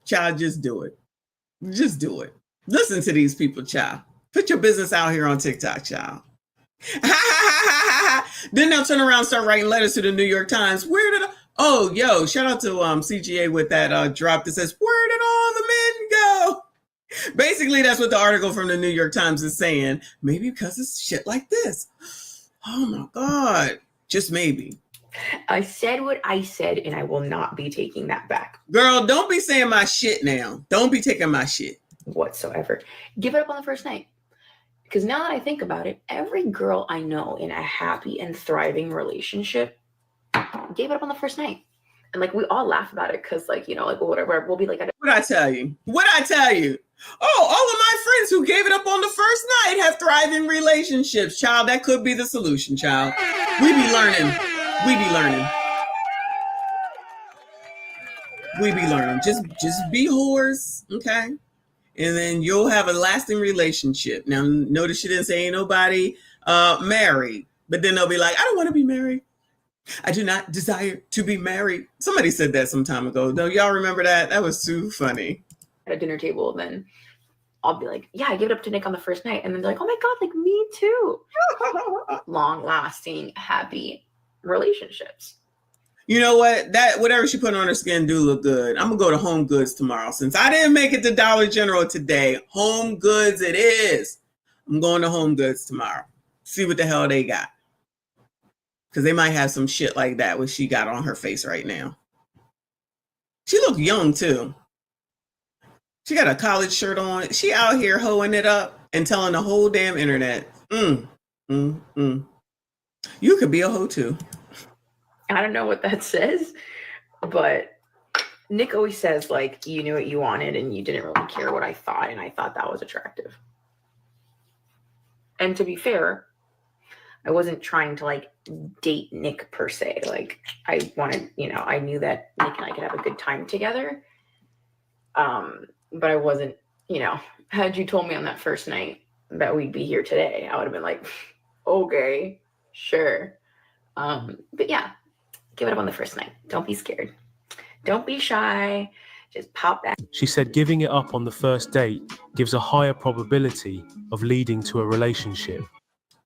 Child, just do it. Just do it. Listen to these people, child. Put your business out here on TikTok, child. Then they'll turn around and start writing letters to the New York Times. Where did oh, yo, shout out to CGA with that drop that says, where did all the men go? Basically, that's what the article from the New York Times is saying. Maybe because it's shit like this. Oh, my God. Just maybe. I said what I said, and I will not be taking that back. Girl, don't be saying my shit now. Don't be taking my shit. Whatsoever. Give it up on the first night. Because now that I think about it, every girl I know in a happy and thriving relationship gave it up on the first night. And like, we all laugh about it because like, you know, like whatever, we'll be like, What'd I tell you? What'd I tell you? Oh, all of my friends who gave it up on the first night have thriving relationships. Child, that could be the solution, child. We be learning. We be learning. We be learning. Just be whores, okay? And then you'll have a lasting relationship. Now, notice she didn't say ain't nobody married. But then they'll be like, I don't want to be married. I do not desire to be married. Somebody said that some time ago. Though y'all remember that? That was too funny. At a dinner table, then I'll be like, yeah, I give it up to Nick on the first night. And then they're like, oh my God, like me too. Long-lasting, happy relationships. You know what? That whatever she put on her skin do look good. I'm gonna go to Home Goods tomorrow. Since I didn't make it to Dollar General today, Home Goods it is. I'm going to Home Goods tomorrow. See what the hell they got. Because they might have some shit like that, what she got on her face right now. She look young too. She got a college shirt on. She out here hoeing it up and telling the whole damn internet. You could be a hoe too. I don't know what that says, but Nick always says, like, you knew what you wanted and you didn't really care what I thought, and I thought that was attractive. And to be fair, I wasn't trying to, like, date Nick per se. Like, I wanted, you know, I knew that Nick and I could have a good time together. But I wasn't, you know, had you told me on that first night that we'd be here today, I would have been like, okay, sure. But yeah. Give it up on the first night. Don't be scared. Don't be shy. Just pop back. She said giving it up on the first date gives a higher probability of leading to a relationship.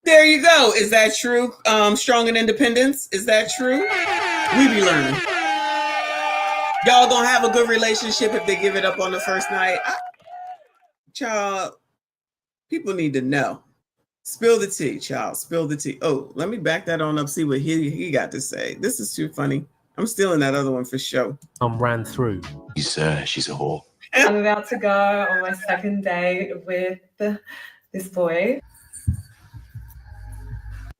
There you go. Is that true? Strong in independence. Is that true? We be learning. Y'all gonna have a good relationship if they give it up on the first night. Child, people need to know. Spill the tea, child. Spill the tea. Oh, let me back that on up, see what he got to say. This is too funny. I'm stealing that other one for show. Ran through. She's a whore. I'm about to go on my second date with this boy.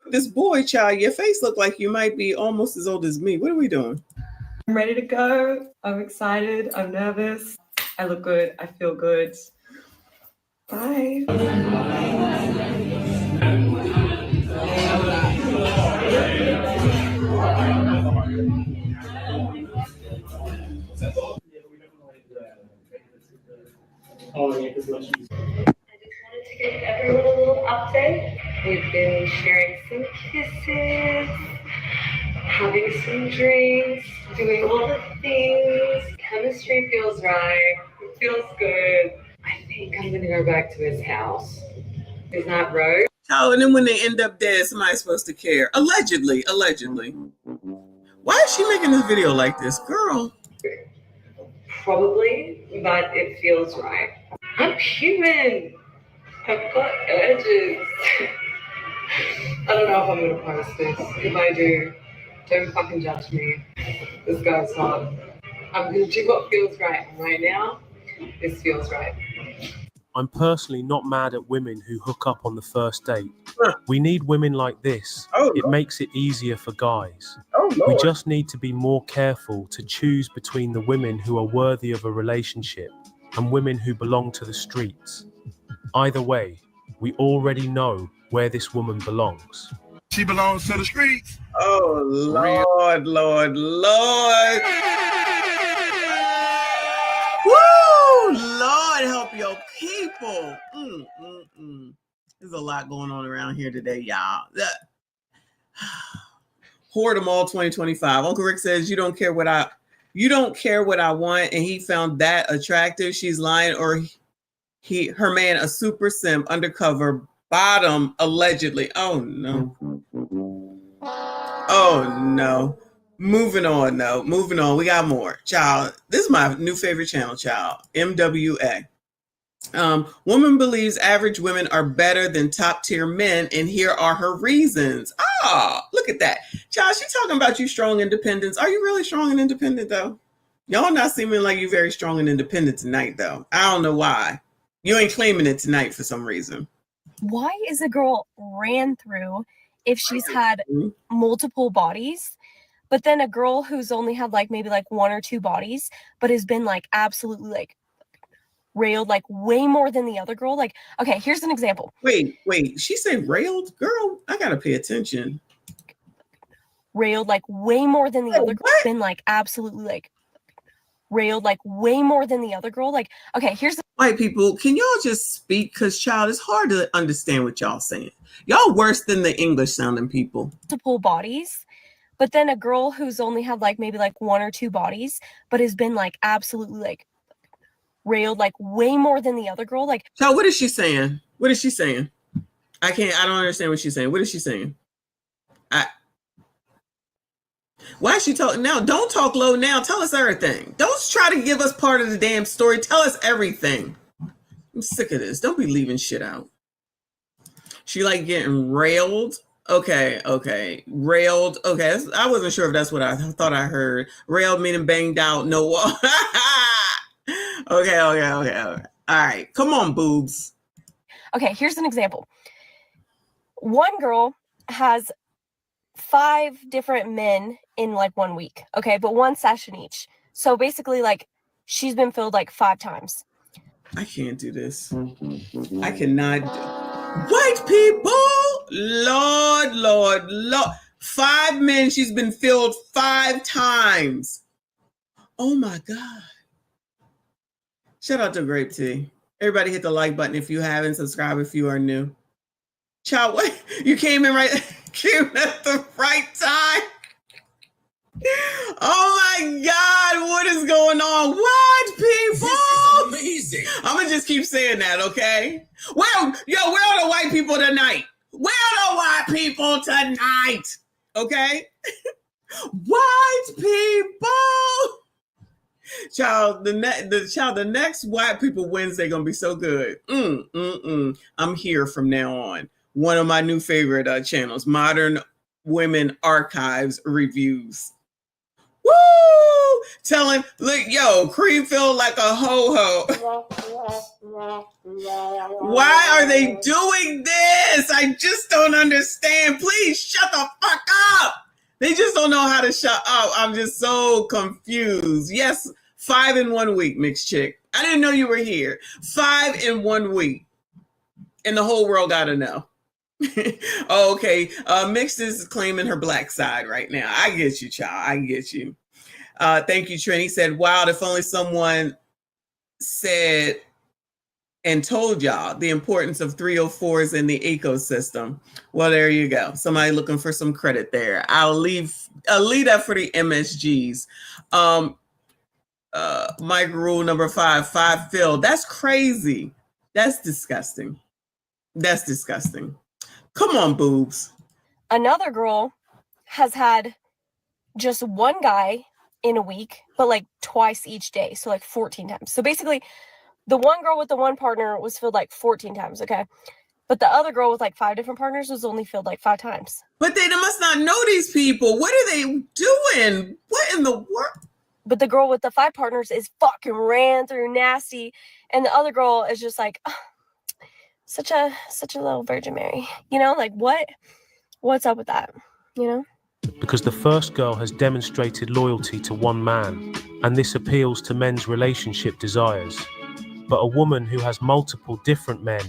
This boy, child, your face look like you might be almost as old as me. What are we doing? I'm ready to go. I'm excited. I'm nervous. I look good. I feel good. Bye. I just wanted to give everyone a little update. We've been sharing some kisses, having some drinks, doing all the things. Chemistry feels right. feels good. I think I'm gonna go back to his house. Is that road? Oh, and then when they end up dead, somebody's supposed to care. Allegedly. Why is she making this video like this, girl? Probably, but it feels right. I'm human. I've got urges. I don't know if I'm gonna post this. If I do, don't fucking judge me. This guy's hot. I'm gonna do what feels right. And right now, this feels right. I'm personally not mad at women who hook up on the first date. We need women like this. It makes it easier for guys. We just need to be more careful to choose between the women who are worthy of a relationship and women who belong to the streets. Either way, we already know where this woman belongs. She belongs to the streets. Oh, Lord. Woo! Lord, help your people. There's a lot going on around here today, y'all. Hoard them all 2025. Uncle Rick says you don't care what I want, and he found that attractive. She's lying, or her man a super simp, undercover bottom, allegedly. Oh no. Moving on. We got more. Child, this is my new favorite channel, child. MWA. Woman believes average women are better than top tier men, and here are her reasons. Look at that. Child, she talking about you strong independence. Are you really strong and independent though? Y'all not seeming like you very strong and independent tonight though. I don't know why. You ain't claiming it tonight for some reason. Why is a girl ran through if she's had multiple bodies, but then a girl who's only had like maybe like one or two bodies, but has been like absolutely like railed like way more than the other girl? Like, okay, here's an example. Wait, she said railed? Girl, I gotta pay attention. Railed like way more than the other girl. Been like absolutely like railed like way more than the other girl. Like, okay, here's the white people, can y'all just speak? Because child, it's hard to understand what y'all saying. Y'all worse than the English sounding people. Multiple bodies, but then a girl who's only had like maybe like one or two bodies, but has been like absolutely like railed like way more than the other girl. Like, so what is she saying? I don't understand what she's saying. What is she saying? Why is she talking now? Don't talk low now. Tell us everything. Don't try to give us part of the damn story. Tell us everything. I'm sick of this. Don't be leaving shit out. She like getting railed. Okay. Railed. Okay. I wasn't sure if that's what I thought I heard. Railed meaning banged out. No wall. Okay. All right. Come on, boobs. okay, here's an example. One girl has 5 different men in like 1 week. Okay, but 1 session each. So basically, like, she's been filled like 5 times. I can't do this. I cannot. White people, Lord. 5 men she's been filled 5 times. Oh my God. Shout out to Grape Tea. Everybody hit the like button if you haven't. Subscribe if you are new. Child, what? You came in came at the right time. Oh my God, what is going on? What, people? This is amazing. I'm gonna just keep saying that, okay? Where are the white people tonight? Okay? White people. Child, the next White People Wednesday gonna be so good. I'm here from now on. One of my new favorite channels, Modern Women Archives Reviews. Woo! Telling, look, cream feel like a ho-ho. Why are they doing this? I just don't understand. Please shut the fuck up. They just don't know how to shut up. I'm just so confused. Yes, 5 in 1 week, mixed chick. I didn't know you were here. 5 in 1 week. And the whole world gotta know. Okay. Mixed is claiming her black side right now. I get you, child. I get you. Thank you, Trini. Said, wow, if only someone said and told y'all the importance of 304s in the ecosystem. Well, there you go. Somebody looking for some credit there. I'll leave that for the MSGs. Mike rule number 5 filled. That's crazy. That's disgusting. That's disgusting. Come on, boobs. Another girl has had just one guy in a week, but like twice each day. So like 14 times. So basically the one girl with the one partner was filled like 14 times. Okay. But the other girl with like 5 different partners was only filled like 5 times. But they must not know these people. What are they doing? What in the world? But the girl with the 5 partners is fucking ran through nasty. And the other girl is just like, oh, such a little Virgin Mary. You know, like what's up with that? You know? Because the first girl has demonstrated loyalty to one man, and this appeals to men's relationship desires. But a woman who has multiple different men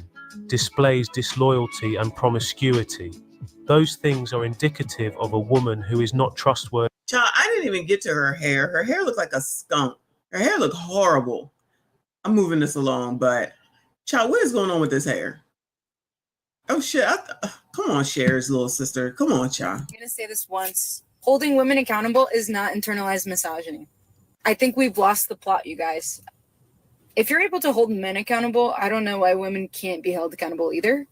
displays disloyalty and promiscuity. Those things are indicative of a woman who is not trustworthy. Child, I didn't even get to her hair. Her hair looked like a skunk. Her hair looked horrible. I'm moving this along, but child, what is going on with this hair? Oh shit! Come on, Cher's little sister. Come on, child. I'm gonna say this once: holding women accountable is not internalized misogyny. I think we've lost the plot, you guys. If you're able to hold men accountable, I don't know why women can't be held accountable either.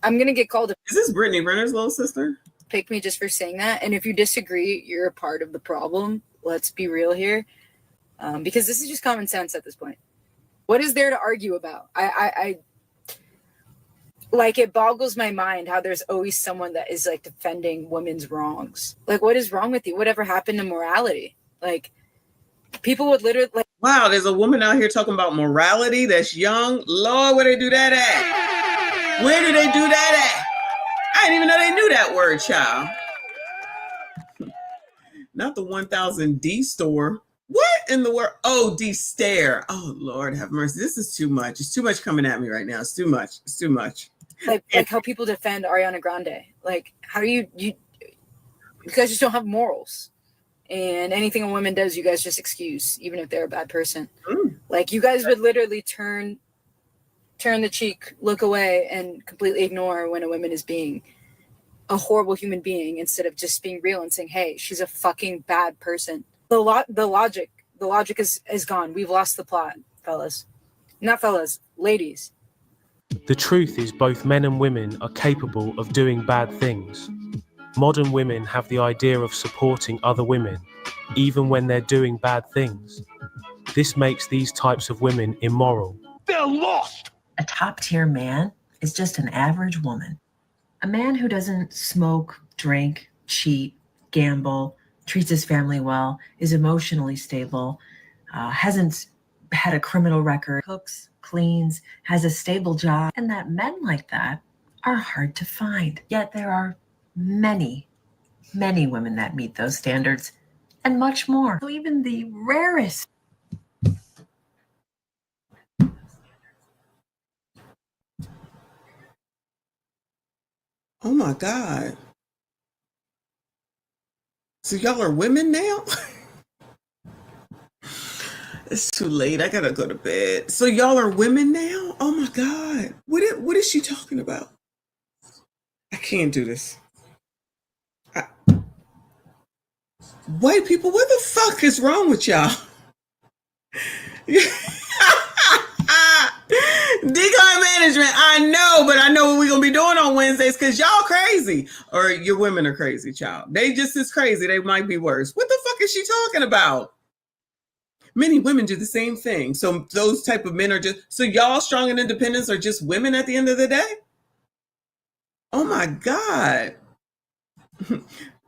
I'm gonna get called. Is this Brittany Renner's little sister? Pick me just for saying that. And if you disagree, you're a part of the problem. Let's be real here, because this is just common sense at this point. What is there to argue about? I like, it boggles my mind how there's always someone that is like defending women's wrongs. Like, what is wrong with you? Whatever happened to morality? Like, people would literally like. Wow, there's a woman out here talking about morality that's young. Lord, where they do that at? Where do they do that at? I didn't even know they knew that word, child. Not the 1000 D store. What in the world? Oh, D stare. Oh, Lord have mercy. This is too much. It's too much coming at me right now. It's too much. It's too much. Like how people defend Ariana Grande. Like, how do you guys just don't have morals. And anything a woman does, you guys just excuse, even if they're a bad person. Like, you guys would literally turn the cheek, look away, and completely ignore when a woman is being a horrible human being, instead of just being real and saying, hey, she's a fucking bad person. The logic is gone. We've lost the plot, fellas. Not fellas, ladies. The truth is, both men and women are capable of doing bad things. Modern women have the idea of supporting other women, even when they're doing bad things. This makes these types of women immoral. They're lost! A top-tier man is just an average woman. A man who doesn't smoke, drink, cheat, gamble, treats his family well, is emotionally stable, hasn't had a criminal record, cooks, cleans, has a stable job, and that men like that are hard to find. Yet there are many, many women that meet those standards, and much more. So even the rarest. Oh my God. So y'all are women now? It's too late. I gotta go to bed. So y'all are women now? Oh my God. What is she talking about? I can't do this. White people, what the fuck is wrong with y'all? Decon management, I know, but I know what we're gonna be doing on Wednesdays because y'all crazy. Or your women are crazy, child. They just as crazy. They might be worse. What the fuck is she talking about? Many women do the same thing. So those type of men are just, so y'all strong and independents are just women at the end of the day? Oh my God.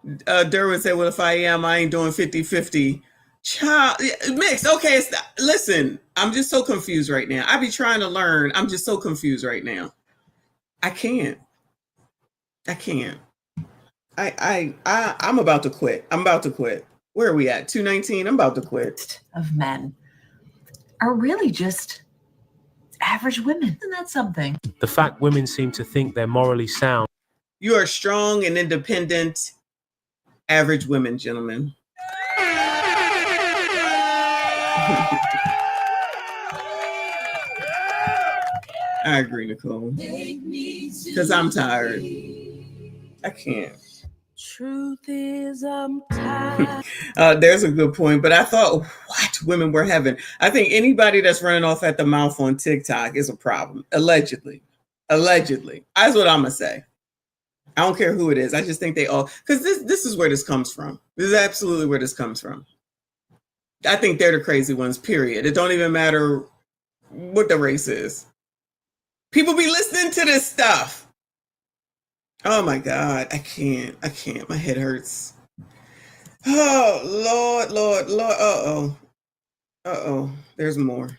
Derwin said, well, if I am, I ain't doing 50-50. Child, mixed. Okay, listen, I'm just so confused right now. I be trying to learn. I'm just so confused right now. I can't. I'm about to quit. Where are we at? 219. I'm about to quit. Of men are really just average women. Isn't that something? The fact women seem to think they're morally sound. You are strong and independent, average women, gentlemen. I agree, Nicole. Because I'm tired. I can't. Truth is, I'm tired. There's a good point, but I thought what women were having. I think anybody that's running off at the mouth on TikTok is a problem. Allegedly. That's what I'm gonna say. I don't care who it is. I just think they all, because this is where this comes from. This is absolutely where this comes from. I think they're the crazy ones, period. It don't even matter what the race is. People be listening to this stuff. Oh my God, I can't. My head hurts. Oh, Lord. Uh-oh. There's more.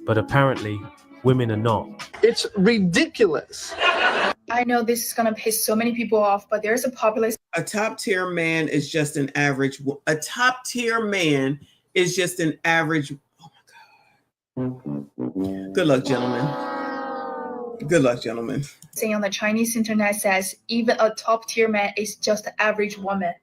But apparently, women are not. It's ridiculous. I know this is going to piss so many people off, but there's a population. A top tier man is just an average. A top tier man is just an average. Oh my God. Good luck, gentlemen. Saying on the Chinese internet says even a top tier man is just an average woman.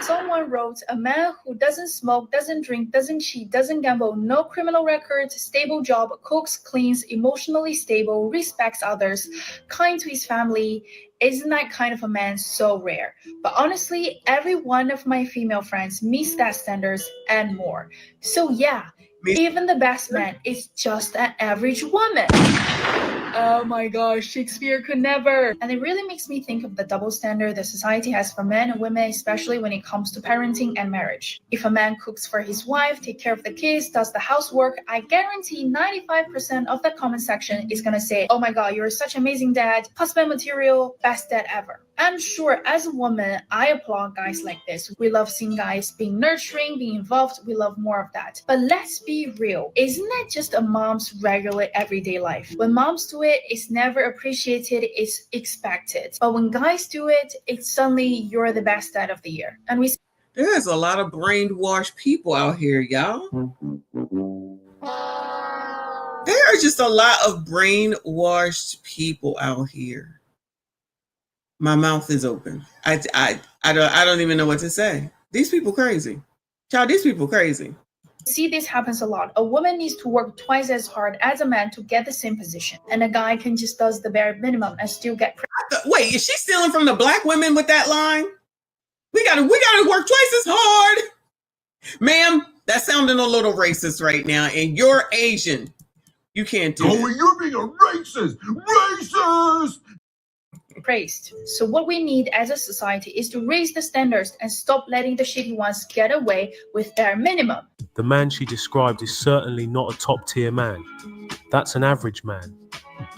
Someone wrote, a man who doesn't smoke, doesn't drink, doesn't cheat, doesn't gamble, no criminal records, stable job, cooks, cleans, emotionally stable, respects others, kind to his family. Isn't that kind of a man so rare? But honestly, every one of my female friends meets that standards and more. So yeah, even the best man is just an average woman. Oh my gosh, Shakespeare could never. And it really makes me think of the double standard that society has for men and women, especially when it comes to parenting and marriage. If a man cooks for his wife, takes care of the kids, does the housework, I guarantee 95% of the comment section is gonna say, oh my God, you're such an amazing dad, husband material, best dad ever. I'm sure as a woman, I applaud guys like this. We love seeing guys being nurturing, being involved. We love more of that. But let's be real. Isn't that just a mom's regular everyday life? When moms do it, it's never appreciated, it's expected. But when guys do it, it's suddenly you're the best dad of the year. And there's a lot of brainwashed people out here, y'all. There are just a lot of brainwashed people out here. My mouth is open. I don't even know what to say. These people crazy. Child, these people crazy. See, this happens a lot. A woman needs to work twice as hard as a man to get the same position, and a guy can just does the bare minimum and still get. Wait, is she stealing from the black women with that line? We gotta work twice as hard, ma'am. That's sounding a little racist right now, and you're Asian. You can't do it. Oh, you're being a racist. Praised. So what we need as a society is to raise the standards and stop letting the shitty ones get away with their minimum. The man she described is certainly not a top tier man. That's an average man.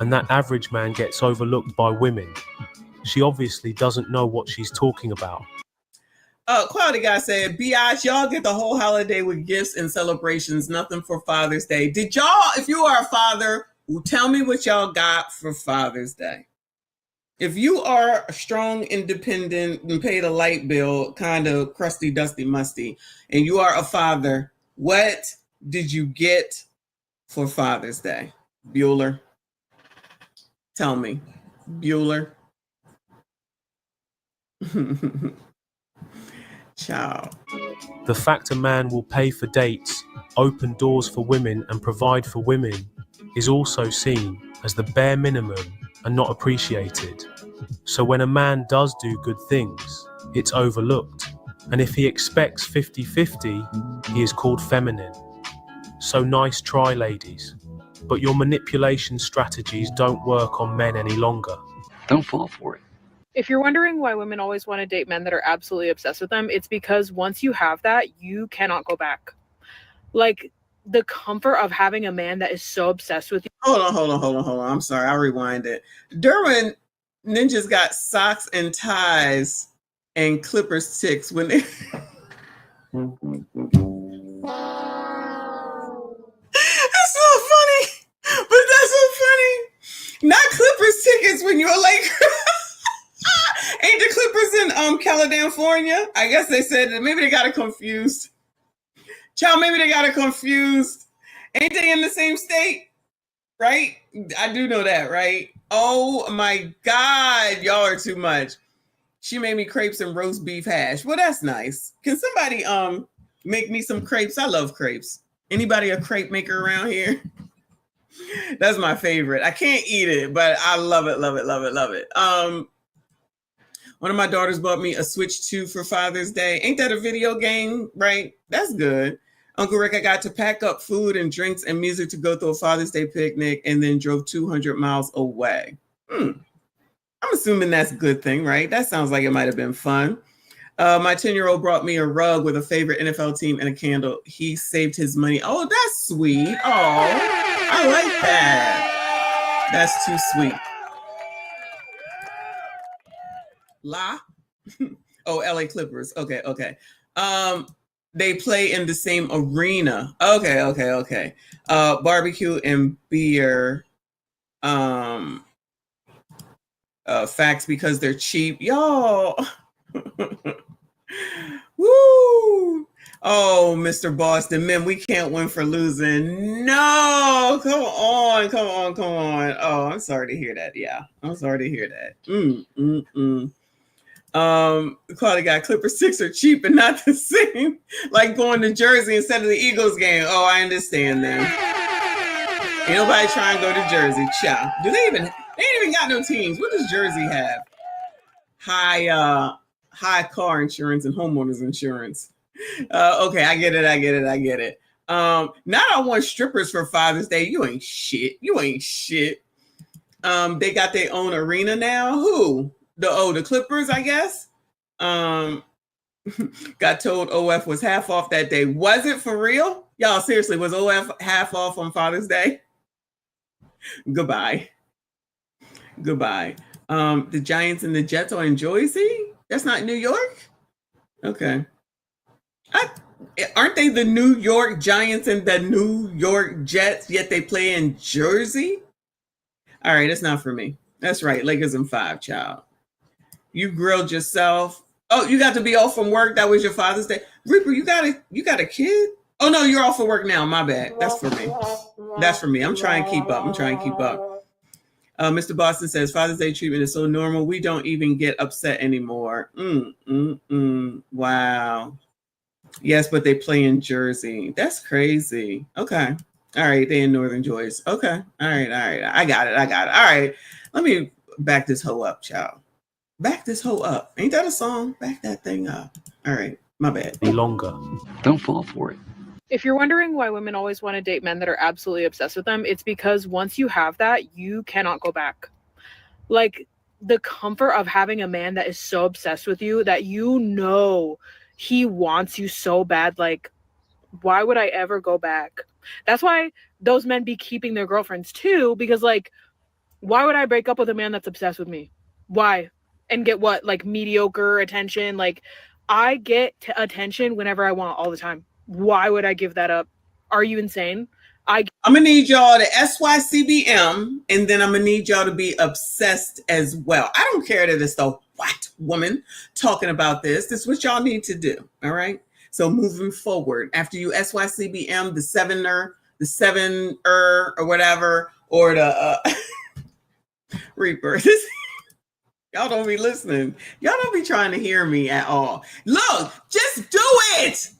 And that average man gets overlooked by women. She obviously doesn't know what she's talking about. Quality Guy said, biatch, y'all get the whole holiday with gifts and celebrations, nothing for Father's Day. Did y'all, if you are a father, tell me what y'all got for Father's Day. If you are a strong, independent, and pay the light bill, kind of crusty, dusty, musty, and you are a father, what did you get for Father's Day? Bueller? Tell me. Bueller? Ciao. The fact a man will pay for dates, open doors for women, and provide for women is also seen as the bare minimum and not appreciated. So when a man does do good things, it's overlooked. And if he expects 50-50, he is called feminine. So nice try, ladies. But your manipulation strategies don't work on men any longer. Don't fall for it. If you're wondering why women always want to date men that are absolutely obsessed with them, it's because once you have that, you cannot go back. Like, the comfort of having a man that is so obsessed with you. Hold on. I'm sorry. I rewind it. Derwin ninjas got socks and ties and Clippers ticks when they. That's so funny. But that's so funny. Not Clippers tickets when you're like. Ain't the Clippers in California? I guess they said that maybe they got it confused. Child, maybe they got it confused. Ain't they in the same state? Right? I do know that, right? Oh my God, y'all are too much. She made me crepes and roast beef hash. Well, that's nice. Can somebody make me some crepes? I love crepes. Anybody a crepe maker around here? That's my favorite. I can't eat it, but I love it. One of my daughters bought me a Switch 2 for Father's Day. Ain't that a video game, right? That's good. Uncle Rick, I got to pack up food and drinks and music to go to a Father's Day picnic and then drove 200 miles away. I'm assuming that's a good thing, right? That sounds like it might have been fun. My 10-year-old brought me a rug with a favorite NFL team and a candle. He saved his money. Oh, that's sweet. Oh, I like that. That's too sweet. Oh, LA Clippers. Okay. They play in the same arena. Okay. Barbecue and beer. Facts because they're cheap. Y'all. Woo! Oh, Mr. Boston, men, we can't win for losing. No, come on. Oh, I'm sorry to hear that. Yeah, I'm sorry to hear that. Quality guy, Clippers 6 are cheap and not the same. Like going to Jersey instead of the Eagles game. Oh, I understand that. Ain't nobody trying to go to Jersey. Ciao. They ain't even got no teams. What does Jersey have? High car insurance and homeowners insurance. Okay, I get it. Now I want strippers for Father's Day. You ain't shit. They got their own arena now. Who? The Clippers, I guess. Got told OF was half off that day. Was it for real? Y'all, seriously, was OF half off on Father's Day? Goodbye. The Giants and the Jets are in Jersey? That's not New York? Okay. Aren't they the New York Giants and the New York Jets, yet they play in Jersey? All right, that's not for me. That's right, Lakers in 5, child. You grilled yourself. Oh, you got to be off from work. That was your Father's Day. Reaper, you got a kid? Oh, no, you're off for work now. My bad. That's for me. I'm trying to keep up. Mr. Boston says, Father's Day treatment is so normal. We don't even get upset anymore. Wow. Yes, but they play in Jersey. That's crazy. Okay. All right. They in Northern Joyce. Okay. All right. I got it. All right. Let me back this hoe up, child. Back this hoe up. Ain't that a song? Back that thing up. All right. My bad. Be longer. Don't fall for it. If you're wondering why women always want to date men that are absolutely obsessed with them, it's because once you have that, you cannot go back. Like the comfort of having a man that is so obsessed with you that you know he wants you so bad. Like, why would I ever go back? That's why those men be keeping their girlfriends too, because like, why would I break up with a man that's obsessed with me? Why? And get what? Like mediocre attention? Like I get attention whenever I want all the time. Why would I give that up? Are you insane? I'm gonna need y'all to SYCBM, and then I'm gonna need y'all to be obsessed as well. I don't care that it's the white woman talking about this. This is what y'all need to do. All right. So moving forward, after you SYCBM, the seven or whatever, or the Reaper. Y'all don't be listening. Y'all don't be trying to hear me at all. Look, just do it.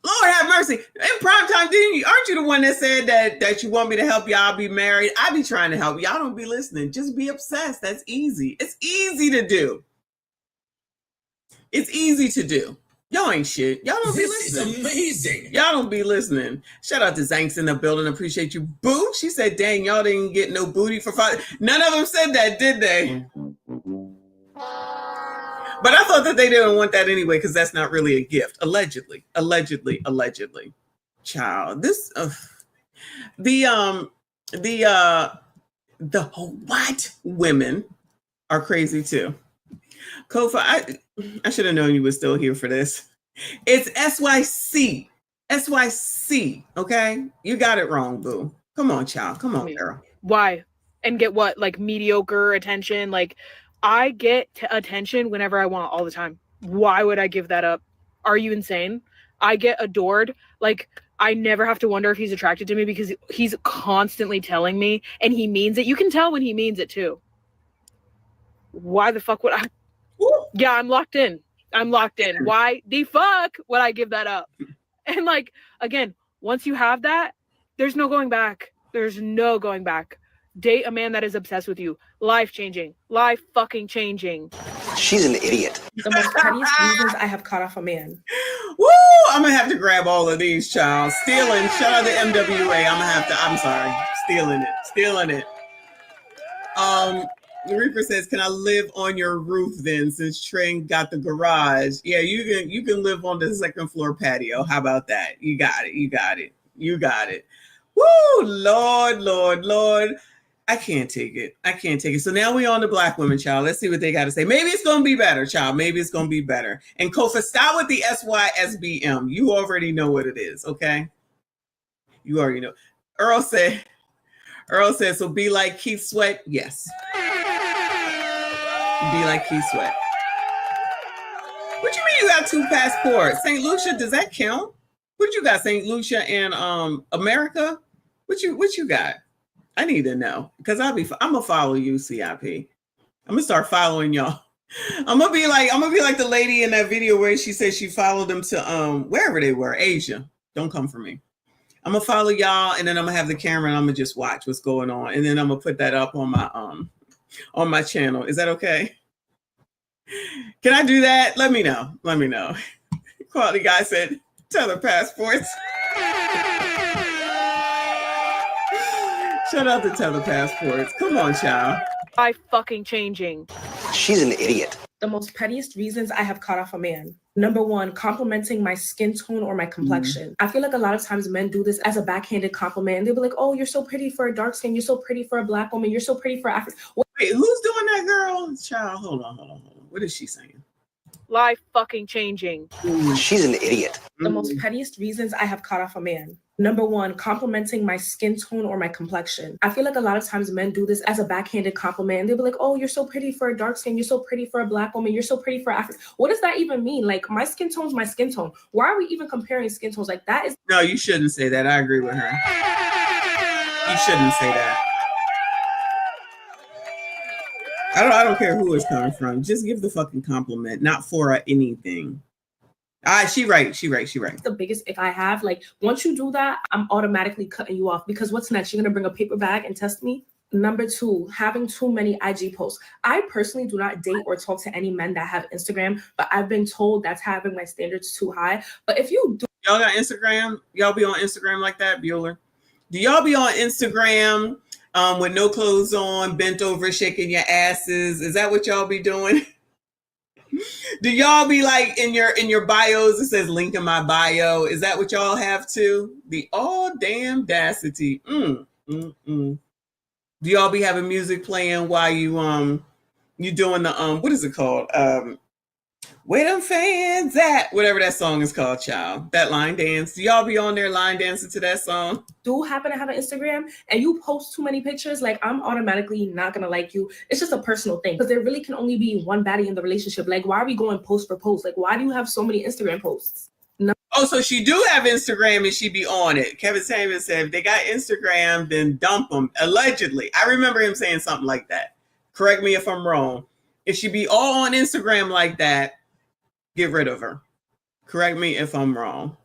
Lord have mercy. In prime time, aren't you the one that said that you want me to help y'all be married? I be trying to help. Y'all don't be listening. Just be obsessed. That's easy. It's easy to do. Y'all ain't shit. Y'all don't be listening. This is amazing. Y'all don't be listening. Shout out to Zanks in the building. Appreciate you. Boo. She said, dang, y'all didn't get no booty for Father. None of them said that, did they? But I thought that they didn't want that anyway, because that's not really a gift. Allegedly. Child, this the white women are crazy too. Kofa, I should have known you were still here for this. It's SYC. Okay, you got it wrong, boo. Come on, child. Come on, girl. Why? And get what? Like mediocre attention? Like I get attention whenever I want all the time. Why would I give that up? Are you insane? I get adored. Like I never have to wonder if he's attracted to me because he's constantly telling me, and he means it. You can tell when he means it too. Why the fuck would I? Yeah, I'm locked in. Why the fuck would I give that up? And like, again, once you have that, there's no going back. Date a man that is obsessed with you. Life changing. Life fucking changing. She's an idiot. The most pettiest reasons I have cut off a man. Woo! I'm gonna have to grab all of these, child. Stealing. Shout out to MWA. I'm sorry. Stealing it. The Reaper says, "Can I live on your roof then? Since Trey got the garage, yeah, you can live on the second floor patio. How about that? You got it. Woo! Lord. I can't take it. So now we on the black women, child. Let's see what they got to say. Maybe it's going to be better, child. Maybe it's going to be better. And Kofa, stop with the SYSBM. You already know what it is, okay? You already know. Earl said, so be like Keith Sweat? Yes. Be like Keith Sweat. What you mean you got 2 passports? St. Lucia, does that count? What you got, St. Lucia and America? What you got? I need to know, because I'm gonna follow you, CIP. I'm gonna start following y'all. I'm gonna be like the lady in that video where she said she followed them to wherever they were, Asia. Don't come for me. I'm gonna follow y'all, and then I'm gonna have the camera and I'm gonna just watch what's going on, and then I'm gonna put that up on my channel. Is that okay? Can I do that? Let me know. Quality guy said, "Tether passports." Shout out to Tether passports. Come on, child. Life fucking changing. She's an idiot. The most pettiest reasons I have cut off a man. Number 1, complimenting my skin tone or my complexion. I feel like a lot of times men do this as a backhanded compliment, and they'll be like, "Oh, you're so pretty for a dark skin. You're so pretty for a black woman. You're so pretty for Africa." Wait, who's doing that, girl? Child, hold on. What is she saying? Life fucking changing. She's an idiot. The most pettiest reasons I have cut off a man. Number 1, complimenting my skin tone or my complexion. I feel like a lot of times men do this as a backhanded compliment, and they'll be like, "Oh, you're so pretty for a dark skin. You're so pretty for a black woman. You're so pretty for Africa." What does that even mean? Like, my skin tone's my skin tone. Why are we even comparing skin tones? Like, that is... No, you shouldn't say that. I agree with her. You shouldn't say that. I don't care who it's coming from. Just give the fucking compliment, not for anything. She right. The biggest ick I have, like, once you do that, I'm automatically cutting you off, because what's next? You're gonna bring a paper bag and test me? Number 2, having too many IG posts. I personally do not date or talk to any men that have Instagram, but I've been told that's having my standards too high. But if you do... Y'all got Instagram? Y'all be on Instagram like that, Bueller? Do y'all be on Instagram with no clothes on, bent over, shaking your asses? Is that what y'all be doing? Do y'all be like in your bios, it says link in my bio? Is that what y'all have too? The all damn dacity. Do y'all be having music playing while you doing the what is it called? Where them fans at? Whatever that song is called, child. That line dance. Do y'all be on there line dancing to that song? Do happen to have an Instagram and you post too many pictures, like, I'm automatically not gonna like you. It's just a personal thing, because there really can only be one baddie in the relationship. Like, why are we going post for post? Like, why do you have so many Instagram posts? No. Oh, so she do have Instagram and she be on it. Kevin Samuels said, if they got Instagram, then dump them. Allegedly. I remember him saying something like that. Correct me if I'm wrong. If she be all on Instagram like that, get rid of her. Correct me if I'm wrong.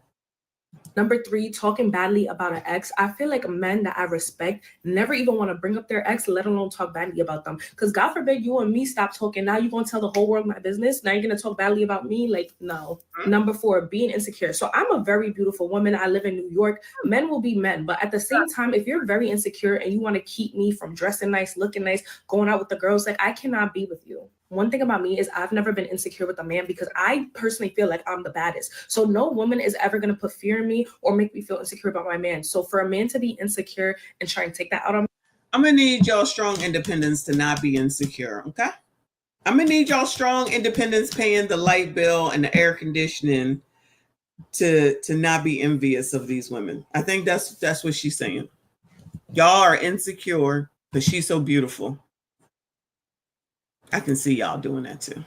Number 3, talking badly about an ex. I feel like men that I respect never even want to bring up their ex, let alone talk badly about them. Because God forbid you and me stop talking. Now you're going to tell the whole world my business. Now you're going to talk badly about me? Like, no. Number 4, being insecure. So I'm a very beautiful woman. I live in New York. Men will be men. But at the same time, if you're very insecure and you want to keep me from dressing nice, looking nice, going out with the girls, like, I cannot be with you. One thing about me is I've never been insecure with a man, because I personally feel like I'm the baddest. So no woman is ever going to put fear in me or make me feel insecure about my man. So for a man to be insecure and try and take that out on me, I'm going to need y'all strong independence to not be insecure, okay? I'm going to need y'all strong independence paying the light bill and the air conditioning to not be envious of these women. I think that's what she's saying. Y'all are insecure because she's so beautiful. I can see y'all doing that too.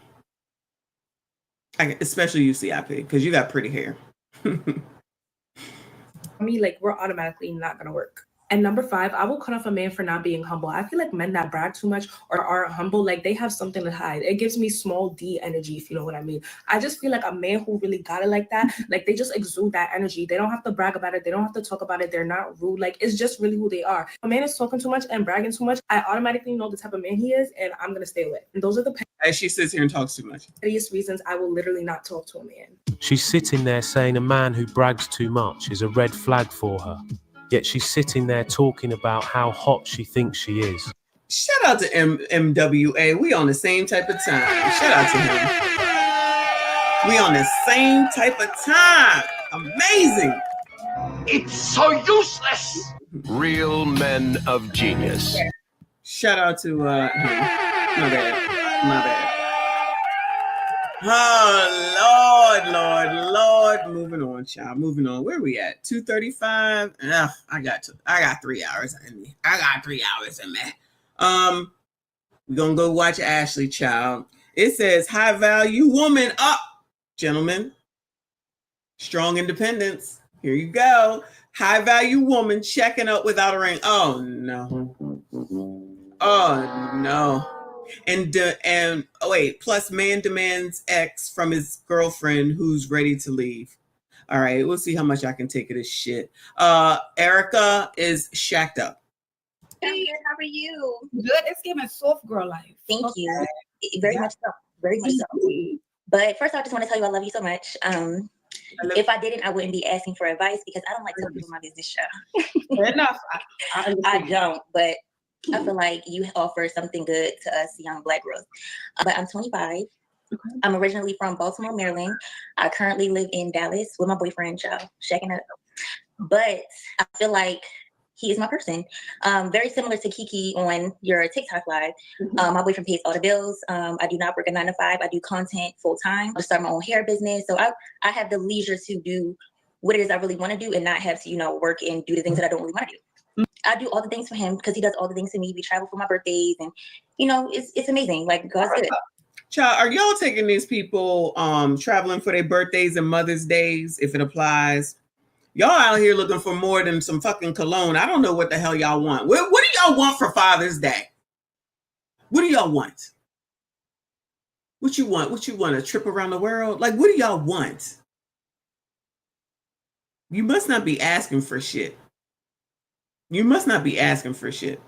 Especially you, CIP, because you got pretty hair. me, like, we're automatically not gonna work. And number 5, I will cut off a man for not being humble. I feel like men that brag too much or aren't humble, like they have something to hide. It gives me small d energy, if you know what I mean. I just feel like a man who really got it like that, like they just exude that energy. They don't have to brag about it. They don't have to talk about it. They're not rude. Like it's just really who they are. If a man is talking too much and bragging too much, I automatically know the type of man he is, and I'm going to stay away. And those are the As she sits here and talks too much. pettiest reasons I will literally not talk to a man. She's sitting there saying a man who brags too much is a red flag for her. Yet she's sitting there talking about how hot she thinks she is. Shout out to MWA. We on the same type of time. Shout out to him. We on the same type of time. Amazing. It's so useless. Real men of genius. Shout out to him. My bad. Oh Lord. Moving on, child. Moving on. Where are we at? 2:35. I got 3 hours in me. We're gonna go watch Ashley, child. It says high value woman up, gentlemen. Strong independence. Here you go. High value woman checking up without a ring. Oh no. And plus man demands X from his girlfriend who's ready to leave. All right, we'll see how much I can take of this shit. Erica is shacked up. Hey, how are you? Good. It's giving soft girl life. Thank you. Very much so. Very much so. But first, I just want to tell you I love you so much. If I didn't, I wouldn't be asking for advice because I don't like telling people my business show. Fair enough. I don't, but I feel like you offer something good to us young Black girls. But I'm 25. Okay. I'm originally from Baltimore, Maryland. I currently live in Dallas with my boyfriend, checking up. But I feel like he is my person. Very similar to Kiki on your TikTok live. My boyfriend pays all the bills. I do not work a 9 to 5. I do content full time. I start my own hair business. So I have the leisure to do what it is I really want to do and not have to, work and do the things that I don't really want to do. I do all the things for him because he does all the things for me. We travel for my birthdays and, it's amazing. Like, God's good. Child, are y'all taking these people traveling for their birthdays and Mother's Days, if it applies? Y'all out here looking for more than some fucking cologne. I don't know what the hell y'all want. What do y'all want for Father's Day? What do y'all want? What you want? What you want? A trip around the world? Like, what do y'all want? You must not be asking for shit. You must not be asking for shit.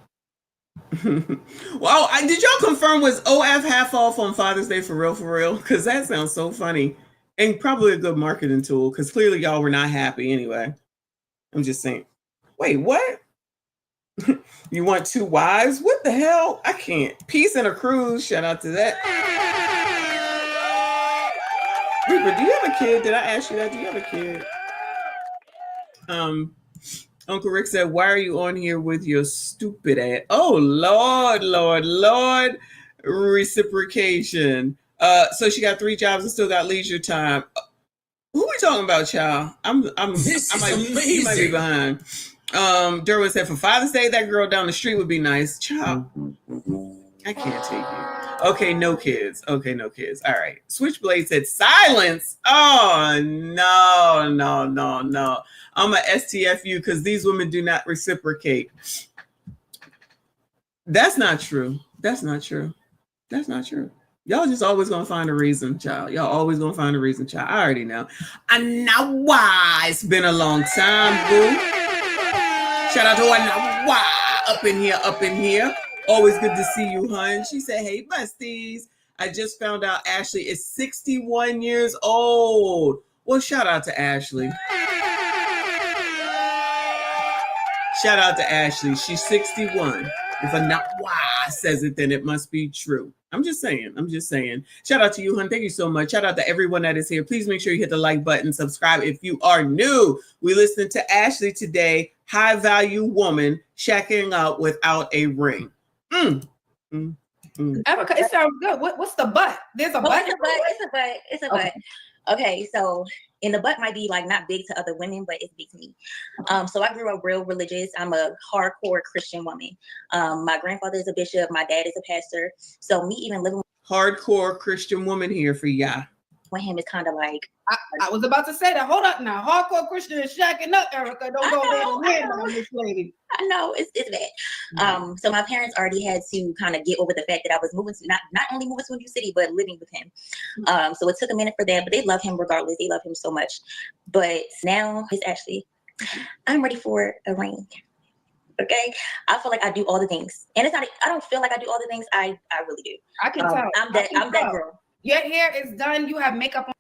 Well, did y'all confirm was OF half off on Father's Day for real? Because that sounds so funny. And probably a good marketing tool because clearly y'all were not happy anyway. I'm just saying. Wait, what? You want 2 wives? What the hell? I can't. Peace and a cruise. Shout out to that. Reaper, do you have a kid? Did I ask you that? Do you have a kid? Uncle Rick said, why are you on here with your stupid ass? Oh, Lord. Reciprocation. So she got 3 jobs and still got leisure time. Who we talking about, child? I might be behind. Derwin said, for Father's Day, that girl down the street would be nice. Child, I can't take you. Okay, no kids. All right. Switchblade said, silence. Oh, no. I'm a STFU because these women do not reciprocate. That's not true. Y'all just always gonna find a reason, child. Y'all always gonna find a reason, child. I already know. I know why. It's been a long time, boo. Shout out to why up in here. Always good to see you, hun. She said, hey, besties. I just found out Ashley is 61 years old. Well, shout out to Ashley. She's 61. If a not why says it, then it must be true. I'm just saying. Shout out to you, hun. Thank you so much. Shout out to everyone that is here. Please make sure you hit the like button, subscribe if you are new. We listened to Ashley today, high value woman shacking up without a ring. Erica, it sounds good. What's the butt? There's a butt. It's a butt. Okay, so and the butt might be like not big to other women, but it's big to me. So I grew up real religious. I'm a hardcore Christian woman. My grandfather is a bishop. My dad is a pastor. So me even living hardcore Christian woman here for ya. with him is kind of like. I was about to say that. Hold up now. Hardcore Christian is shacking up, Erica. Don't go there and hand on this lady. I know it's bad. So my parents already had to kind of get over the fact that I was moving to not only moving to a new city, but living with him. So it took a minute for that, but they love him regardless. They love him so much. But now it's actually, I'm ready for a ring. Okay, I feel like I do all the things, and it's not. I don't feel like I do all the things. I really do. I can tell. I'm that girl. Your hair is done. You have makeup on.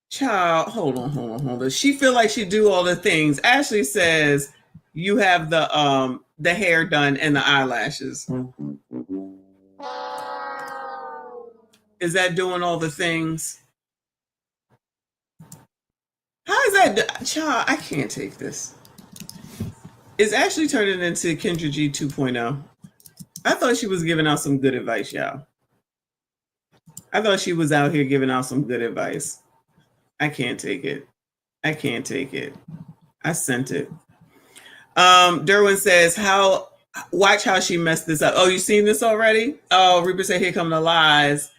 Child, hold on. She feel like she do all the things. Ashley says you have the hair done and the eyelashes. Is that doing all the things? How is that? Child, I can't take this. Is Ashley turning into Kendra G 2.0? I thought she was giving out some good advice, y'all. I thought she was out here giving out some good advice. I can't take it. I can't take it. I sent it. Derwin says, watch how she messed this up. Oh, you seen this already? Oh, Reaper said, here come the lies.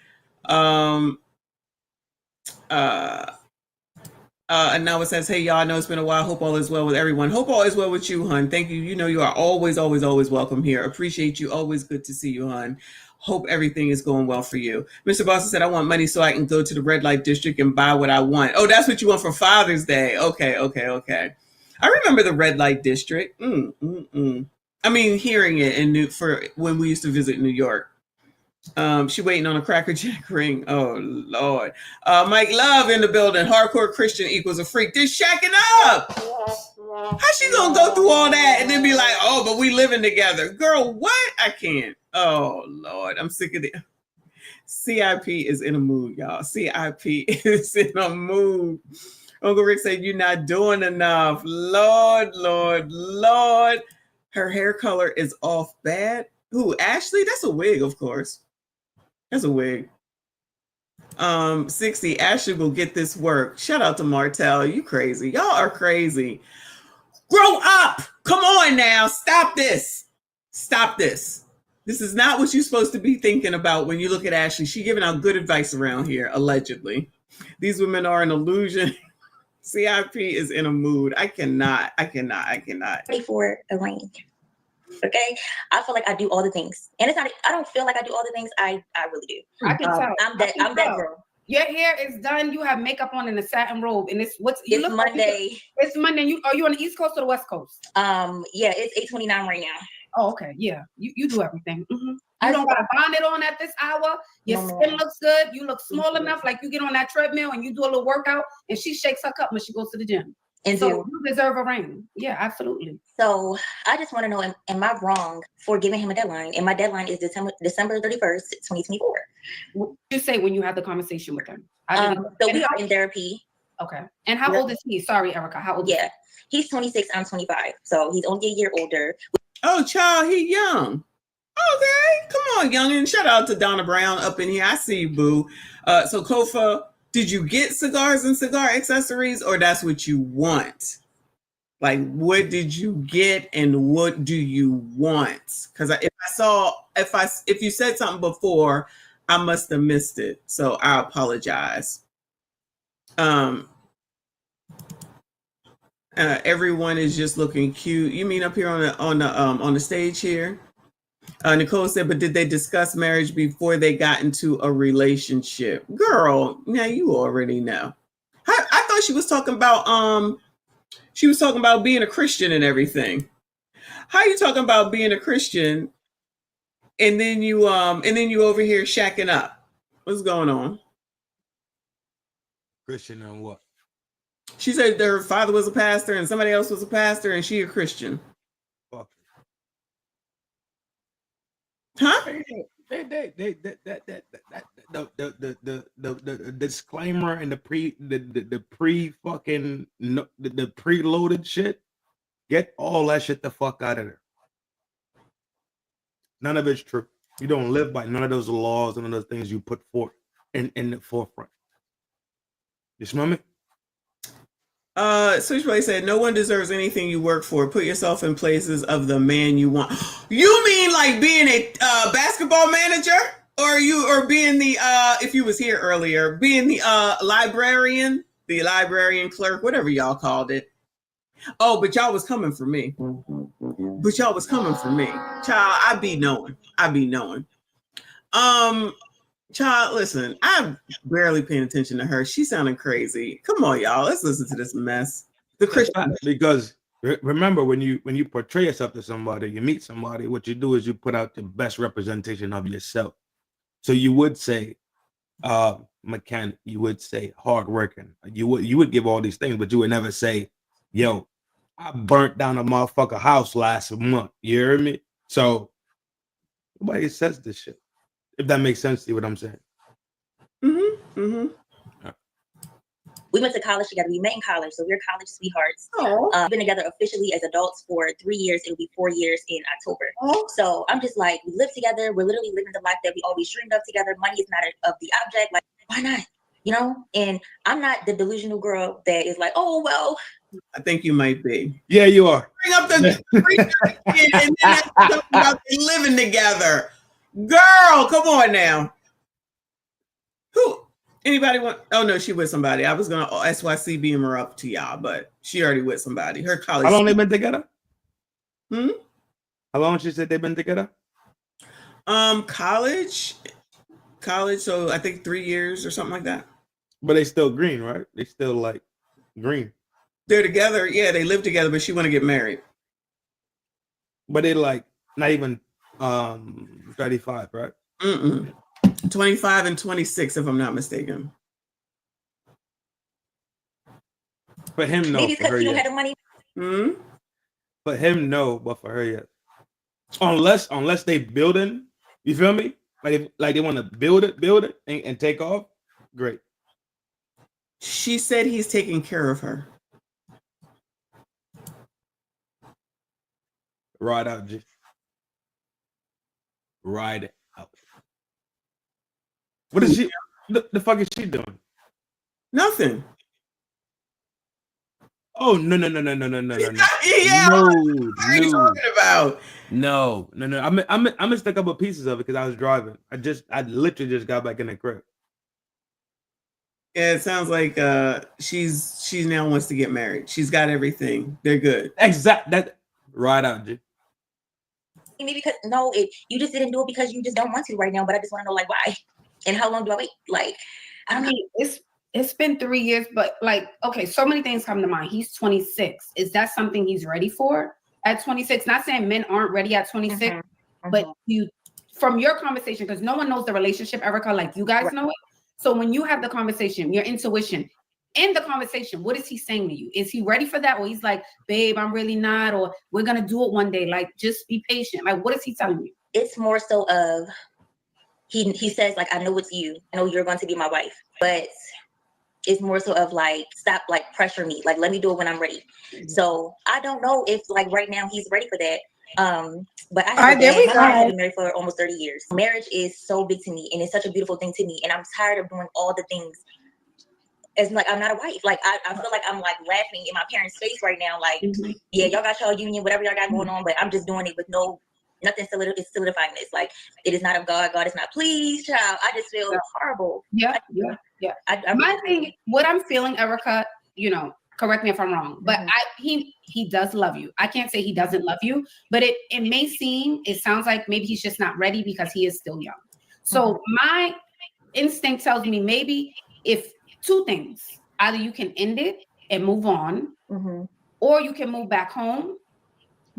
And now it says, hey, y'all, I know it's been a while. Hope all is well with everyone. Hope all is well with you, hun. Thank you. You know, you are always, always, always welcome here. Appreciate you. Always good to see you, hun. Hope everything is going well for you. Mr. Boston said, I want money so I can go to the red light district and buy what I want. Oh, that's what you want for Father's Day. Okay. I remember the red light district. I mean, hearing it for when we used to visit New York. She waiting on a Cracker Jack ring. Oh Lord. Mike Love in the building. Hardcore Christian equals a freak. They're shacking up. How she gonna go through all that and then be like, oh, but we living together? Girl, what? I can't. Oh Lord, I'm sick of it. CIP is in a mood, y'all. CIP is in a mood. Uncle Rick said, you're not doing enough. Lord. Her hair color is off bad. Who, Ashley? That's a wig, of course. That's a wig. 60, Ashley will get this work. Shout out to Martell. You crazy. Y'all are crazy. Grow up. Come on now. Stop this. This is not what you're supposed to be thinking about when you look at Ashley. She giving out good advice around here, allegedly. These women are an illusion. CIP is in a mood. I cannot. Ready for a ring. Okay, I feel like I do all the things, and it's not. I don't feel like I do all the things. I really do. I can tell. I'm that girl. Your hair is done. You have makeup on in a satin robe, and it's Monday. It's Monday. Are you on the East Coast or the West Coast? Yeah, it's 8:29 right now. Oh, okay. Yeah, you do everything. Mm-hmm. You don't got a bonnet on at this hour. Your skin looks good. You look small enough, like you get on that treadmill and you do a little workout, and she shakes her cup when she goes to the gym. And so you deserve a ring. Yeah, absolutely. So I just want to know, am I wrong for giving him a deadline? And my deadline is December 31st, 2024. What did you say when you had the conversation with him? So we are in therapy. Okay. And how old is he? Sorry, Erica. How old is he? He's 26. I'm 25. So he's only a year older. Oh, child, he young. Okay. Come on, youngin'. Shout out to Donna Brown up in here. I see you, boo. So Kofa, did you get cigars and cigar accessories, or that's what you want? Like, what did you get and what do you want? Because if you said something before, I must have missed it. So I apologize. Everyone is just looking cute. You mean up here on the stage here? Nicole said, but did they discuss marriage before they got into a relationship? Girl, now you already know. I thought she was talking about being a Christian and everything. How you talking about being a Christian and then you over here shacking up? What's going on? Christian and what? She said their father was a pastor and somebody else was a pastor and she a Christian. Fuck. Huh? The disclaimer and the preloaded shit. Get all that shit the fuck out of there. None of it's true. You don't live by none of those laws, none of those things you put forth in the forefront. You smell me? Switchblade said, no one deserves anything you work for. Put yourself in places of the man you want. You mean like being a basketball manager or being the if you was here earlier, being the librarian clerk, whatever y'all called it. Oh, but y'all was coming for me. Child, I be knowing. Child, listen, I'm barely paying attention to her. She sounding crazy. Come on, y'all. Let's listen to this mess. The Christian. Because remember, when you portray yourself to somebody, you meet somebody, what you do is you put out the best representation of yourself. So you would say mechanic, you would say hardworking, you would give all these things, but you would never say, yo, I burnt down a motherfucker house last month. You hear me? So nobody says this shit. If that makes sense to you, what I'm saying. We went to college together. We met in college, so we're college sweethearts. We've been together officially as adults for 3 years. It'll be 4 years in October. So I'm just like, we live together. We're literally living the life that we always dreamed of together. Money is not of the object. Like, why not? You know? And I'm not the delusional girl that is like, oh, well. I think you might be. Yeah, you are. Bring up the and then that's talking about they living together. Girl, come on now. Who? Anybody want? Oh no, she with somebody. I was gonna SYC beam her up to y'all, but she already with somebody. Her college. How long they been together? How long she said they've been together? College. So I think 3 years or something like that. But they still green, right? They still like green. They're together. Yeah, they live together, but she want to get married. But they like not even 35, right? 25 and 26, if I'm not mistaken. For him, no. Maybe For her, because you don't yes. have the money. For him, no, but for her, yes. Unless they building, you feel me? Like they want to build it and take off. Great. She said he's taking care of her. Ride out, G. Ride it out. What is she? The fuck is she doing? Nothing. Oh no. Yeah, No. what are you talking about? No. I missed a couple of pieces of it because I was driving. I literally just got back in the crib. Yeah, it sounds like she's now wants to get married. She's got everything. They're good. Exact that ride out, G. Maybe because you just didn't do it because you just don't want to right now. But I just want to know, like, why and how long do I wait? Like, I mean, it's been 3 years, but like, okay, so many things come to mind. He's 26. Is that something he's ready for at 26? Not saying men aren't ready at 26, but from your conversation, because no one knows the relationship, Erica, like you guys know it. So when you have the conversation, your intuition in the conversation, what is he saying to you? Is he ready for that? Or he's like, babe, I'm really not, or we're going to do it one day. Like, just be patient. Like, what is he telling you? It's more so of, he says, like, I know it's you. I know you're going to be my wife. But it's more so of, like, stop, like, pressure me. Like, let me do it when I'm ready. So I don't know if, like, right now he's ready for that. But I have been married for almost 30 years. Marriage is so big to me, and it's such a beautiful thing to me. And I'm tired of doing all the things. It's like I'm not a wife. Like I feel like I'm like laughing in my parents' face right now. Like, yeah, y'all got y'all union, whatever y'all got going on, but I'm just doing it with nothing solidifying this. Like, it is not of God. God is not pleased, child. I just feel horrible. Yeah. My thing, what I'm feeling, Erica, correct me if I'm wrong, but he does love you. I can't say he doesn't love you, but it sounds like maybe he's just not ready because he is still young. So my instinct tells me maybe if two things, either you can end it and move on, or you can move back home,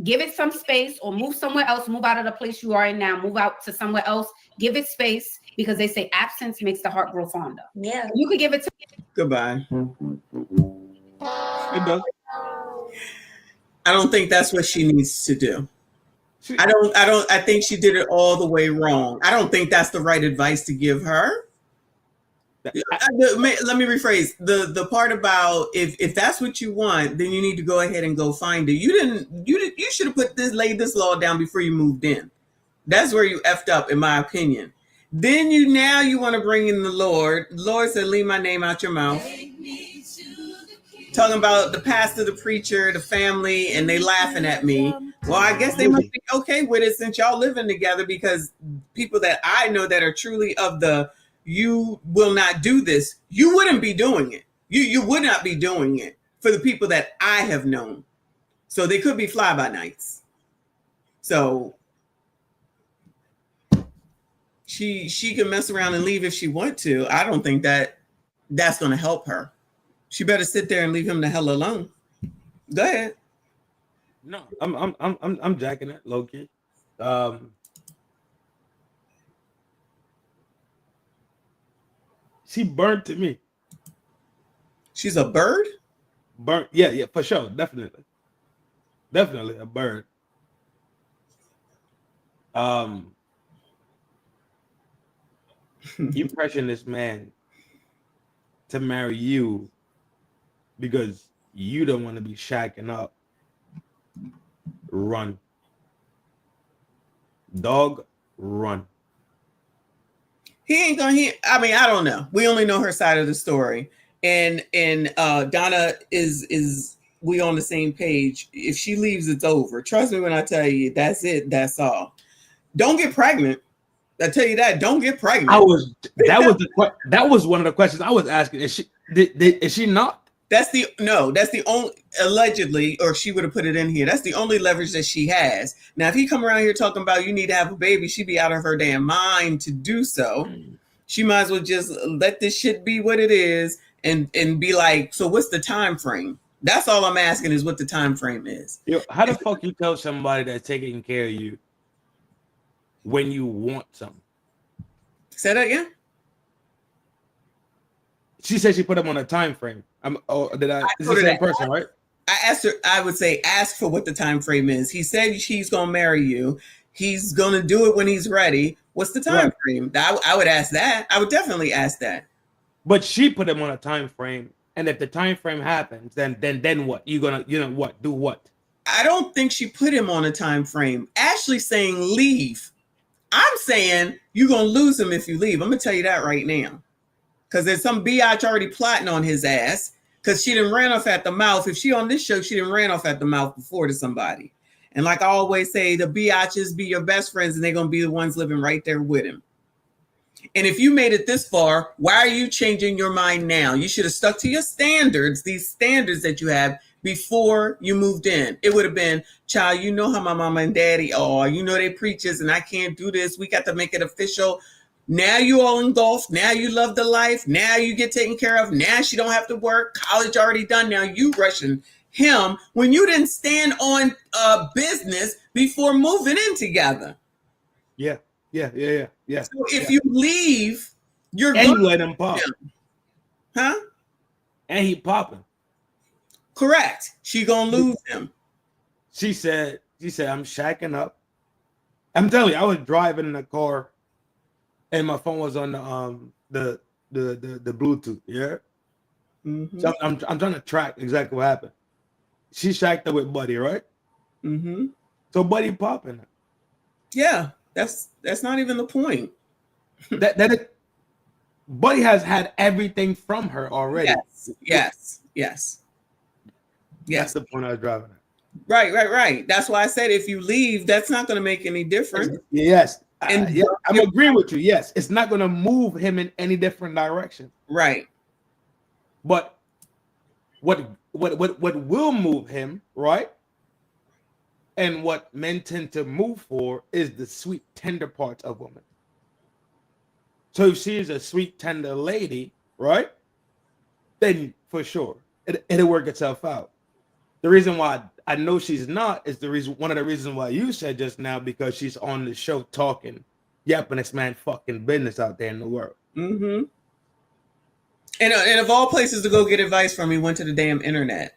give it some space, or move somewhere else, move out of the place you are in now, move out to somewhere else, give it space, because they say absence makes the heart grow fonder. Yeah. You could give it to Goodbye. It does. I don't think that's what she needs to do. I think she did it all the way wrong. I don't think that's the right advice to give her. Let me rephrase the part about if that's what you want, then you need to go ahead and go find it. You should have laid this law down before you moved in. That's where you effed up, in my opinion. Then you want to bring in the Lord. The Lord said, leave my name out your mouth. talking about the pastor, the preacher, the family, and they laughing at me. Well, I guess they must be okay with it since y'all living together, because people that I know that are truly of the you will not do this, you wouldn't be doing it. You would not be doing it for the people that I have known. So they could be fly-by-nights. So she can mess around and leave if she want to. I don't think that that's going to help her. She better sit there and leave him the hell alone. Go ahead. No, I'm jacking it, low key. She burnt to me. She's a bird? Burnt, yeah, for sure, definitely a bird. You pressuring this man to marry you because you don't want to be shacking up. Run. Dog, run. He ain't gonna hear. I mean, I don't know. We only know her side of the story. And Donna is we on the same page. If she leaves, it's over. Trust me when I tell you, that's it. That's all. Don't get pregnant. I tell you that. Don't get pregnant. That was one of the questions I was asking. Is she not? That's the only, allegedly, or she would have put it in here. That's the only leverage that she has. Now, if he come around here talking about you need to have a baby, she'd be out of her damn mind to do so. She might as well just let this shit be what it is and be like, so what's the time frame? That's all I'm asking is what the time frame is. Yo, how the fuck you tell somebody that's taking care of you when you want something? Say that again? She said she put him on a time frame. Is the same person, right? I asked her, I would say, ask for what the time frame is. He said he's gonna marry you. He's gonna do it when he's ready. What's the time frame? I would ask that. I would definitely ask that. But she put him on a time frame, and if the time frame happens, then what? You gonna what? Do what? I don't think she put him on a time frame. Ashley's saying leave. I'm saying you're gonna lose him if you leave. I'm gonna tell you that right now. Because there's some biatch already plotting on his ass because she done ran off at the mouth. If she on this show, she done ran off at the mouth before to somebody. And like I always say, the biatches be your best friends and they're going to be the ones living right there with him. And if you made it this far, why are you changing your mind now? You should have stuck to your standards, these standards that you have before you moved in. It would have been, child, you know how my mama and daddy are. You know they preachers and I can't do this. We got to make it official. Now you all engulfed. Now you love the life. Now you get taken care of. Now she don't have to work. College already done. Now you rushing him when you didn't stand on business before moving in together. Yeah. So if you leave, you're and you let him pop. Huh? And he popping. Correct. She gonna lose him. She said, I'm shacking up. I'm telling you, I was driving in the car. And my phone was on the Bluetooth, yeah. Mm-hmm. So I'm trying to track exactly what happened. She shacked up with Buddy, right? Mm-hmm. So Buddy popping. Yeah, that's not even the point. Buddy has had everything from her already. Yes. That's the point I was driving at. Right. That's why I said if you leave, that's not going to make any difference. Yes. And I'm agreeing with you. Yes, it's not going to move him in any different direction. Right. But what will move him, right? And what men tend to move for is the sweet, tender parts of women. So if she's a sweet, tender lady, right? Then for sure, it'll work itself out. The reason why I know she's not is one of the reasons why you said just now, because she's on the show talking, yapping this man fucking business out there in the world. Mm-hmm. And of all places to go get advice from, he went to the damn internet.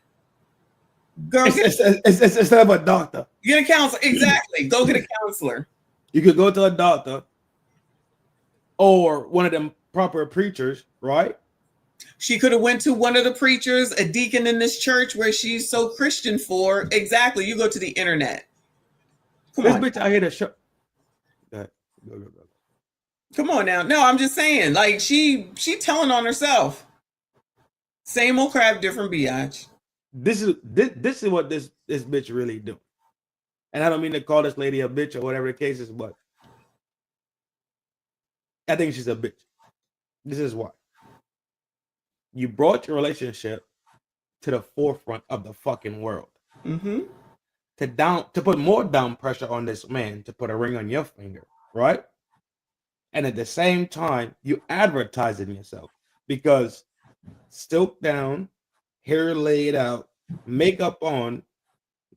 Girl, it's not a doctor. Get a counselor. Exactly. Go get a counselor. You could go to a doctor or one of them proper preachers, right? She could have went to one of the preachers, a deacon in this church where she's so Christian for. Exactly. You go to the internet. Come on. Bitch, I hear the show. Go. Come on now. No, I'm just saying, like she telling on herself. Same old crap, different biatch. This is what this bitch really do. And I don't mean to call this lady a bitch or whatever the case is, but I think she's a bitch. This is why. You brought your relationship to the forefront of the fucking world. Mm-hmm. To put more down pressure on this man to put a ring on your finger, right? And at the same time, you advertising yourself because still down, hair laid out, makeup on,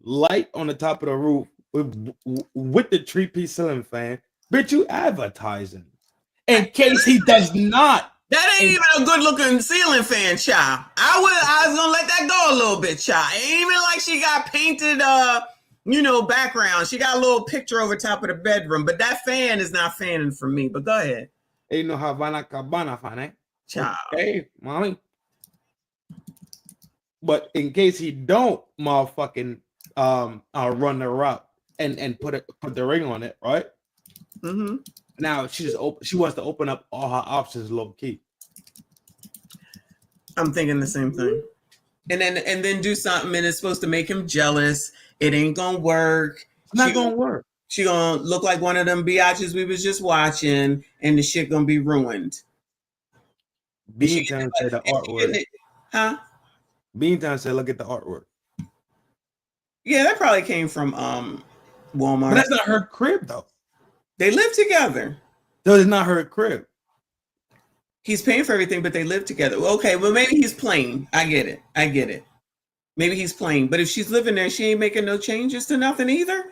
light on the top of the roof with the 3-piece ceiling fan. Bitch, you advertising. In case he does not. That ain't even a good looking ceiling fan, child. I was gonna let that go a little bit, child. It ain't even like she got painted background. She got a little picture over top of the bedroom, but that fan is not fanning for me. But go ahead. Ain't no Havana Cabana fan, eh? Child. Okay, mommy. But in case he don't motherfucking run the route and put the ring on it, right? Mm-hmm. Now she wants to open up all her options low key. I'm thinking the same thing. And then do something and it's supposed to make him jealous. It ain't gonna work. It's not gonna work. She gonna look like one of them biatches we was just watching, and the shit gonna be ruined. Beantown said the artwork. Huh? Beantown said, look at the artwork. Yeah, that probably came from Walmart. But that's not her crib though. They live together. No, it's not her crib. He's paying for everything, but they live together. Okay, well, maybe he's playing. I get it. Maybe he's playing. But if she's living there, she ain't making no changes to nothing either.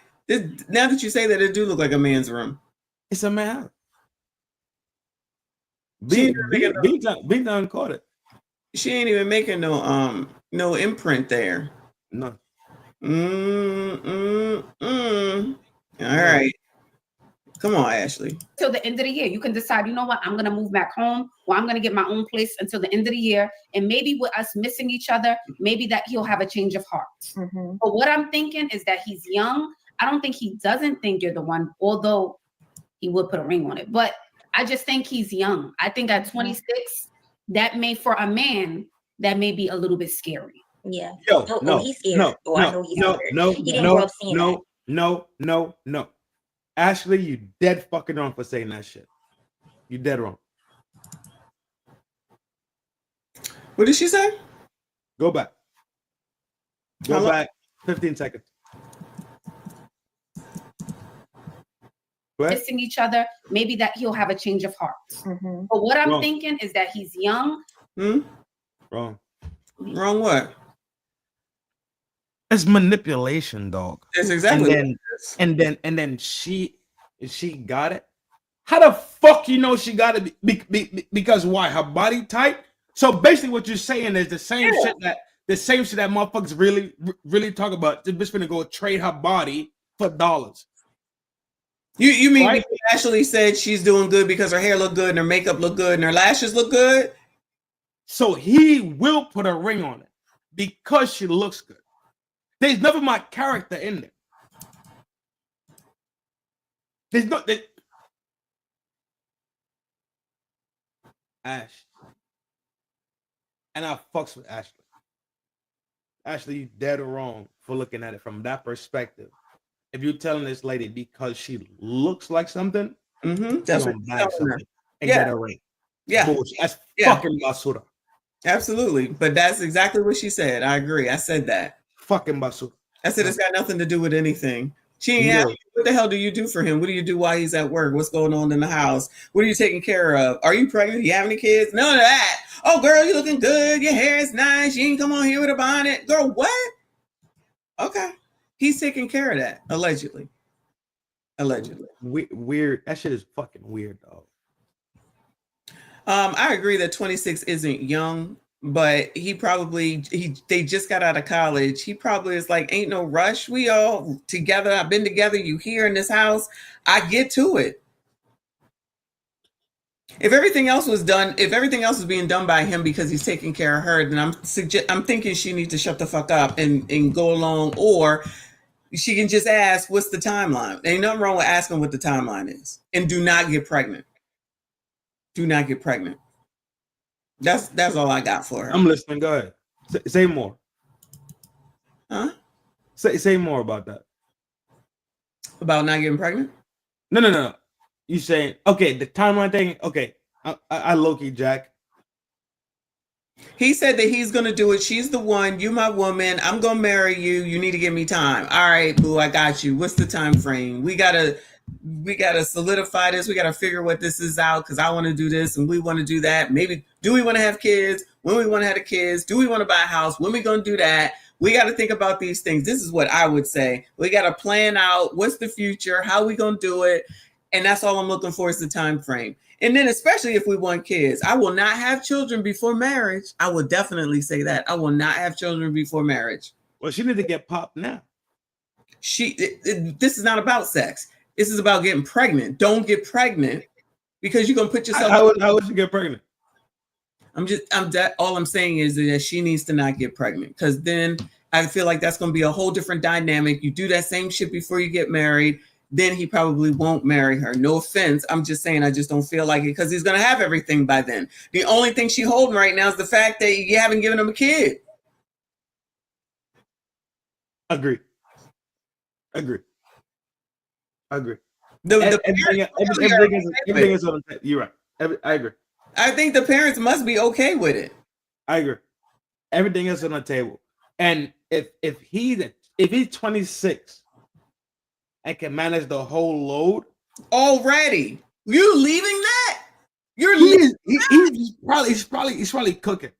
Now that you say that, it do look like a man's room. It's a man. Beantown caught it. She ain't even making no imprint there. No. All right. Come on, Ashley. Till the end of the year, you can decide, you know what, I'm going to move back home or I'm going to get my own place until the end of the year. And maybe with us missing each other, maybe that he'll have a change of heart. Mm-hmm. But what I'm thinking is that he's young. I don't think he doesn't think you're the one, although he would put a ring on it. But I just think he's young. I think at 26, that may, for a man, that may be a little bit scary. Yeah. He's scared. No. Ashley, you dead fucking wrong for saying that shit. You dead wrong. What did she say? Go back. Go back 15 seconds. Missing each other, maybe that he'll have a change of heart. Mm-hmm. But what I'm thinking is that he's young. Wrong. Wrong what? It's manipulation, dog. That's exactly. And then she got it. How the fuck you know she got it? Because why? Her body type. So basically, what you're saying is the same shit that motherfuckers really talk about. This bitch finna go trade her body for dollars. You mean right? Ashley said she's doing good because her hair look good and her makeup look good and her lashes look good? So he will put a ring on it because she looks good. There's never my character in there. There's no Ash. And I fucks with Ashley. Ashley, you dead or wrong for looking at it from that perspective. If you're telling this lady because she looks like something, that's what bag something and get a ring. Yeah. Bullshit. That's fucking basura. Absolutely. But that's exactly what she said. I agree. I said that. Fucking basura. I said it's got nothing to do with anything. She ain't asked, what the hell do you do for him? What do you do while he's at work? What's going on in the house? What are you taking care of? Are you pregnant? Do you have any kids? None of that. Oh, girl, you looking good. Your hair is nice. You ain't come on here with a bonnet. Girl, what? Okay. He's taking care of that, allegedly. Weird. That shit is fucking weird, dog. I agree that 26 isn't young, but they just got out of college. He probably is like, ain't no rush. We all together. I've been together. You here in this house. I get to it. If everything else was being done by him because he's taking care of her, then I'm thinking she needs to shut the fuck up and go along, or she can just ask, what's the timeline? Ain't nothing wrong with asking what the timeline is. And do not get pregnant. Do not get pregnant. That's all I got for her. I'm listening. Go ahead. Say more. Huh? Say more about that. About not getting pregnant? No. You saying okay? The timeline thing. Okay, I low-key Jack. He said that he's gonna do it. She's the one. You my woman. I'm gonna marry you. You need to give me time. All right, boo. I got you. What's the time frame? We gotta solidify this. We gotta figure what this is out because I want to do this and we want to do that. Maybe do we want to have kids? When we want to have the kids? Do we want to buy a house? When we gonna do that? We got to think about these things. This is what I would say. We got to plan out what's the future, how we gonna do it, and that's all I'm looking for is the time frame. And then, especially if we want kids, I will not have children before marriage. I will definitely say that I will not have children before marriage. Well, she need to get popped now. This is not about sex. This is about getting pregnant. Don't get pregnant because you're gonna put yourself. How would you get pregnant? All I'm saying is that she needs to not get pregnant because then I feel like that's going to be a whole different dynamic. You do that same shit before you get married, then he probably won't marry her. No offense. I'm just saying I just don't feel like it because he's going to have everything by then. The only thing she's holding right now is the fact that you haven't given him a kid. Agree. The Everything is on the. You're right. I agree. I think the parents must be okay with it. I agree. Everything is on the table. And if he's 26 and can manage the whole load already, you leaving that? He's probably cooking.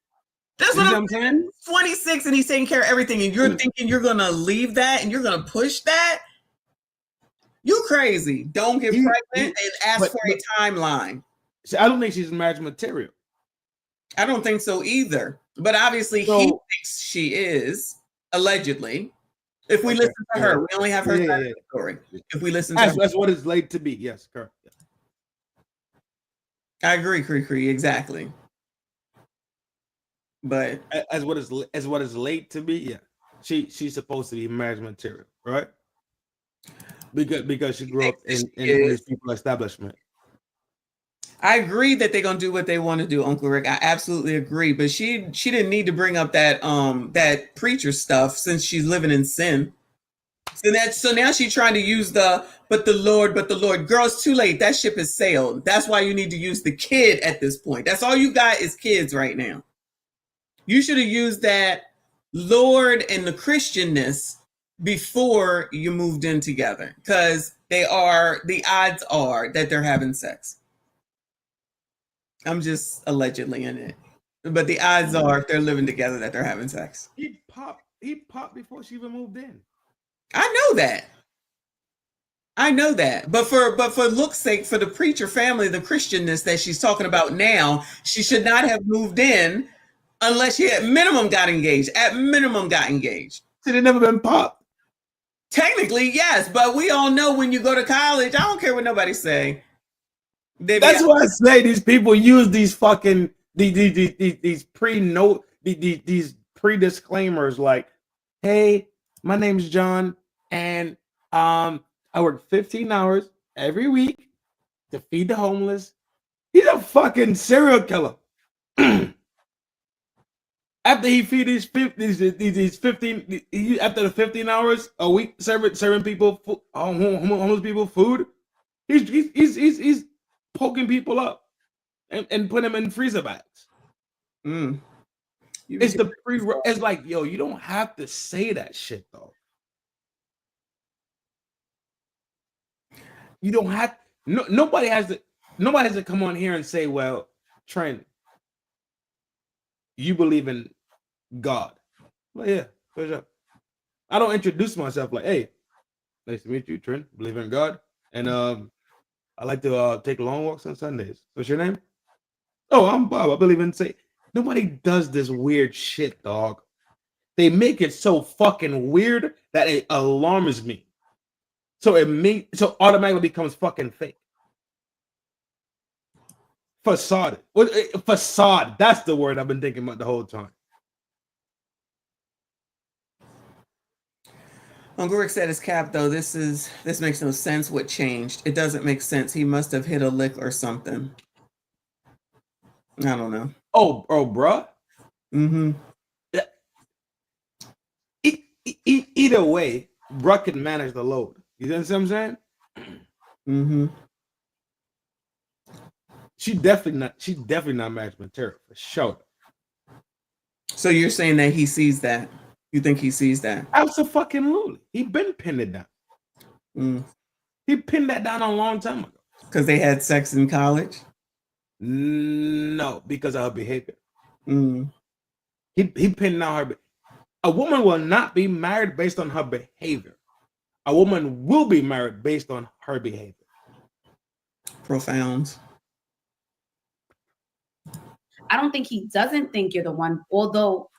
That's what I'm saying. 26 and he's taking care of everything, and you're thinking you're gonna leave that and you're gonna push that? You crazy. Don't get pregnant and ask for a timeline. I don't think she's marriage material. I don't think so either. But obviously he thinks she is, allegedly. If we listen to her, we only have her side of the story. If we listen to her. That's what it's late to be. Yes, correct. I agree, Cree, exactly. But as what is late to be, yeah. She's supposed to be marriage material, right? Because she grew up in this people establishment. I agree that they're gonna do what they want to do, Uncle Rick. I absolutely agree. But she didn't need to bring up that that preacher stuff since she's living in sin. So now she's trying to use but the Lord. Girl, it's too late. That ship has sailed. That's why you need to use the kid at this point. That's all you got is kids right now. You should have used that Lord and the Christianness before you moved in together, because the odds are that they're having sex. I'm just allegedly in it, but the odds are if they're living together that they're having sex. He popped before she even moved in. I know that. But for look's sake, for the preacher family, the Christianness that she's talking about now, she should not have moved in unless she at minimum got engaged. She'd have never been popped. Technically, yes, but we all know when you go to college, I don't care what nobody say. That's why I say these people use these fucking these pre-disclaimers like, hey, my name's John, and I work 15 hours every week to feed the homeless. He's a fucking serial killer. After he feed these 15 after the 15 hours a week serving people homeless people food, he's poking people up and put them in freezer bags. It's like, yo, you don't have to say that shit though. You don't have nobody has to come on here and say, well, Trent, you believe in God. Well, yeah, for sure. I don't introduce myself like, hey, nice to meet you, Trent. Believe in God. And I like to take long walks on Sundays. What's your name? Oh, I'm Bob. I believe in say. Nobody does this weird shit, dog. They make it so fucking weird that it alarms me. So so automatically becomes fucking fake. Facade. Facade. That's the word I've been thinking about the whole time. Uncle Rick said his cap though. This makes no sense. What changed? It doesn't make sense. He must have hit a lick or something. I don't know. Oh, bruh. Mm-hmm. Either way, bruh can manage the load. You know what I'm saying? Mm-hmm. She's definitely not match material for sure. So you're saying that he sees that? You think he sees that? Absolutely. He been pinned it down. He pinned that down a long time ago. Because they had sex in college? No, because of her behavior. He pinned down her. A woman will not be married based on her behavior. A woman will be married based on her behavior. Profound. I don't think he doesn't think you're the one, although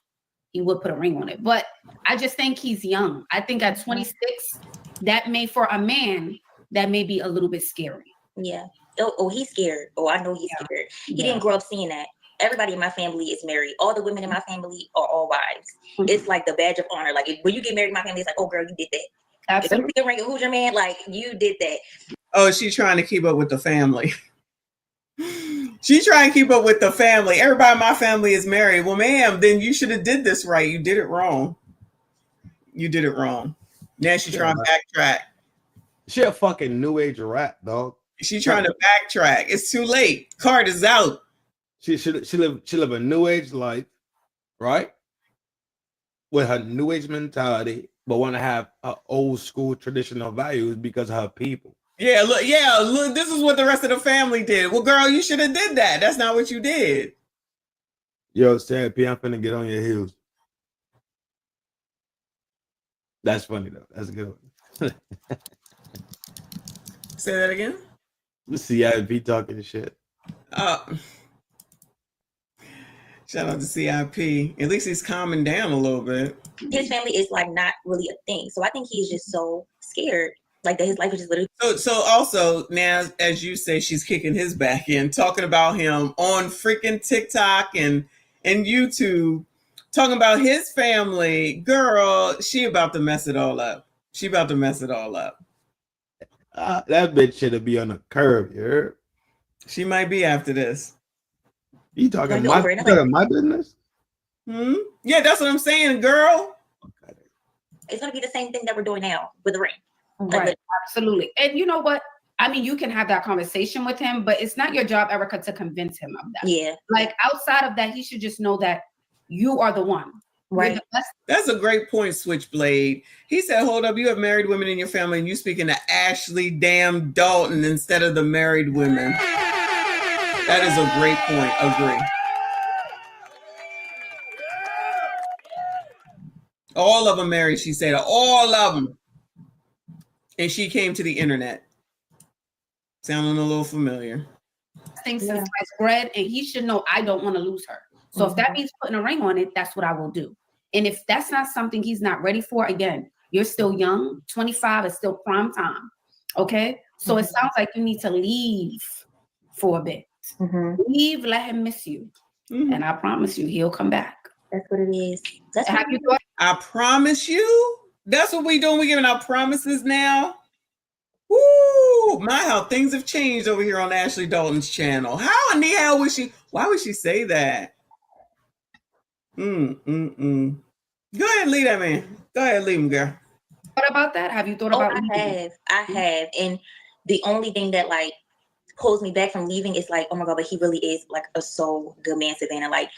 he would put a ring on it. But I just think he's young. I think at 26, that may, for a man, that may be a little bit scary. Yeah. Oh, he's scared. Oh, I know he's scared. He didn't grow up seeing that. Everybody in my family is married. All the women in my family are all wives. It's like the badge of honor. Like when you get married in my family, it's like, oh girl, you did that. Absolutely. If you ring, who's your man? Like you did that. Oh, she's trying to keep up with the family. She's trying to keep up with the family. Everybody in my family is married. Well, ma'am, then you should have did this right. You did it wrong. You did it wrong. Now she's trying to backtrack. She a fucking new age rat, dog. She's trying to backtrack. It's too late. Card is out. She live a new age life, right? With her new age mentality, but want to have old school traditional values because of her people. Yeah, look, this is what the rest of the family did. Well, girl, you should have did that. That's not what you did. Yo, Sam P, I'm finna get on your heels. That's funny though. That's a good one. Say that again. The CIP talking shit. Shout out to CIP. At least he's calming down a little bit. His family is like not really a thing. So I think he's just so scared. Like that his life is just literally. So also now, as you say, she's kicking his back in, talking about him on freaking TikTok and YouTube, talking about his family. Girl, she about to mess it all up. She about to mess it all up. That bitch should be on the curb, you heard? She might be after this. You talking my business? Yeah, that's what I'm saying, girl. It's gonna be the same thing that we're doing now with the ring. Right, absolutely. And you know what? I mean, you can have that conversation with him, but it's not your job, Erica, to convince him of that. Yeah. Like outside of that, he should just know that you are the one. Right. That's a great point, Switchblade. He said, hold up, you have married women in your family and you speaking to Ashley damn Dalton instead of the married women. That is a great point. Agree. All of them married, she said. All of them. And she came to the internet. Sounding a little familiar. Things since sliced bread, and he should know I don't want to lose her. So if that means putting a ring on it, that's what I will do. And if that's not something he's not ready for, again, you're still young. 25 is still prime time. Okay? So it sounds like you need to leave for a bit. Leave, let him miss you. And I promise you, he'll come back. That's what it is. That's what you thought. I promise you. That's what we doing. We giving out promises now. Woo! My, how things have changed over here on Ashley Dalton's channel. How in the hell would she? Why would she say that? Go ahead, leave that man. Go ahead, leave him, girl. What about that? Have you thought about? I have, and the only thing that like holds me back from leaving is like, oh my god, but he really is like a so good man, Savannah. Like,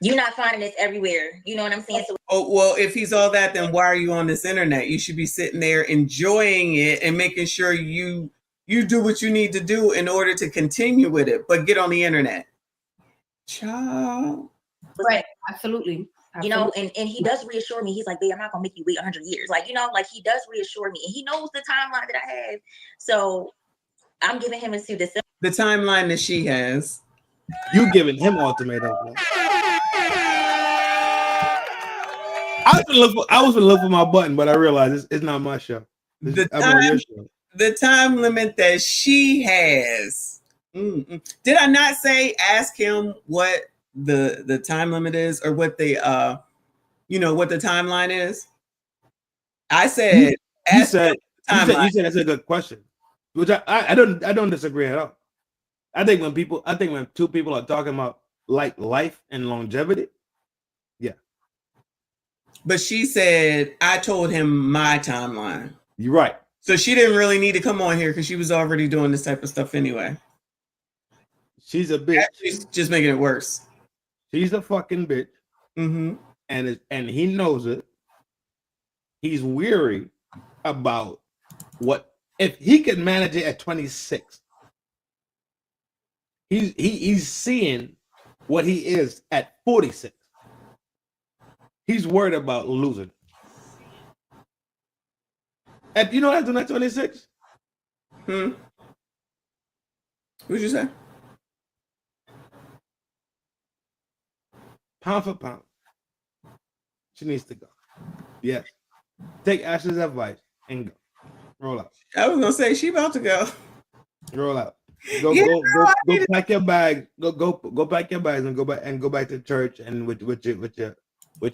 you're not finding this everywhere. You know what I'm saying? So, oh well, if he's all that, then why are you on this internet? You should be sitting there enjoying it and making sure you do what you need to do in order to continue with it. But get on the internet, child. Right? Absolutely. You know, and he does reassure me. He's like, babe, I'm not gonna make you wait 100 years. Like, you know, like he does reassure me, and he knows the timeline that I have. So I'm giving him into the timeline that she has. You giving him ultimatum. I was gonna look for my button, but I realized it's not my show. The time limit that she has. Did I not say ask him what the time limit is, or what the what the timeline is? I said you said that's a good question, which I don't disagree at all. I think when two people are talking about like life and longevity, yeah. But she said, I told him my timeline. You're right. So she didn't really need to come on here because she was already doing this type of stuff anyway. She's a bitch. She's just making it worse. She's a fucking bitch. Mm-hmm. And he knows it. He's weary about what if he can manage it at 26. He's seeing what he is at 46. He's worried about losing. And you know what I do at 26? What'd you say? Pound for pound. She needs to go. Yes. Take Ashley's advice and go. Roll out. I was gonna say she about to go. Roll out. Go pack your bags. Go pack your bags and go back to church and with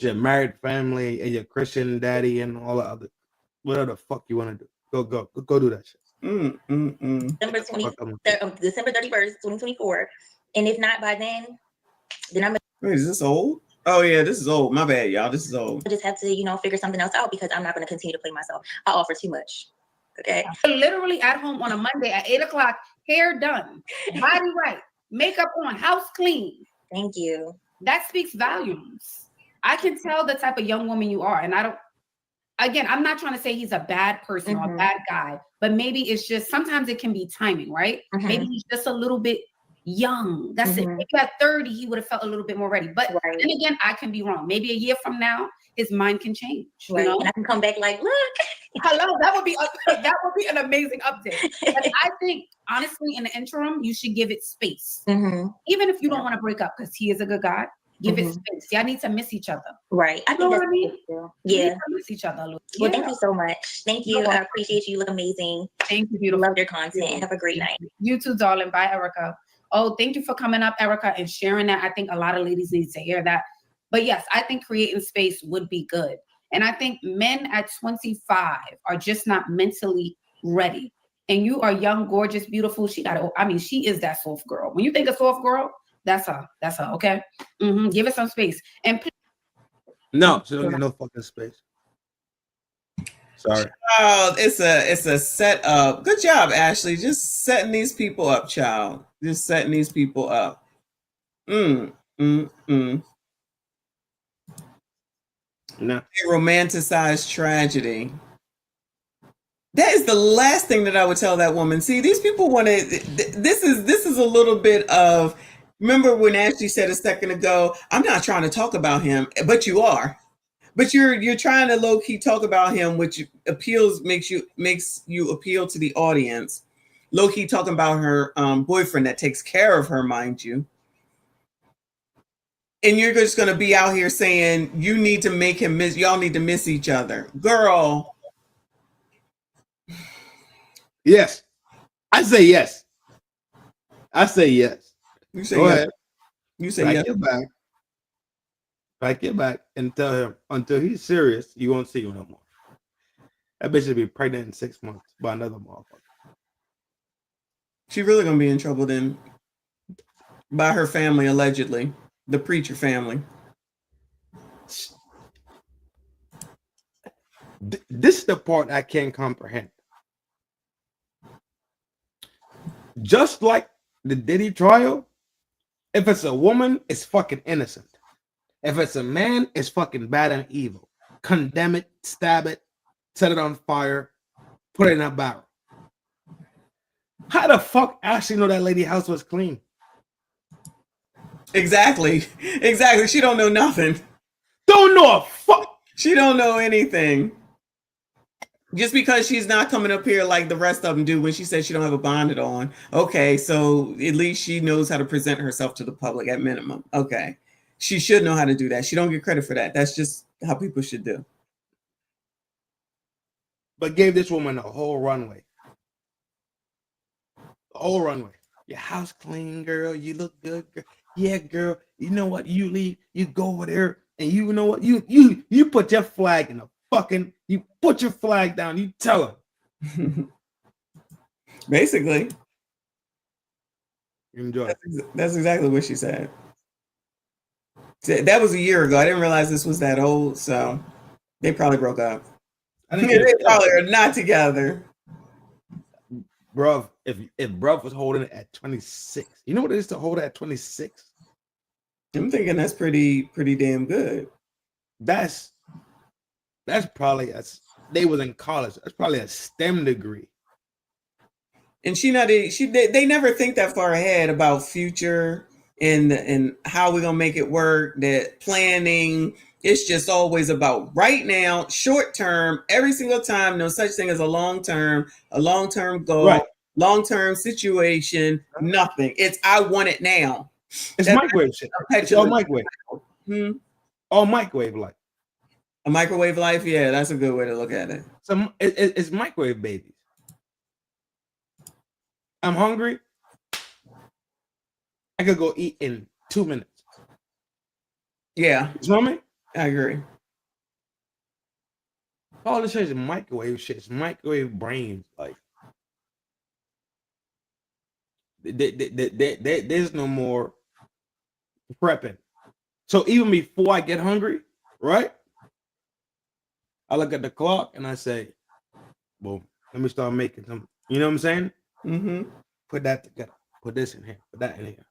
your married family and your Christian daddy and all the other whatever the fuck you want to do. Go do that shit. December 31st, 2024. And if not by then I'm Wait, is this old? Oh yeah, this is old. My bad, y'all. This is old. I just have to, figure something else out because I'm not going to continue to play myself. I offer too much. Okay. Literally at home on a Monday at 8 o'clock, hair done, body right, makeup on, house clean. Thank you. That speaks volumes. I can tell the type of young woman you are. And I'm not trying to say he's a bad person or a bad guy, but maybe it's just sometimes it can be timing, right? Maybe he's just a little bit young. That's it. Maybe at 30, he would have felt a little bit more ready. But then again, I can be wrong. Maybe a year from now, his mind can change. Right. And I can come back like, look. Hello, that would be an amazing update. But I think honestly, in the interim, you should give it space. Even if you don't want to break up, because he is a good guy, give it space. Y'all need to miss each other. Right. I think that's true. Yeah. Miss each other. Well, thank you so much. Thank you. I appreciate you. You look amazing. Thank you, beautiful. Love your content. Have a great night. You too, darling. Bye, Erica. Oh, thank you for coming up, Erica, and sharing that. I think a lot of ladies need to hear that. But yes, I think creating space would be good. And I think men at 25 are just not mentally ready. And you are young, gorgeous, beautiful. She is that soft girl. When you think of soft girl, that's her. That's her. Okay. Give it some space. And no, she don't get no fucking space. Sorry. Oh, it's a setup. Good job, Ashley. Just setting these people up, child. Just setting these people up. No. They romanticize tragedy. That is the last thing that I would tell that woman. See, these people want to. This is a little bit of. Remember when Ashley said a second ago, "I'm not trying to talk about him," but you are. But you're trying to low key talk about him, which makes you appeal to the audience. Low key talking about her boyfriend that takes care of her, mind you. And you're just going to be out here saying you need to make him miss. Y'all need to miss each other, girl. Yes, I say yes. I say yes. You say go yes. ahead. You say yes. Pack your back and tell him until he's serious, you won't see you no more. That bitch should be pregnant in 6 months by another motherfucker. She really gonna be in trouble then by her family, allegedly. The preacher family. This is the part I can't comprehend. Just like the Diddy trial, if it's a woman, it's fucking innocent. If it's a man, it's fucking bad and evil. Condemn it, stab it, set it on fire, put it in a barrel. How the fuck Ashley know that lady house was clean? Exactly. She don't know nothing. Don't know a fuck. She don't know anything. Just because she's not coming up here like the rest of them do when she says she don't have a bonnet on. Okay, so at least she knows how to present herself to the public at minimum. Okay. She should know how to do that. She don't get credit for that. That's just how people should do. But gave this woman a whole runway. The whole runway. Your house clean, girl. You look good, girl. Yeah, girl. You know what? You leave. You go over there, and you know what? You put your flag in the fucking. You put your flag down. You tell her. Basically. Enjoy. That's exactly what she said. That was a year ago. I didn't realize this was that old, so they probably broke up. They probably are not together. Bruv, if bruv was holding it at 26, you know what it is to hold it at 26? I'm thinking that's pretty damn good. That's probably they was in college. That's probably a STEM degree. And they never think that far ahead about future and how we're gonna make it work. That planning, it's just always about right now, short term, every single time. No such thing as a long term goal, Right. long term situation. Nothing. It's I want it now. It's microwave shit. It's all microwave. All microwave life. A microwave life, yeah, that's a good way to look at it. So it's microwave babies. I'm hungry. I could go eat in 2 minutes. Yeah. You know what I mean? I agree. All this shit is microwave shit. It's microwave brains. Like, there's no more prepping. So even before I get hungry, right? I look at the clock and I say, boom, let me start making some. You know what I'm saying? Mm-hmm. Put that together. Put this in here. Put that in here.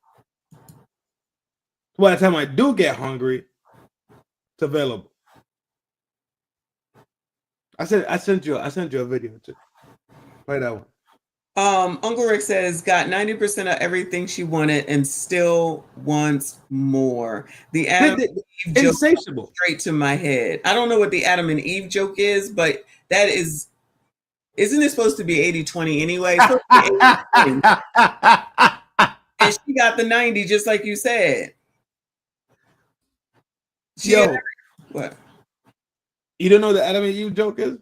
So by the time I do get hungry, it's available. I sent you a video too. Play that one. Uncle Rick says got 90% of everything she wanted and still wants more. The Adam and Eve joke insatiable. Straight to my head. I don't know what the Adam and Eve joke is, but that is, isn't it supposed to be 80-20 anyway? It's supposed to be 80-20. And she got the 90, just like you said. Yo, what? You don't know what the Adam and Eve joke is?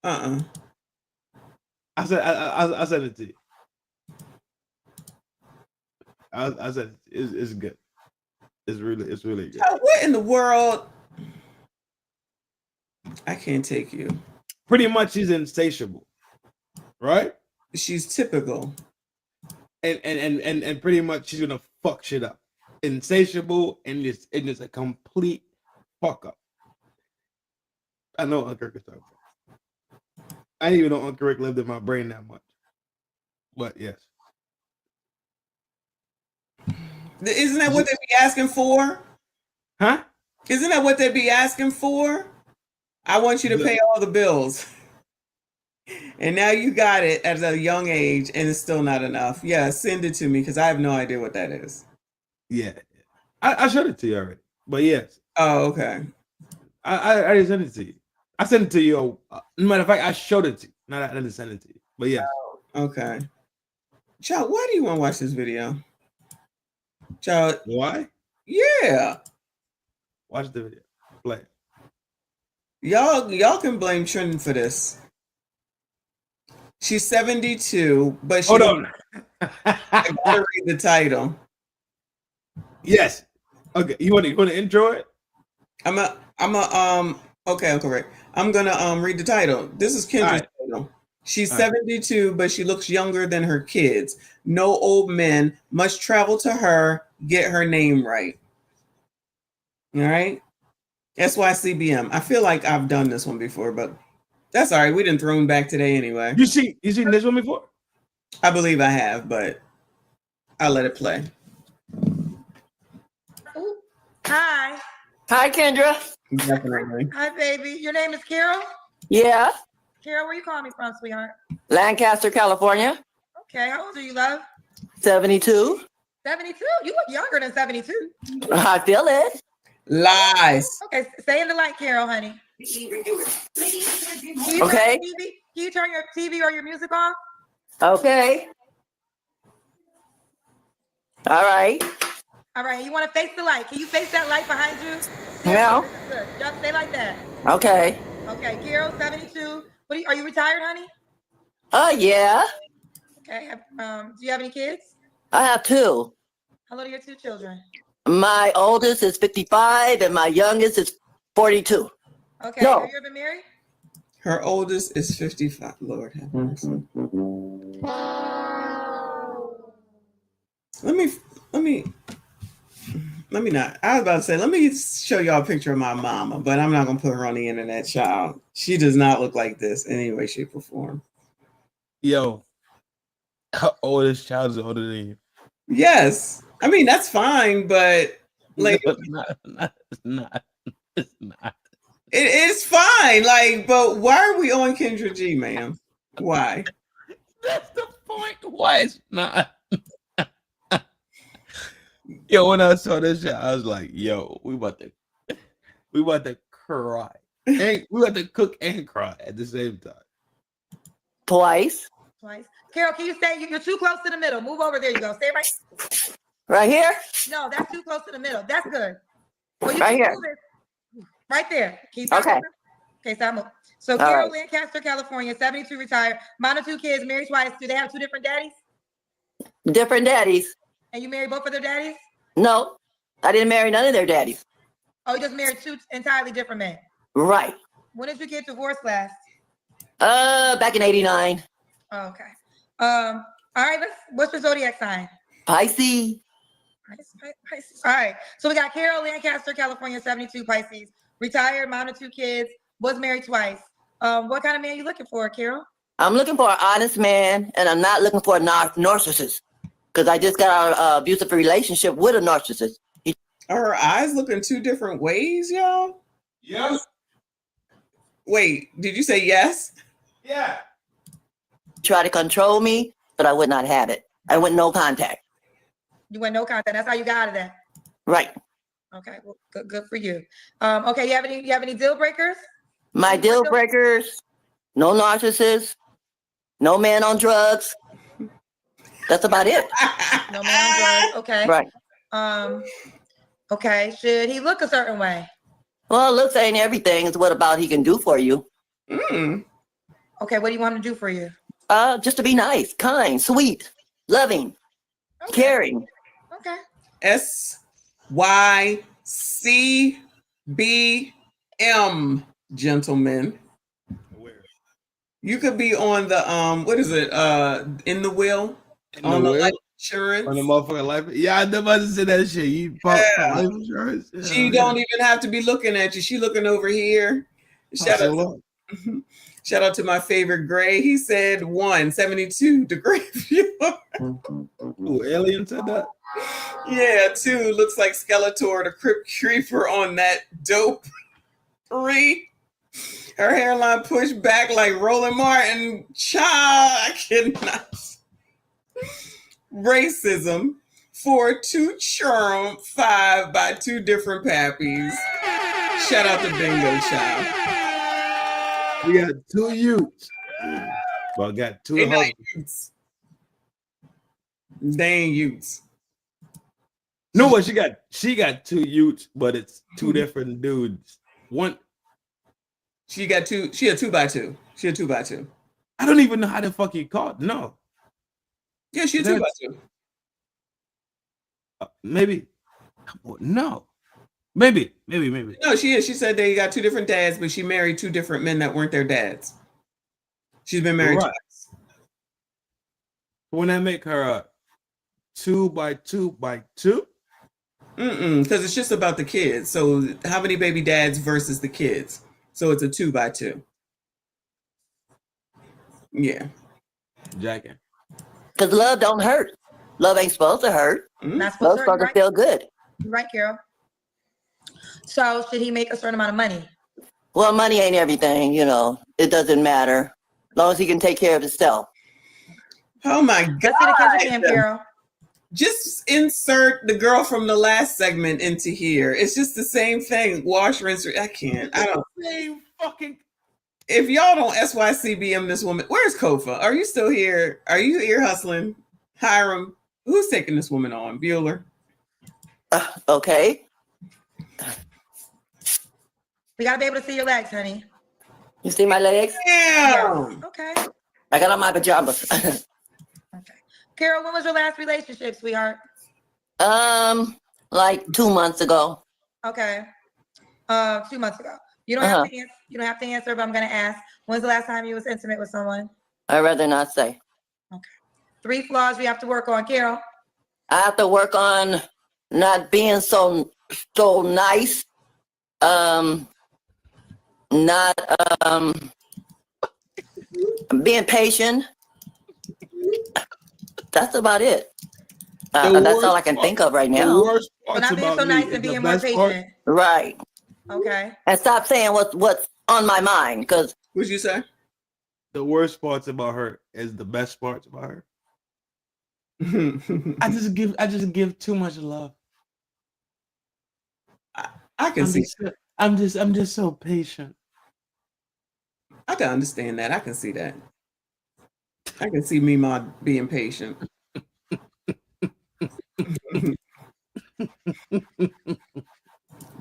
I said it to you. I said it's good. It's really good. What in the world? I can't take you. Pretty much, she's insatiable, right? She's typical, and pretty much she's gonna fuck shit up. Insatiable and just a complete fuck up. I know Uncle Rick is talking about. I didn't even know Uncle Rick lived in my brain that much. But yes. Isn't that what they be asking for? Huh? Isn't that what they be asking for? I want you to pay all the bills. And now you got it at a young age and it's still not enough. Yeah, send it to me because I have no idea what that is. Yeah. I showed it to you already. But yes. Oh, okay. I didn't send it to you. I sent it to you. Matter of fact, I showed it to you. Not I didn't send it to you. But yeah. Oh, okay. Child, why do you want to watch this video? Child. Why? Yeah. Watch the video. Play it. Y'all can blame Trin for this. She's 72, but she hold on. I gotta read the title. Yes. Okay. You want to intro it? Okay, correct. I'm gonna read the title. This is Kendra's title. She's 72, but she looks younger than her kids. No old men must travel to her, get her name right. All right. SYCBM. I feel like I've done this one before, but that's all right. We didn't throw him back today anyway. You seen this one before? I believe I have, but I'll let it play. Hi. Hi, Kendra. Definitely. Hi, baby. Your name is Carol? Yeah. Carol, where you calling me from, sweetheart? Lancaster, California. Okay, how old are you, love? 72. 72? You look younger than 72. I feel it. Lies. Okay, stay in the light, Carol, honey. Okay. Can you turn your TV or your music off? Okay. All right. All right, you want to face the light. Can you face that light behind you? Yeah. Good. Just stay like that. Okay. Okay, Carol, 72. Are you retired, honey? Yeah. Okay. Do you have any kids? I have two. How old are your two children? My oldest is 55 and my youngest is 42. Okay. No. Have you ever been married? Her oldest is 55. Lord have mercy. Let me not. I was about to say, let me show y'all a picture of my mama, but I'm not gonna put her on the internet, child. She does not look like this in any way, shape, or form. Yo, how old is child is older than you? Yes. I mean, that's fine, but like No, it's not. It's not. it is fine. Like, but why are we on Kendra G, ma'am? Why? That's the point. Why it's not? Yo, when I saw this shit, I was like, yo, we about to cry. And we about to cook and cry at the same time. Twice. Carol, can you stay? You're too close to the middle. Move over. There you go. Stay right. Right here? No, that's too close to the middle. That's good. Well, Right here. Right there. Can you Okay. Okay, so so Carol, Lancaster, California, 72, retired. Mom of 2 kids, married twice. Do they have 2 different daddies? Different daddies. And you married both of their daddies? No, I didn't marry none of their daddies. Oh, you just married 2 entirely different men. Right. When did you get divorced last? Back in '89. Oh, okay. All right, what's your zodiac sign? Pisces. Pisces. All right. So we got Carol, Lancaster, California, 72, Pisces. Retired, mom of 2 kids, was married twice. What kind of man are you looking for, Carol? I'm looking for an honest man, and I'm not looking for a narcissist, because I just got out of an abusive relationship with a narcissist. Are her eyes looking 2 different ways, y'all? Yes. Wait, did you say yes? Yeah. Try to control me, but I would not have it. I went no contact. You went no contact. That's how you got out of that. Right. Okay. Well, good for you. Okay. You have any deal breakers? My deal breakers: no narcissist, no man on drugs. That's about it. No man on drugs. Okay. Right. Okay. Should he look a certain way? Well, looks ain't everything. It's what about he can do for you. Okay. What do you want him to do for you? Just to be nice, kind, sweet, loving, caring. Okay. SYCBM, gentlemen. You could be on the what is it? In the will on the life insurance. On the motherfucking life. Yeah, I never to say that shit. You bought life insurance. Yeah, she don't even have to be looking at you. She looking over here. Shout out to my favorite Gray. He said 172 degree view. Ooh, Alien said that. Yeah, 2 looks like Skeletor, the Crypt Creeper on that dope. 3. Her hairline pushed back like Roland Martin. Child, I cannot. Racism. 4, 2 charm. 5 by 2 different pappies. Shout out to Bingo Child. We got 2 youths. Well, I got 2 youths. They ain't youths. No, what she got 2 youths, but it's 2 different dudes. One. She got 2. She a 2 by 2. She a 2 by 2. I don't even know how the fuck you called. No. Yeah, she a 2 by 2. Maybe. No. Maybe. No, she is. She said they got 2 different dads, but she married 2 different men that weren't their dads. She's been married twice. Wouldn't that make her a 2 by 2 by 2? Because it's just about the kids. So how many baby dads versus the kids? So it's a 2 by 2. Yeah. Jacking. Because love don't hurt. Love ain't supposed to hurt. Not supposed Love's supposed to feel good. You're right, Carol. So should he make a certain amount of money? Well, money ain't everything, you know. It doesn't matter. As long as he can take care of himself. Oh my God. Let's see the Kendra Cam, Carol. Just insert the girl from the last segment into here. It's just the same thing. Wash, rinse. I can't. I don't. Same fucking. If y'all don't SYCBM this woman, where's Kofa? Are you still here? Are you ear hustling? Hiram, who's taking this woman on? Bueller. Okay. We gotta be able to see your legs, honey. You see my legs? Yeah. Okay. I got on my pajamas. Carol, when was your last relationship, sweetheart? Like 2 months ago. Okay. 2 months ago. You don't have to answer. You don't have to answer, but I'm gonna ask. When's the last time you was intimate with someone? I'd rather not say. Okay. 3 flaws we have to work on, Carol. I have to work on not being so nice. Not being patient. That's about it. That's all I can think of right now. The worst So parts not being about so me nice is and the being more best part. patient. Right. Okay. And stop saying what's on my mind, because What'd you say? The worst parts about her is the best parts about her. I just give too much love. I can see. I'm just so patient. I can understand that. I can see that. I can see Mima being patient.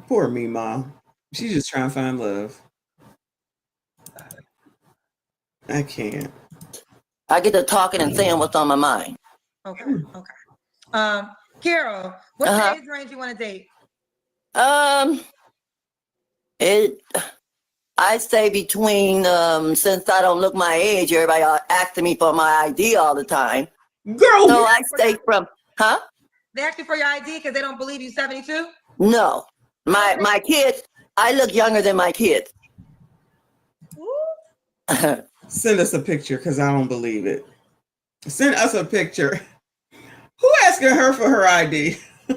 Poor Mima. She's just trying to find love. I can't. I get to talking and saying what's on my mind. Okay. Okay. Carol, what's the age range you want to date? I say between since I don't look my age, everybody asking me for my ID all the time. Girl, so I stay from They ask you for your ID because they don't believe you 72? No. My kids, I look younger than my kids. Send us a picture because I don't believe it. Send us a picture. Who asking her for her ID? Who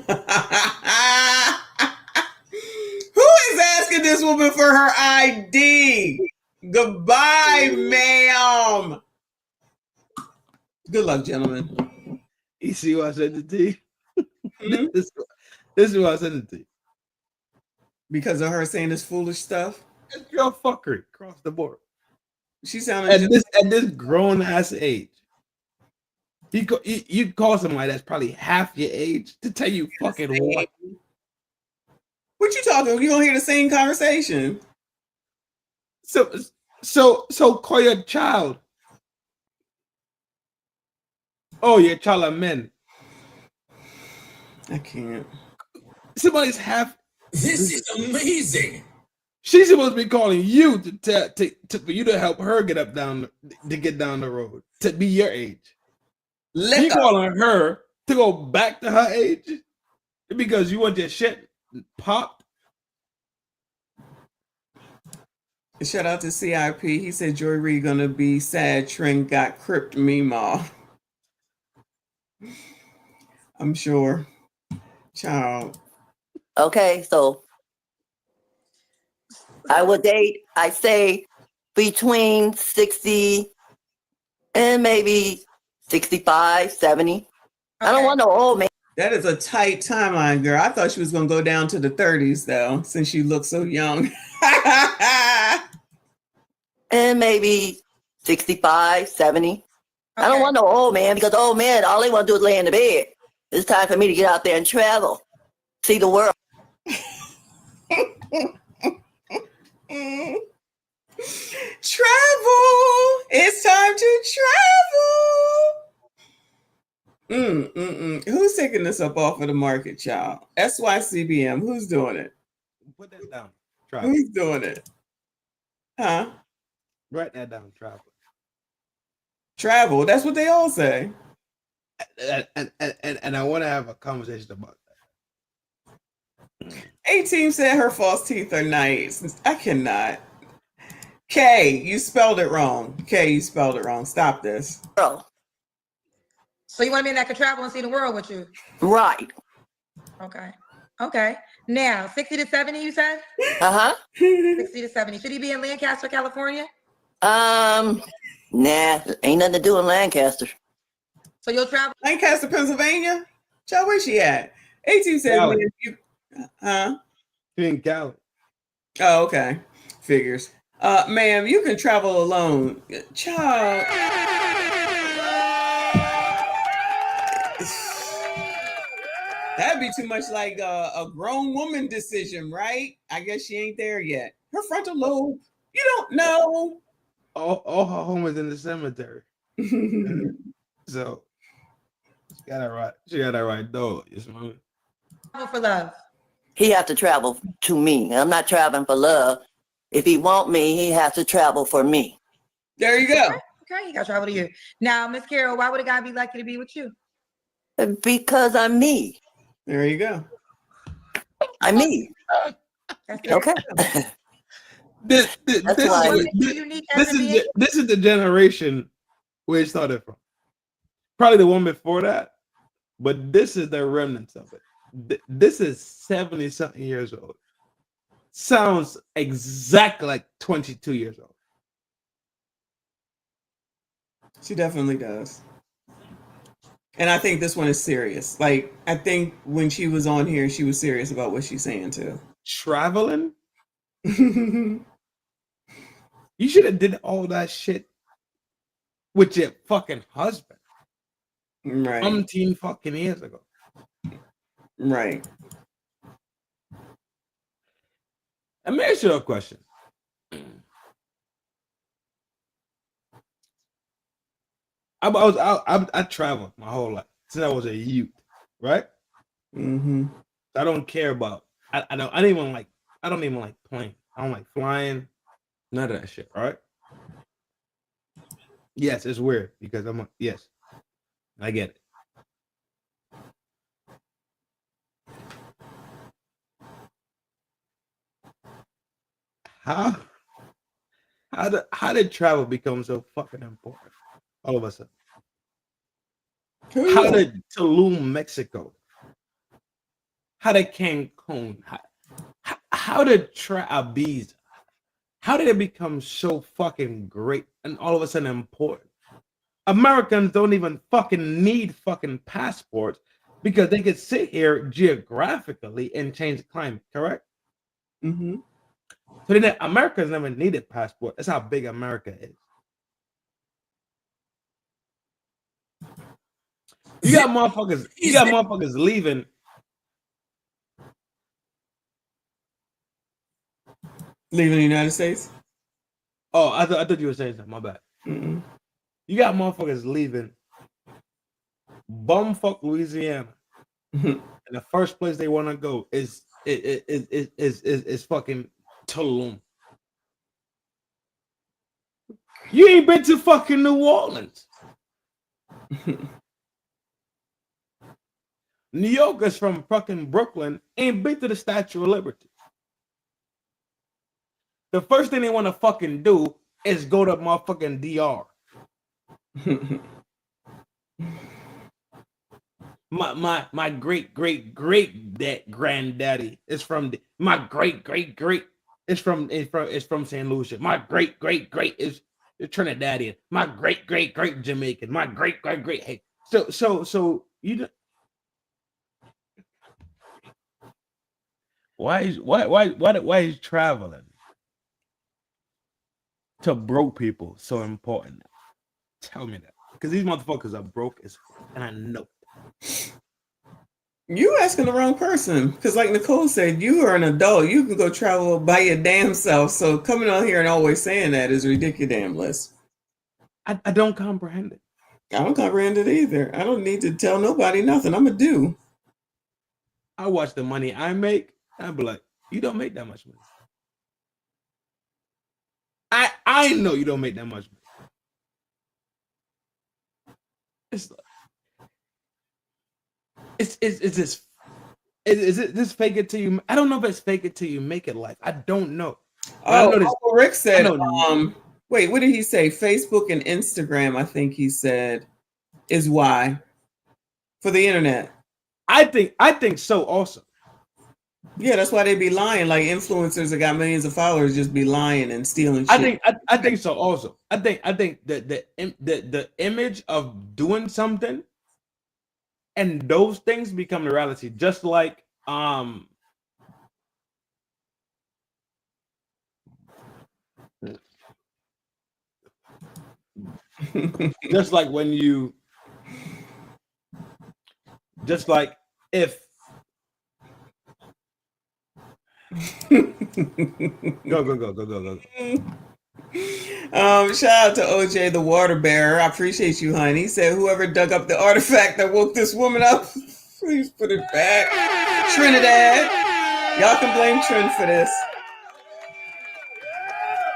is asking this woman for her ID? Goodbye, ma'am. Good luck, gentlemen. You see what I said to you? This is what I said it to you. Because of her saying this foolish stuff? It's girl fuckery across the board. She sounded at this grown ass age. You call somebody that's probably half your age to tell you fucking what? What you talking? You gonna hear the same conversation? So call your child. Oh, your child are men. I can't. Somebody's half. This is amazing. She's supposed to be calling you for you to help her get down the road to be your age. You calling her to go back to her age because you want your shit popped. Shout out to CIP. He said Joy Reid gonna be sad. Trent got cripped Mima. I'm sure. Child. Okay, so I would date, I say between 60 and maybe 65, 70. Okay. I don't want no old man. That is a tight timeline, girl. I thought she was going to go down to the 30s, though, since she looks so young. And maybe 65, 70. Okay. I don't want no old man because old men, all they want to do is lay in the bed. It's time for me to get out there and travel, see the world. Travel. It's time to travel. Who's taking this up off of the market, y'all? SYCBM. Who's doing it? Put that down. Who's doing it? Huh? Write that down. Travel. That's what they all say. And I want to have a conversation about that. A-Team said her false teeth are nice. I cannot. K, you spelled it wrong. K, you spelled it wrong. Stop this. Bro. So you want me that could travel and see the world with you? Right. Okay. Okay. Now, 60 to 70, you said? 60 to 70. Should he be in Lancaster, California? Nah, ain't nothing to do in Lancaster. So you'll travel? Lancaster, Pennsylvania? Child, where's she at? A-Team said, huh? She in Cali. Oh, okay. Figures. Ma'am, you can travel alone. Child. That'd be too much like a grown woman decision, right? I guess she ain't there yet. Her frontal lobe, you don't know. All her home is in the cemetery. So she got that right though. Travel for love. He has to travel to me. I'm not traveling for love. If he want me, he has to travel for me. There you go. Okay, he got to travel to you. Now, Miss Carol, why would a guy be lucky to be with you? Because I'm me. There you go. I'm me. Okay. This That's why. is the generation where it started from. Probably the one before that, but this is the remnants of it. This is 70-something years old. Sounds exactly like 22 years old. She definitely does. And I think this one is serious. Like, I think when she was on here, she was serious about what she's saying too. Traveling? You should have did all that shit with your fucking husband. Right. Umpteen fucking years ago. Right. Let me ask you a question. I traveled my whole life since I was a youth, right? Mm-hmm. I don't care about. I don't even like playing. I don't like flying. None of that shit, right? Yes, it's weird because yes, I get it. How did travel become so fucking important all of a sudden? How did Tulum, Mexico? How did Cancun? How did Ibiza? How did it become so fucking great and all of a sudden important? Americans don't even fucking need fucking passports because they could sit here geographically and change the climate, correct? Mm-hmm. So then Americans never needed passport. That's how big America is. You got motherfuckers leaving. Leaving the United States? Oh, I thought you were saying something. My bad. Mm-mm. You got motherfuckers leaving bumfuck Louisiana. And the first place they want to go is fucking Tulum. You ain't been to fucking New Orleans. New Yorkers from fucking Brooklyn ain't been to the Statue of Liberty. The first thing they want to fucking do is go to motherfucking DR. My great granddaddy is from my great is from St. Lucia. My great is Trinidadian. My great Jamaican. My great hey. So you why is traveling to broke people so important? Tell me that. Because these motherfuckers are broke as fuck, and I know. You asking the wrong person. Because like Nicole said, you are an adult. You can go travel by your damn self. So coming on here and always saying that is ridiculous. I don't comprehend it. I don't comprehend it either. I don't need to tell nobody nothing. I'm a do. I watch the money I make. I'd be like, you don't make that much money. I know you don't make that much money. Is this fake it till you? I don't know if it's fake it till you make it life. I don't know. Uncle Rick said, wait, what did he say? Facebook and Instagram, I think he said, is why for the internet. I think so also. Yeah, that's why they be lying. Like influencers that got millions of followers just be lying and stealing shit. I think so also. I think that the image of doing something and those things become the reality. Just like just like when you if go. Shout out to OJ the water bearer. I appreciate you, honey. He said whoever dug up the artifact that woke this woman up, please put it back. Trinidad. Y'all can blame Trin for this.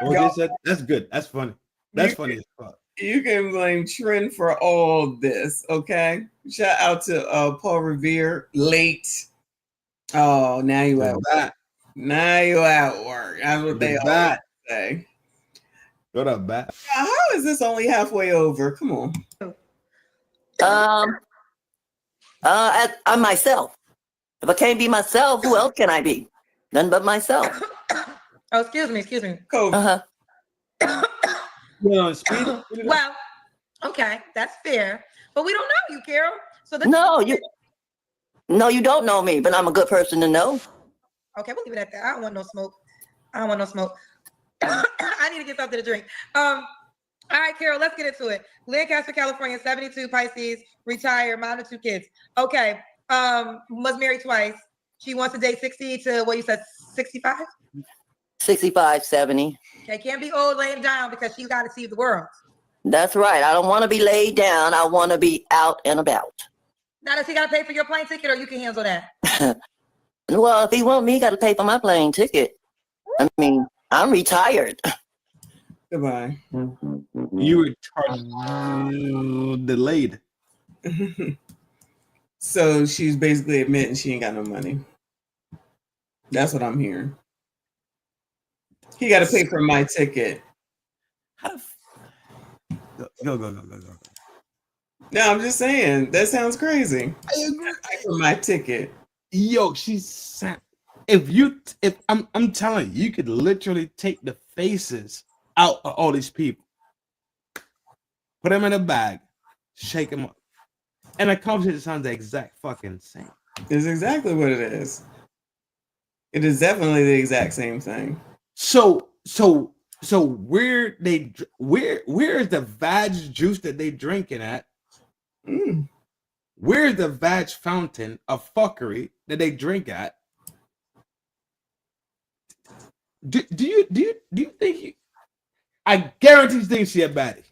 OJ said that's good. That's funny. That's funny as fuck. You can blame Trent for all this, okay? Shout out to Paul Revere, late. Oh, now you at work. Now you at work. That's what they always say. What up, Bat? How is this only halfway over? Come on. I'm myself. If I can't be myself, who else can I be? None but myself. Oh, excuse me. Uh-huh. Well, speed. Well, okay, that's fair. But we don't know you, Carol. So this No, you don't know me, but I'm a good person to know. Okay, we'll leave it at that. I don't want no smoke. I need to get something to drink. All right, Carol, let's get into it. Lancaster, California, 72, Pisces, retired, mom of 2 kids. Okay, was married twice. She wants to date 60 to what you said, 65? 65, 70. Okay, can't be old laying down because she got to see the world. That's right. I don't want to be laid down. I want to be out and about. Now, does he got to pay for your plane ticket or you can handle that? Well, if he want me, he got to pay for my plane ticket. I mean, I'm retired. Goodbye. You were charged delayed. So she's basically admitting she ain't got no money. That's what I'm hearing. He got to pay for my ticket. Go. No, I'm just saying. That sounds crazy. I agree. Pay for my ticket. Yo, she's if I'm telling you, you could literally take the faces out of all these people, put them in a bag, shake them up, and the conversation sounds the exact fucking same. It's exactly what it is. It is definitely the exact same thing. So where is the vag juice that they drinking at? Where's the vag fountain of fuckery that they drink at? Do you think I guarantee she thinks she's a baddie.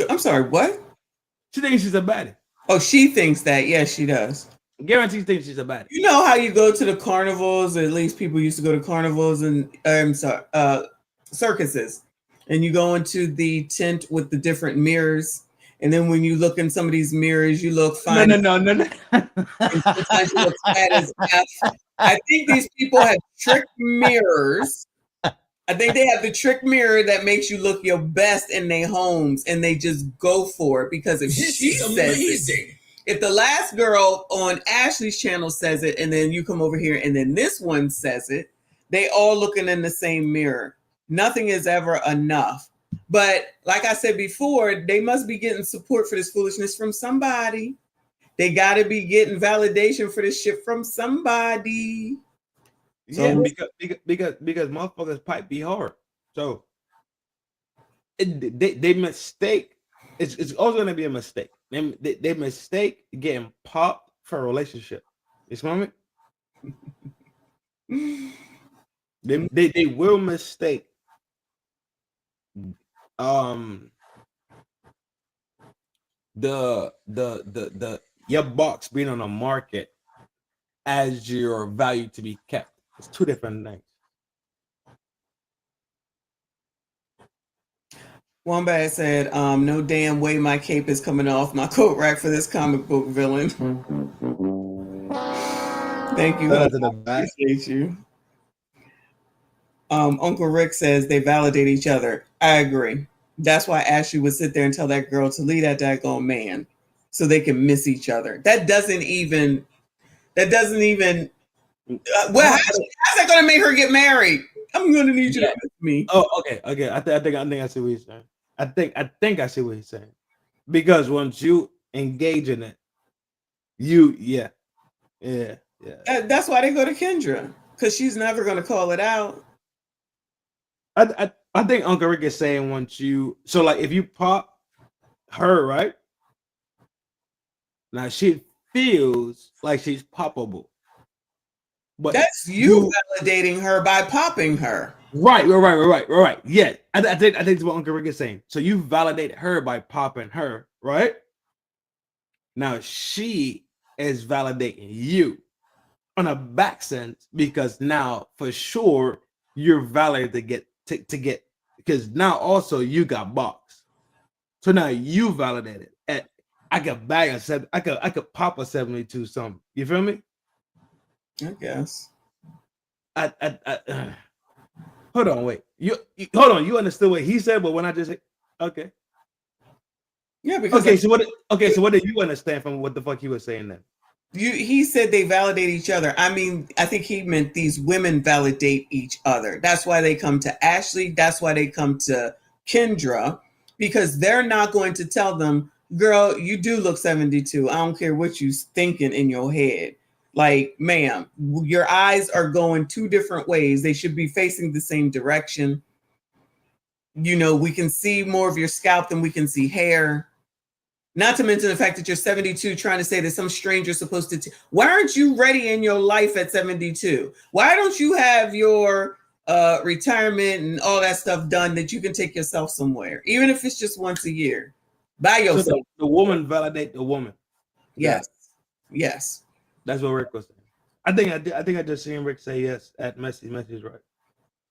I'm sorry, what? She thinks she's a baddie. Oh, she thinks that. Yes, she does. Guarantee she thinks she's a baddie. You know how you go to the carnivals, or at least people used to go to carnivals and circuses, and you go into the tent with the different mirrors, and then when you look in some of these mirrors, you look fine. No. Sometimes you look fat as F. I think these people have trick mirrors. I think they have the trick mirror that makes you look your best in their homes, and they just go for it because if she says it, if the last girl on Ashley's channel says it, and then you come over here and then this one says it, they all looking in the same mirror. Nothing is ever enough. But like I said before, they must be getting support for this foolishness from somebody. They got to be getting validation for this shit from somebody. Yeah, because motherfuckers pipe be hard. So they mistake. It's also gonna be a mistake. They mistake getting popped for a relationship. You smell me? They will mistake the your box being on the market as your value to be kept. It's two different things. Wombat said, no damn way my cape is coming off my coat rack for this comic book villain. Thank you. I appreciate you. Uncle Rick says they validate each other. I agree. That's why Ashley would sit there and tell that girl to leave that daggone man so they can miss each other. That doesn't even well, how's that going to make her get married? I'm going to need you to miss me. Oh, okay. I think I see what he's saying. I think I see what he's saying. Because once you engage in it, yeah. That's why they go to Kendra, because she's never going to call it out. I think Uncle Rick is saying once you, so like if you pop her, right? Now she feels like she's poppable. But that's you validating her by popping her. Right. Yeah. I think that's what Uncle Rick is saying. So you validate her by popping her, right? Now she is validating you on a back sense, because now for sure you're validated to get because now also you got box. So now you validate it. And I could bag a seven. I could pop a 72 something. You feel me? I guess. Hold on, wait. You hold on. You understood what he said, but when I just okay. Yeah, because okay. So what did you understand from what the fuck he was saying then? He said they validate each other. I mean, I think he meant these women validate each other. That's why they come to Ashley. That's why they come to Kendra, because they're not going to tell them, girl, you do look 72. I don't care what you thinking in your head. Like, ma'am, your eyes are going two different ways. They should be facing the same direction. You know, we can see more of your scalp than we can see hair. Not to mention the fact that you're 72 trying to say that some stranger's supposed to... Why aren't you ready in your life at 72? Why don't you have your retirement and all that stuff done that you can take yourself somewhere, even if it's just once a year, by yourself? So the woman validate the woman. Yes. Yes. That's what Rick was saying. I think I just seen Rick say yes at Message, right?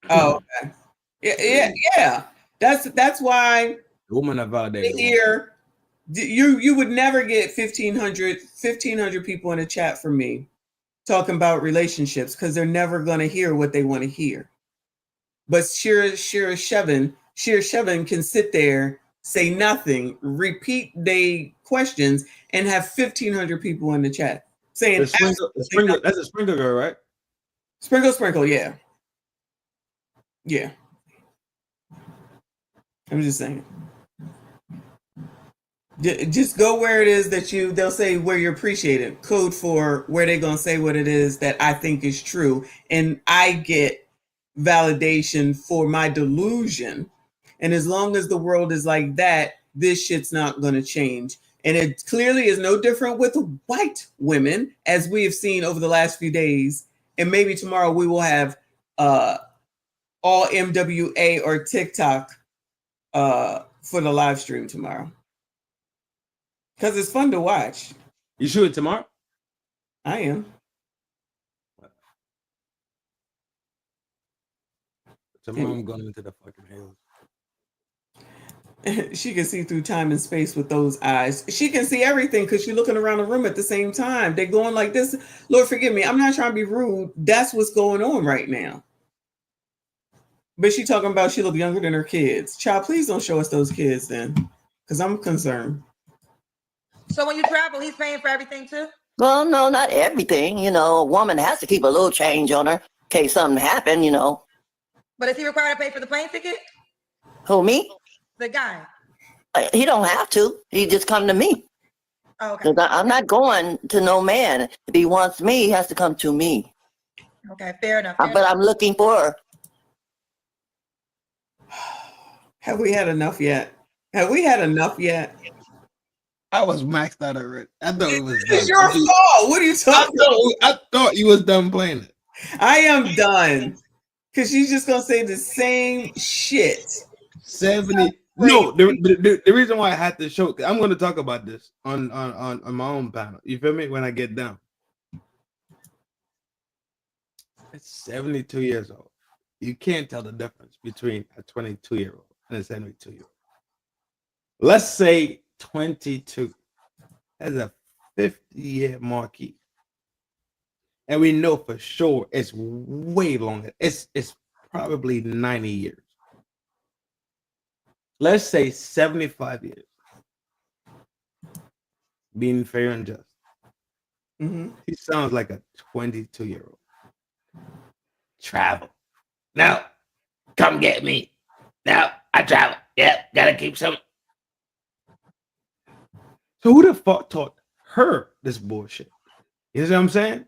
Oh, okay. Yeah. That's why the woman are validated. Here, you would never get 1,500 people in a chat from me talking about relationships, because they're never going to hear what they want to hear. But Shira Shevin can sit there, say nothing, repeat they questions, and have 1,500 people in the chat saying Sprinkle, that's a Sprinkle girl, right? Sprinkle, yeah. Yeah. I'm just saying. Just go where it is that they'll say where you're appreciated. Code for where they're going to say what it is that I think is true. And I get validation for my delusion. And as long as the world is like that, this shit's not going to change. And it clearly is no different with white women, as we have seen over the last few days. And maybe tomorrow we will have all MWA or TikTok for the live stream tomorrow. Because it's fun to watch. You shoot it tomorrow? I am. Tomorrow I'm going into the fucking hills. She can see through time and space with those eyes. She can see everything because she's looking around the room at the same time. They're going like this. Lord, forgive me. I'm not trying to be rude. That's what's going on right now. But she talking about she look younger than her kids. Child, please don't show us those kids then, because I'm concerned. So when you travel, he's paying for everything too? Well, no, not everything. You know, a woman has to keep a little change on her in case something happened, you know. But is he required to pay for the plane ticket? Who, me? The guy. He don't have to. He just come to me. Oh, okay. I'm not going to no man. If he wants me, he has to come to me. Okay, fair enough. But I'm looking for her. Have we had enough yet? Have we had enough yet? I was maxed out already. I thought it was It's your fault. What are you talking about? I thought you was done playing it. I am done. Because she's just going to say the same shit. 70. No, the reason why I had to show, I'm going to talk about this on my own panel. You feel me? When I get down. It's 72 years old. You can't tell the difference between a 22-year-old and a 72-year-old. Let's say 22 has a 50-year marquee. And we know for sure it's way longer. It's probably 90 years. Let's say 75 years. Being fair and just. He sounds like a 22-year-old. Travel. Now, come get me. Now, I travel. Yep, gotta keep some. So who the fuck taught her this bullshit? You know what I'm saying?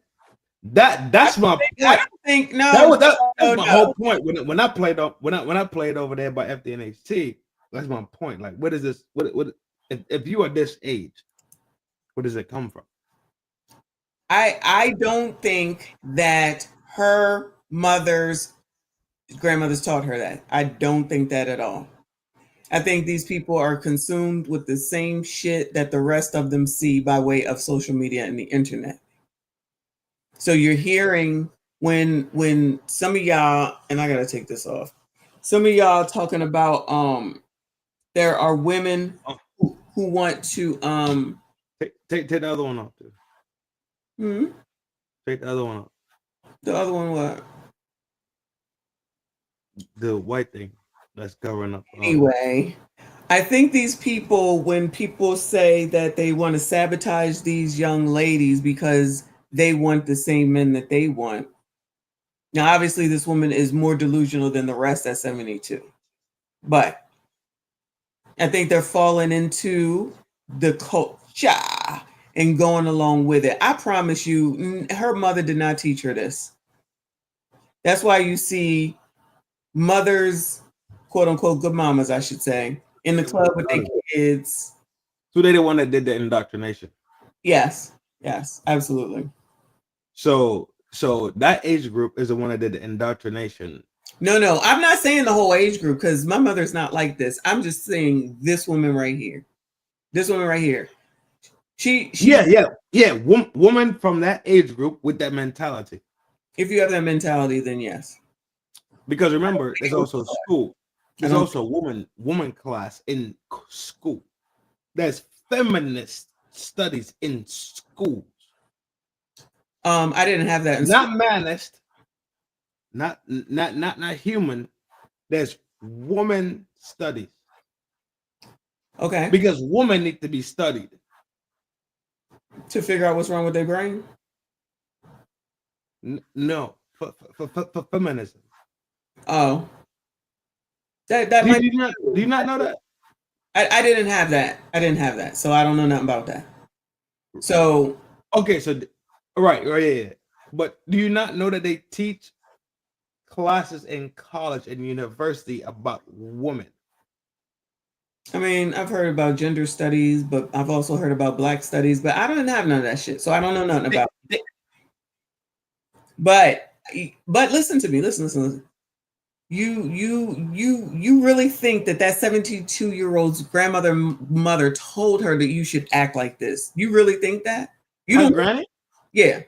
That's my point. I don't think no. That's my whole point. When I played over there by FDNHT, that's my point. Like, what is this? What if you are this age, where does it come from? I don't think that her grandmothers taught her that. I don't think that at all. I think these people are consumed with the same shit that the rest of them see by way of social media and the internet. So you're hearing when some of y'all, and I gotta take this off, some of y'all talking about There are women who want to take the other one off. Take the other one off. The other one what? The white thing that's covering up. Anyway, I think these people, when people say that they want to sabotage these young ladies because they want the same men that they want. Now, obviously, this woman is more delusional than the rest at 72. But I think they're falling into the culture and going along with it. I promise you, her mother did not teach her this. That's why you see mothers, quote unquote, good mamas, I should say, in the club with their kids. So they the one that did the indoctrination. Yes, absolutely. So that age group is the one that did the indoctrination. No, I'm not saying the whole age group because my mother's not like this. I'm just saying this woman right here. This woman right here. She woman from that age group with that mentality. If you have that mentality, then yes. Because remember, there's also school. There's also woman class in school. There's feminist studies in school. I didn't have that in not school. manist, not human. There's woman studies. Okay. Because women need to be studied to figure out what's wrong with their brain. No, for feminism. Oh, that do might. Do you not know that? I didn't have that. I didn't have that, so I don't know nothing about that. So okay, so right, yeah. But do you not know that they teach classes in college and university about women? I mean, I've heard about gender studies, but I've also heard about black studies, but I don't have none of that shit, so I don't know nothing about it. But listen to me. Listen. You really think that 72-year-old's mother told her that you should act like this? You really think that? You don't, granny? Yeah.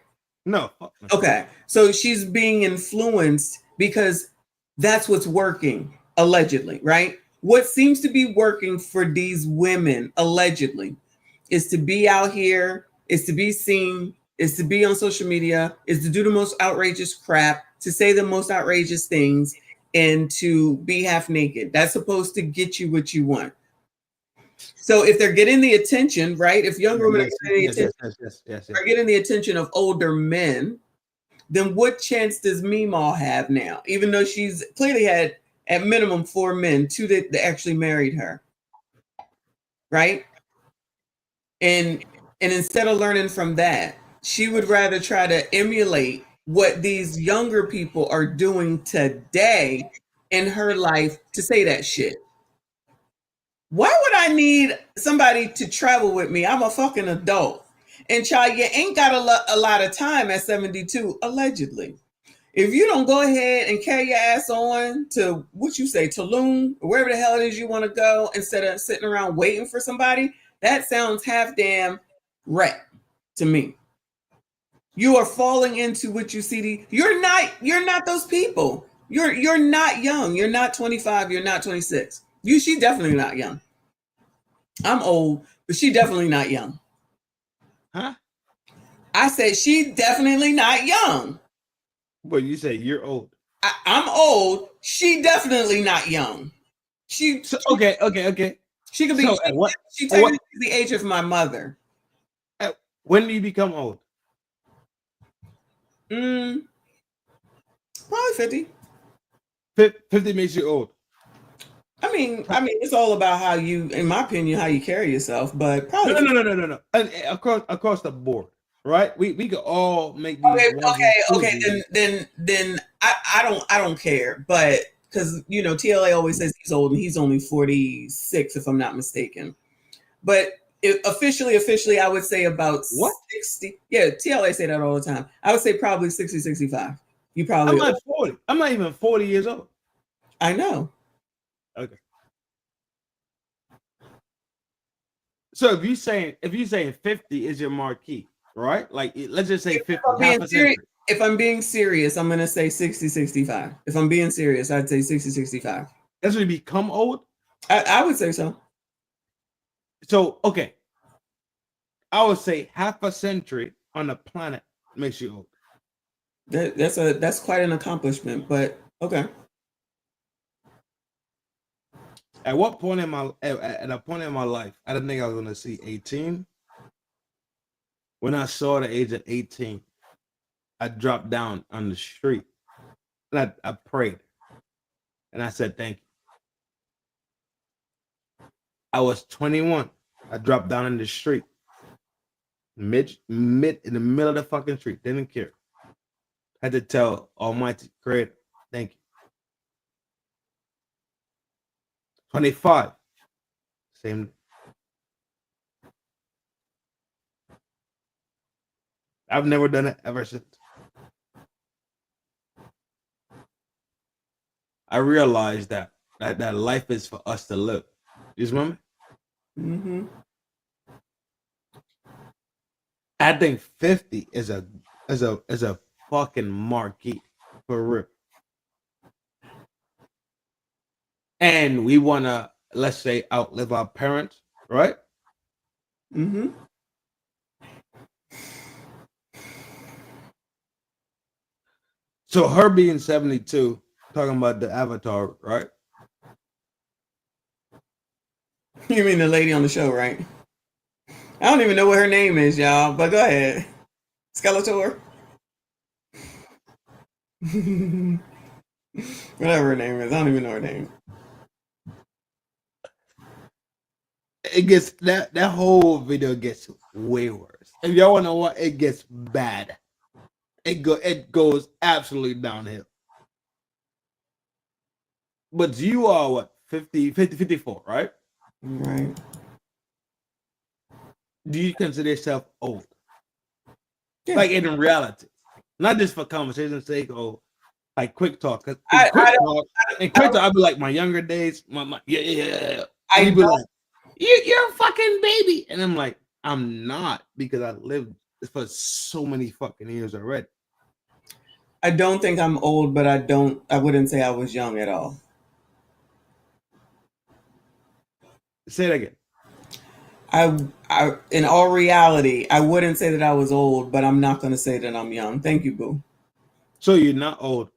No. Okay. So she's being influenced because that's what's working, allegedly, right? What seems to be working for these women, allegedly, is to be out here, is to be seen, is to be on social media, is to do the most outrageous crap, to say the most outrageous things, and to be half naked. That's supposed to get you what you want. So if they're getting the attention, right? If younger women are getting the attention of older men, then what chance does Meemaw have now? Even though she's clearly had at minimum 4 men, 2 that actually married her, right? And instead of learning from that, she would rather try to emulate what these younger people are doing today in her life to say that shit. Why would I need somebody to travel with me? I'm a fucking adult. And child, you ain't got a lot of time at 72, allegedly. If you don't go ahead and carry your ass on to Tulum, or wherever the hell it is you want to go, instead of sitting around waiting for somebody, that sounds half damn right to me. You are falling into what you see. You're not those people. You're not young. You're not 25. You're not 26. She's definitely not young. I'm old, but she definitely not young. Huh? I said she definitely not young. Well, you say you're old. I'm old. She definitely not young. Okay. She could be. She technically the age of my mother. When do you become old? Probably 50. 50 makes you old. I mean, it's all about how you, in my opinion, how you carry yourself. But probably no. And across the board, right? We could all make these. Okay. Then I don't care. But because TLA always says he's old and he's only 46, if I'm not mistaken. But officially, I would say about 60. Yeah, TLA say that all the time. I would say probably 60, 65. You probably. I'm not 40. I'm not even 40 years old. I know. Okay. So if you're saying 50 is your marquee, right? Like let's just say 50. If I'm being serious, I'm gonna say 60, 65. If I'm being serious, I'd say 60, 65. That's when you become old? I would say so. So, okay. I would say half a century on the planet makes you old. That's quite an accomplishment, but okay. At what point in my at a point in my life, I didn't think I was gonna see 18. When I saw the age of 18, I dropped down on the street and I prayed and I said thank you. I was 21. I dropped down in the street. Mid in the middle of the fucking street. Didn't care. Had to tell Almighty Creator, thank you. 25. Same. I've never done it ever since. I realized that life is for us to live. You remember? Mm-hmm. I think 50 is a fucking marquee for real. And we wanna, let's say, outlive our parents, right? Mm-hmm. So her being 72, talking about the Avatar, right? You mean the lady on the show, right? I don't even know what her name is, y'all, but go ahead. Skeletor. Whatever her name is. I don't even know her name. It gets that whole video gets way worse. If y'all wanna know what, it gets bad. It goes absolutely downhill. But you are what, 54, right? Right. Do you consider yourself old? Yeah. Like in reality, not just for conversation's sake or like quick talk. Because quick talk, I'd be like my younger days, yeah. You'd be like, you're a fucking baby, and I'm like, I'm not, because I lived for so many fucking years already. I don't think I'm old, but I wouldn't say I was young at all. Say it again. I in all reality, I wouldn't say that I was old, but I'm not going to say that I'm young. Thank you, boo. So you're not old?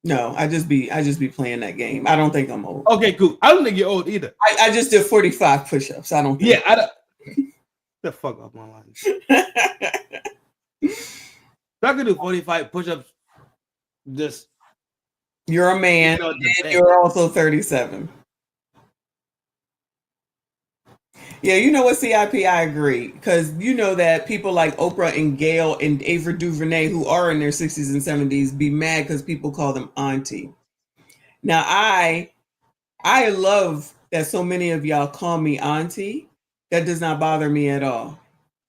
No, I just be playing that game. I don't think I'm old. Okay, cool. I don't think you're old either. I just did 45 push-ups. I don't think. Yeah, I don't. The fuck off my line. If I could do 45 push-ups, just you're a man, and you're also 37. Yeah, you know what, CIP, I agree. Because you know that people like Oprah and Gail and Ava DuVernay, who are in their 60s and 70s, be mad because people call them auntie. Now, I love that so many of y'all call me auntie. That does not bother me at all.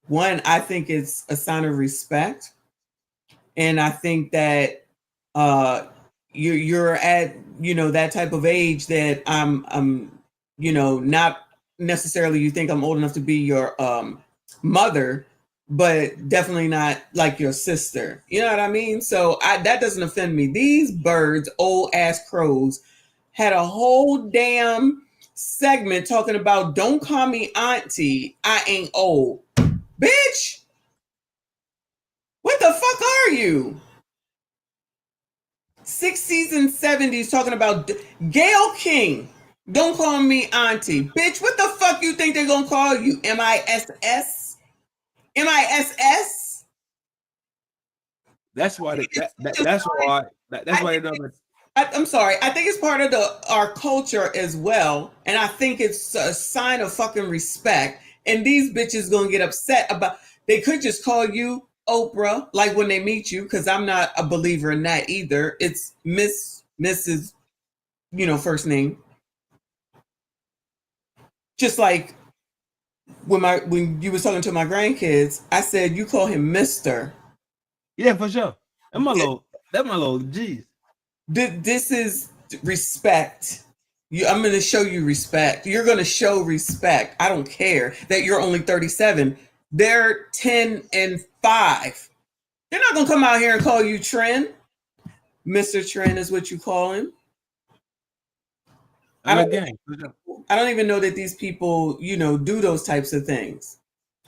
One, I think it's a sign of respect. And I think that you're at, that type of age that I'm not necessarily you think I'm old enough to be your mother, but definitely not like your sister. You know what I mean? So that doesn't offend me. These birds, old ass crows, had a whole damn segment talking about don't call me auntie, I ain't old. Bitch, what the fuck are you? 60s and 70s talking about Gayle King. Don't call me auntie. Bitch, what the fuck you think they're going to call you? MISS? MISS? That's why that's why I'm sorry. I think it's part of our culture as well. And I think it's a sign of fucking respect. And these bitches going to get upset about, they could just call you Oprah, like when they meet you, because I'm not a believer in that either. It's Mrs., first name. Just like when you was talking to my grandkids, I said you call him Mr. Yeah, for sure. That's my little G's. This is respect. I'm going to show you respect. You're going to show respect. I don't care that you're only 37. They're 10 and 5. They're not going to come out here and call you Trent. Mr. Trent is what you call him. I don't even know that these people, do those types of things.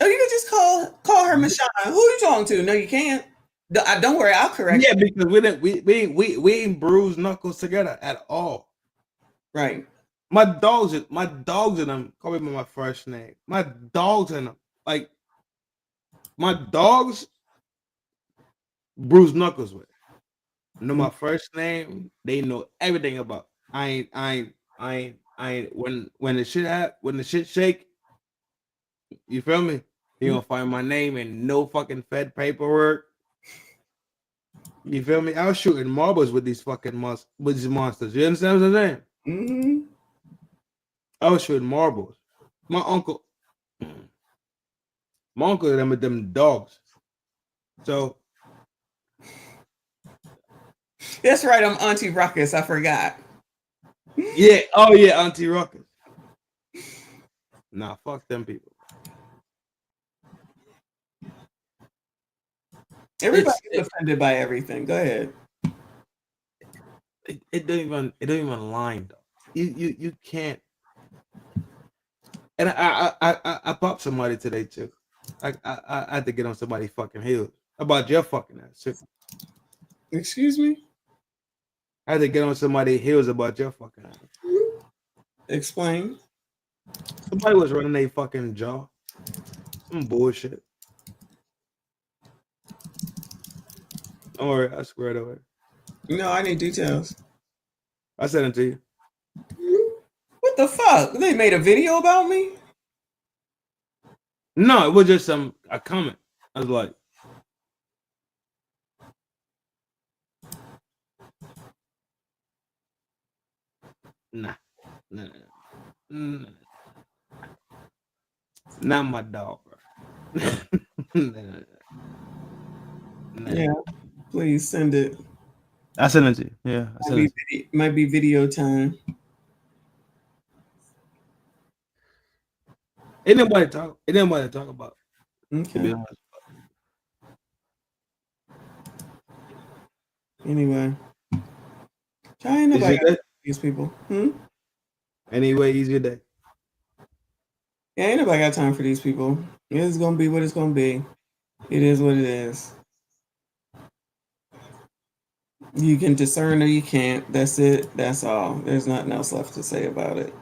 Oh, you can just call her Michonne. Who are you talking to? No, you can't. Don't worry, I'll correct. Yeah, because we ain't bruised knuckles together at all. Right. My dogs in them. Call me by my first name. My dogs in them. Like my dogs bruise knuckles with. Know my first name. They know everything about. I ain't. When the shit shake, you feel me? You gonna find my name in no fucking Fed paperwork. You feel me? I was shooting marbles with these fucking monsters. You understand what I'm saying? Mm-hmm. I was shooting marbles. My uncle them with them dogs. So that's right. I'm Auntie Ruckus. I forgot. Yeah. Oh yeah, Auntie Ruckus. Nah, fuck them people. Everybody's offended by everything. Go ahead. It don't even line though. You can't. And I popped somebody today too. I had to get on somebody's fucking heels about your fucking ass too. Excuse me? I had to get on somebody's heels about your fucking ass. Explain. Somebody was running a fucking jaw. Some bullshit. Don't worry, I squared away. No, I need details. I sent it to you. What the fuck? They made a video about me? No, it was just a comment. I was like, nah. Not my dog, bro. Yeah, please send it. I sent it to you. Yeah, might be video time. Ain't nobody talk about. Okay. Anyway, ain't nobody got these people. Anyway, easy day. Yeah, ain't nobody got time for these people. It's gonna be what it's gonna be. It is what it is. You can discern or you can't. That's it. That's all. There's nothing else left to say about it.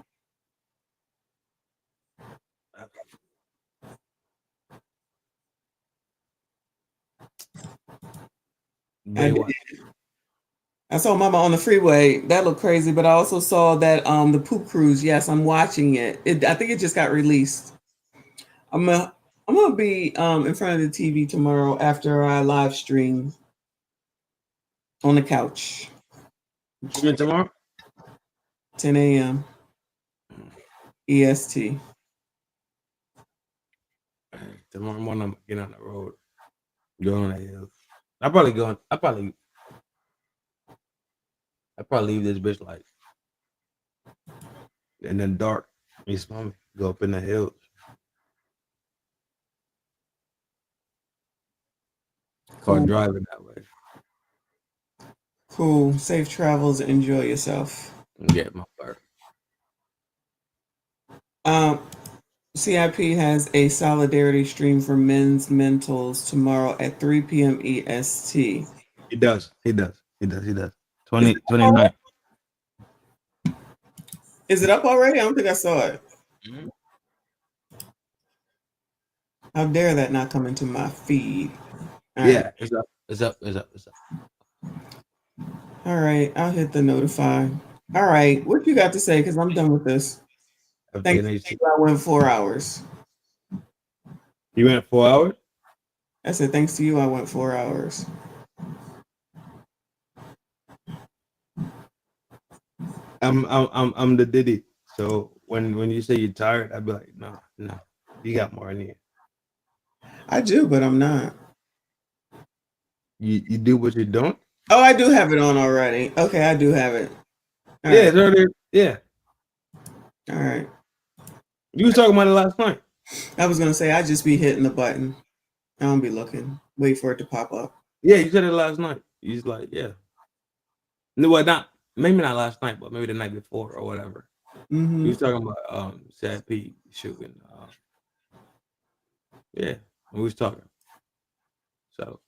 I saw Mama on the freeway. That looked crazy, but I also saw that the poop cruise. Yes, I'm watching it. I think it just got released. I'm gonna be in front of the TV tomorrow after I live stream on the couch. Tomorrow? 10 a.m. EST. Tomorrow morning I'm getting on the road. Going on the hill. I probably leave this bitch like in the dark. You smell me? Go up in the hills. Cool. Driving that way. Cool. Safe travels. Enjoy yourself. Get my part. CIP has a solidarity stream for men's mentals tomorrow at 3 p.m. EST. He does. 29. Is it up already? I don't think I saw it. Mm-hmm. How dare that not come into my feed? Yeah, it's up. All right, I'll hit the notify. All right, what you got to say? Because I'm done with this. Thank you. I went 4 hours. You went 4 hours? I said, thanks to you, I went 4 hours. I'm the Diddy. So when you say you're tired, I'd be like, no, you got more in you. I do, but I'm not. You do what you don't? Oh, I do have it on already. Okay, I do have it. All right. It's already, yeah. All right. You were talking about it last night. I was gonna say I just be hitting the button. I don't be looking. Wait for it to pop up. Yeah, you said it last night. You was like, yeah. No, well, maybe not last night, but maybe the night before or whatever. Mm-hmm. We was talking about Sad Pete shooting. Yeah, we was talking. So.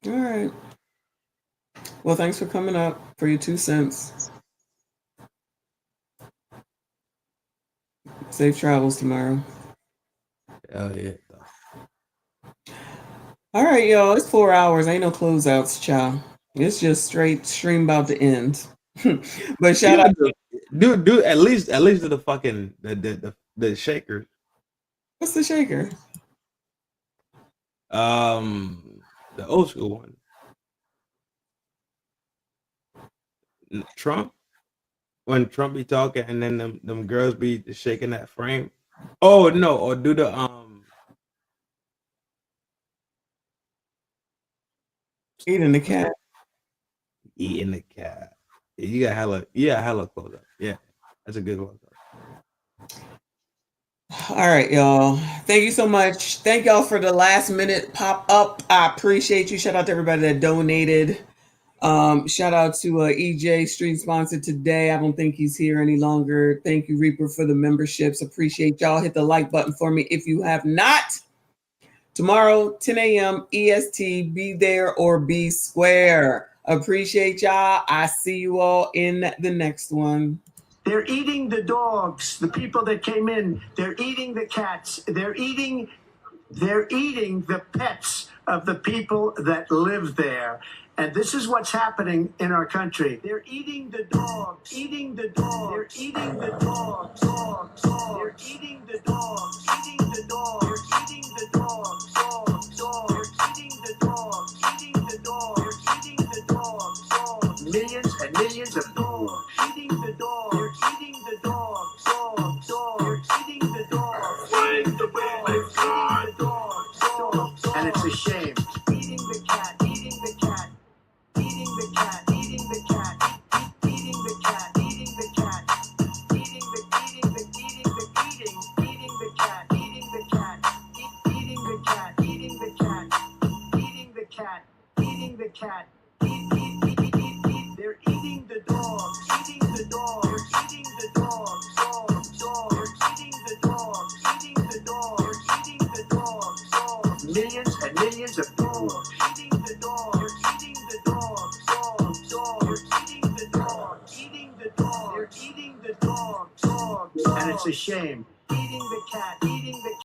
All right. Well, thanks for coming up for your 2 cents. Safe travels tomorrow. Hell yeah. All right, y'all. It's 4 hours. Ain't no closeouts, child. It's just straight stream about to end. But shout out to do at least to the fucking the shaker. What's the shaker? The old school one. Trump. When Trump be talking and then them girls be shaking that frame. Oh no, or do the Eating the cat. Eating the cat. You got hella close up. Yeah, that's a good one. All right, y'all. Thank you so much. Thank y'all for the last minute pop up. I appreciate you. Shout out to everybody that donated. Shout out to EJ, stream sponsor today. I don't think he's here any longer. Thank you, Reaper, for the memberships. Appreciate y'all. Hit the like button for me if you have not. Tomorrow, 10 a.m. EST. Be there or be square. Appreciate y'all. I see you all in the next one. They're eating the dogs, the people that came in. They're eating the cats. They're eating the pets of the people that live there. And this is what's happening in our country. They're eating the dogs, eating the dogs. They're eating the dogs, dogs, dogs. They're eating the dogs, eating the dogs. They're eating the dogs, dogs, dogs. They're eating the dogs, eating the dogs. They're eating the dogs, dogs. Millions and millions of dogs eating the dogs. They're eating the dogs, dogs, dogs. They're eating the dogs. Find the way, God. Dogs, dogs, dogs. And it's a shame. Eating the cat, eating the cat. Eating the cat, eating the cat, eating the cat, eating the cat, eating the cat, eating the cat, eating the cat, eating the cat, eating the cat. They're eating the dogs, eating the dogs, they're eating the dogs, dogs, dogs. They're eating the dogs, eating the dogs, they're eating the dogs, dogs. Millions and millions of dogs eating the dogs. They're eating the dogs, dogs, dogs. They're eating the dogs, eating the dogs. They're eating the dogs, dogs, dogs. And it's a shame. Eating the cat, eating the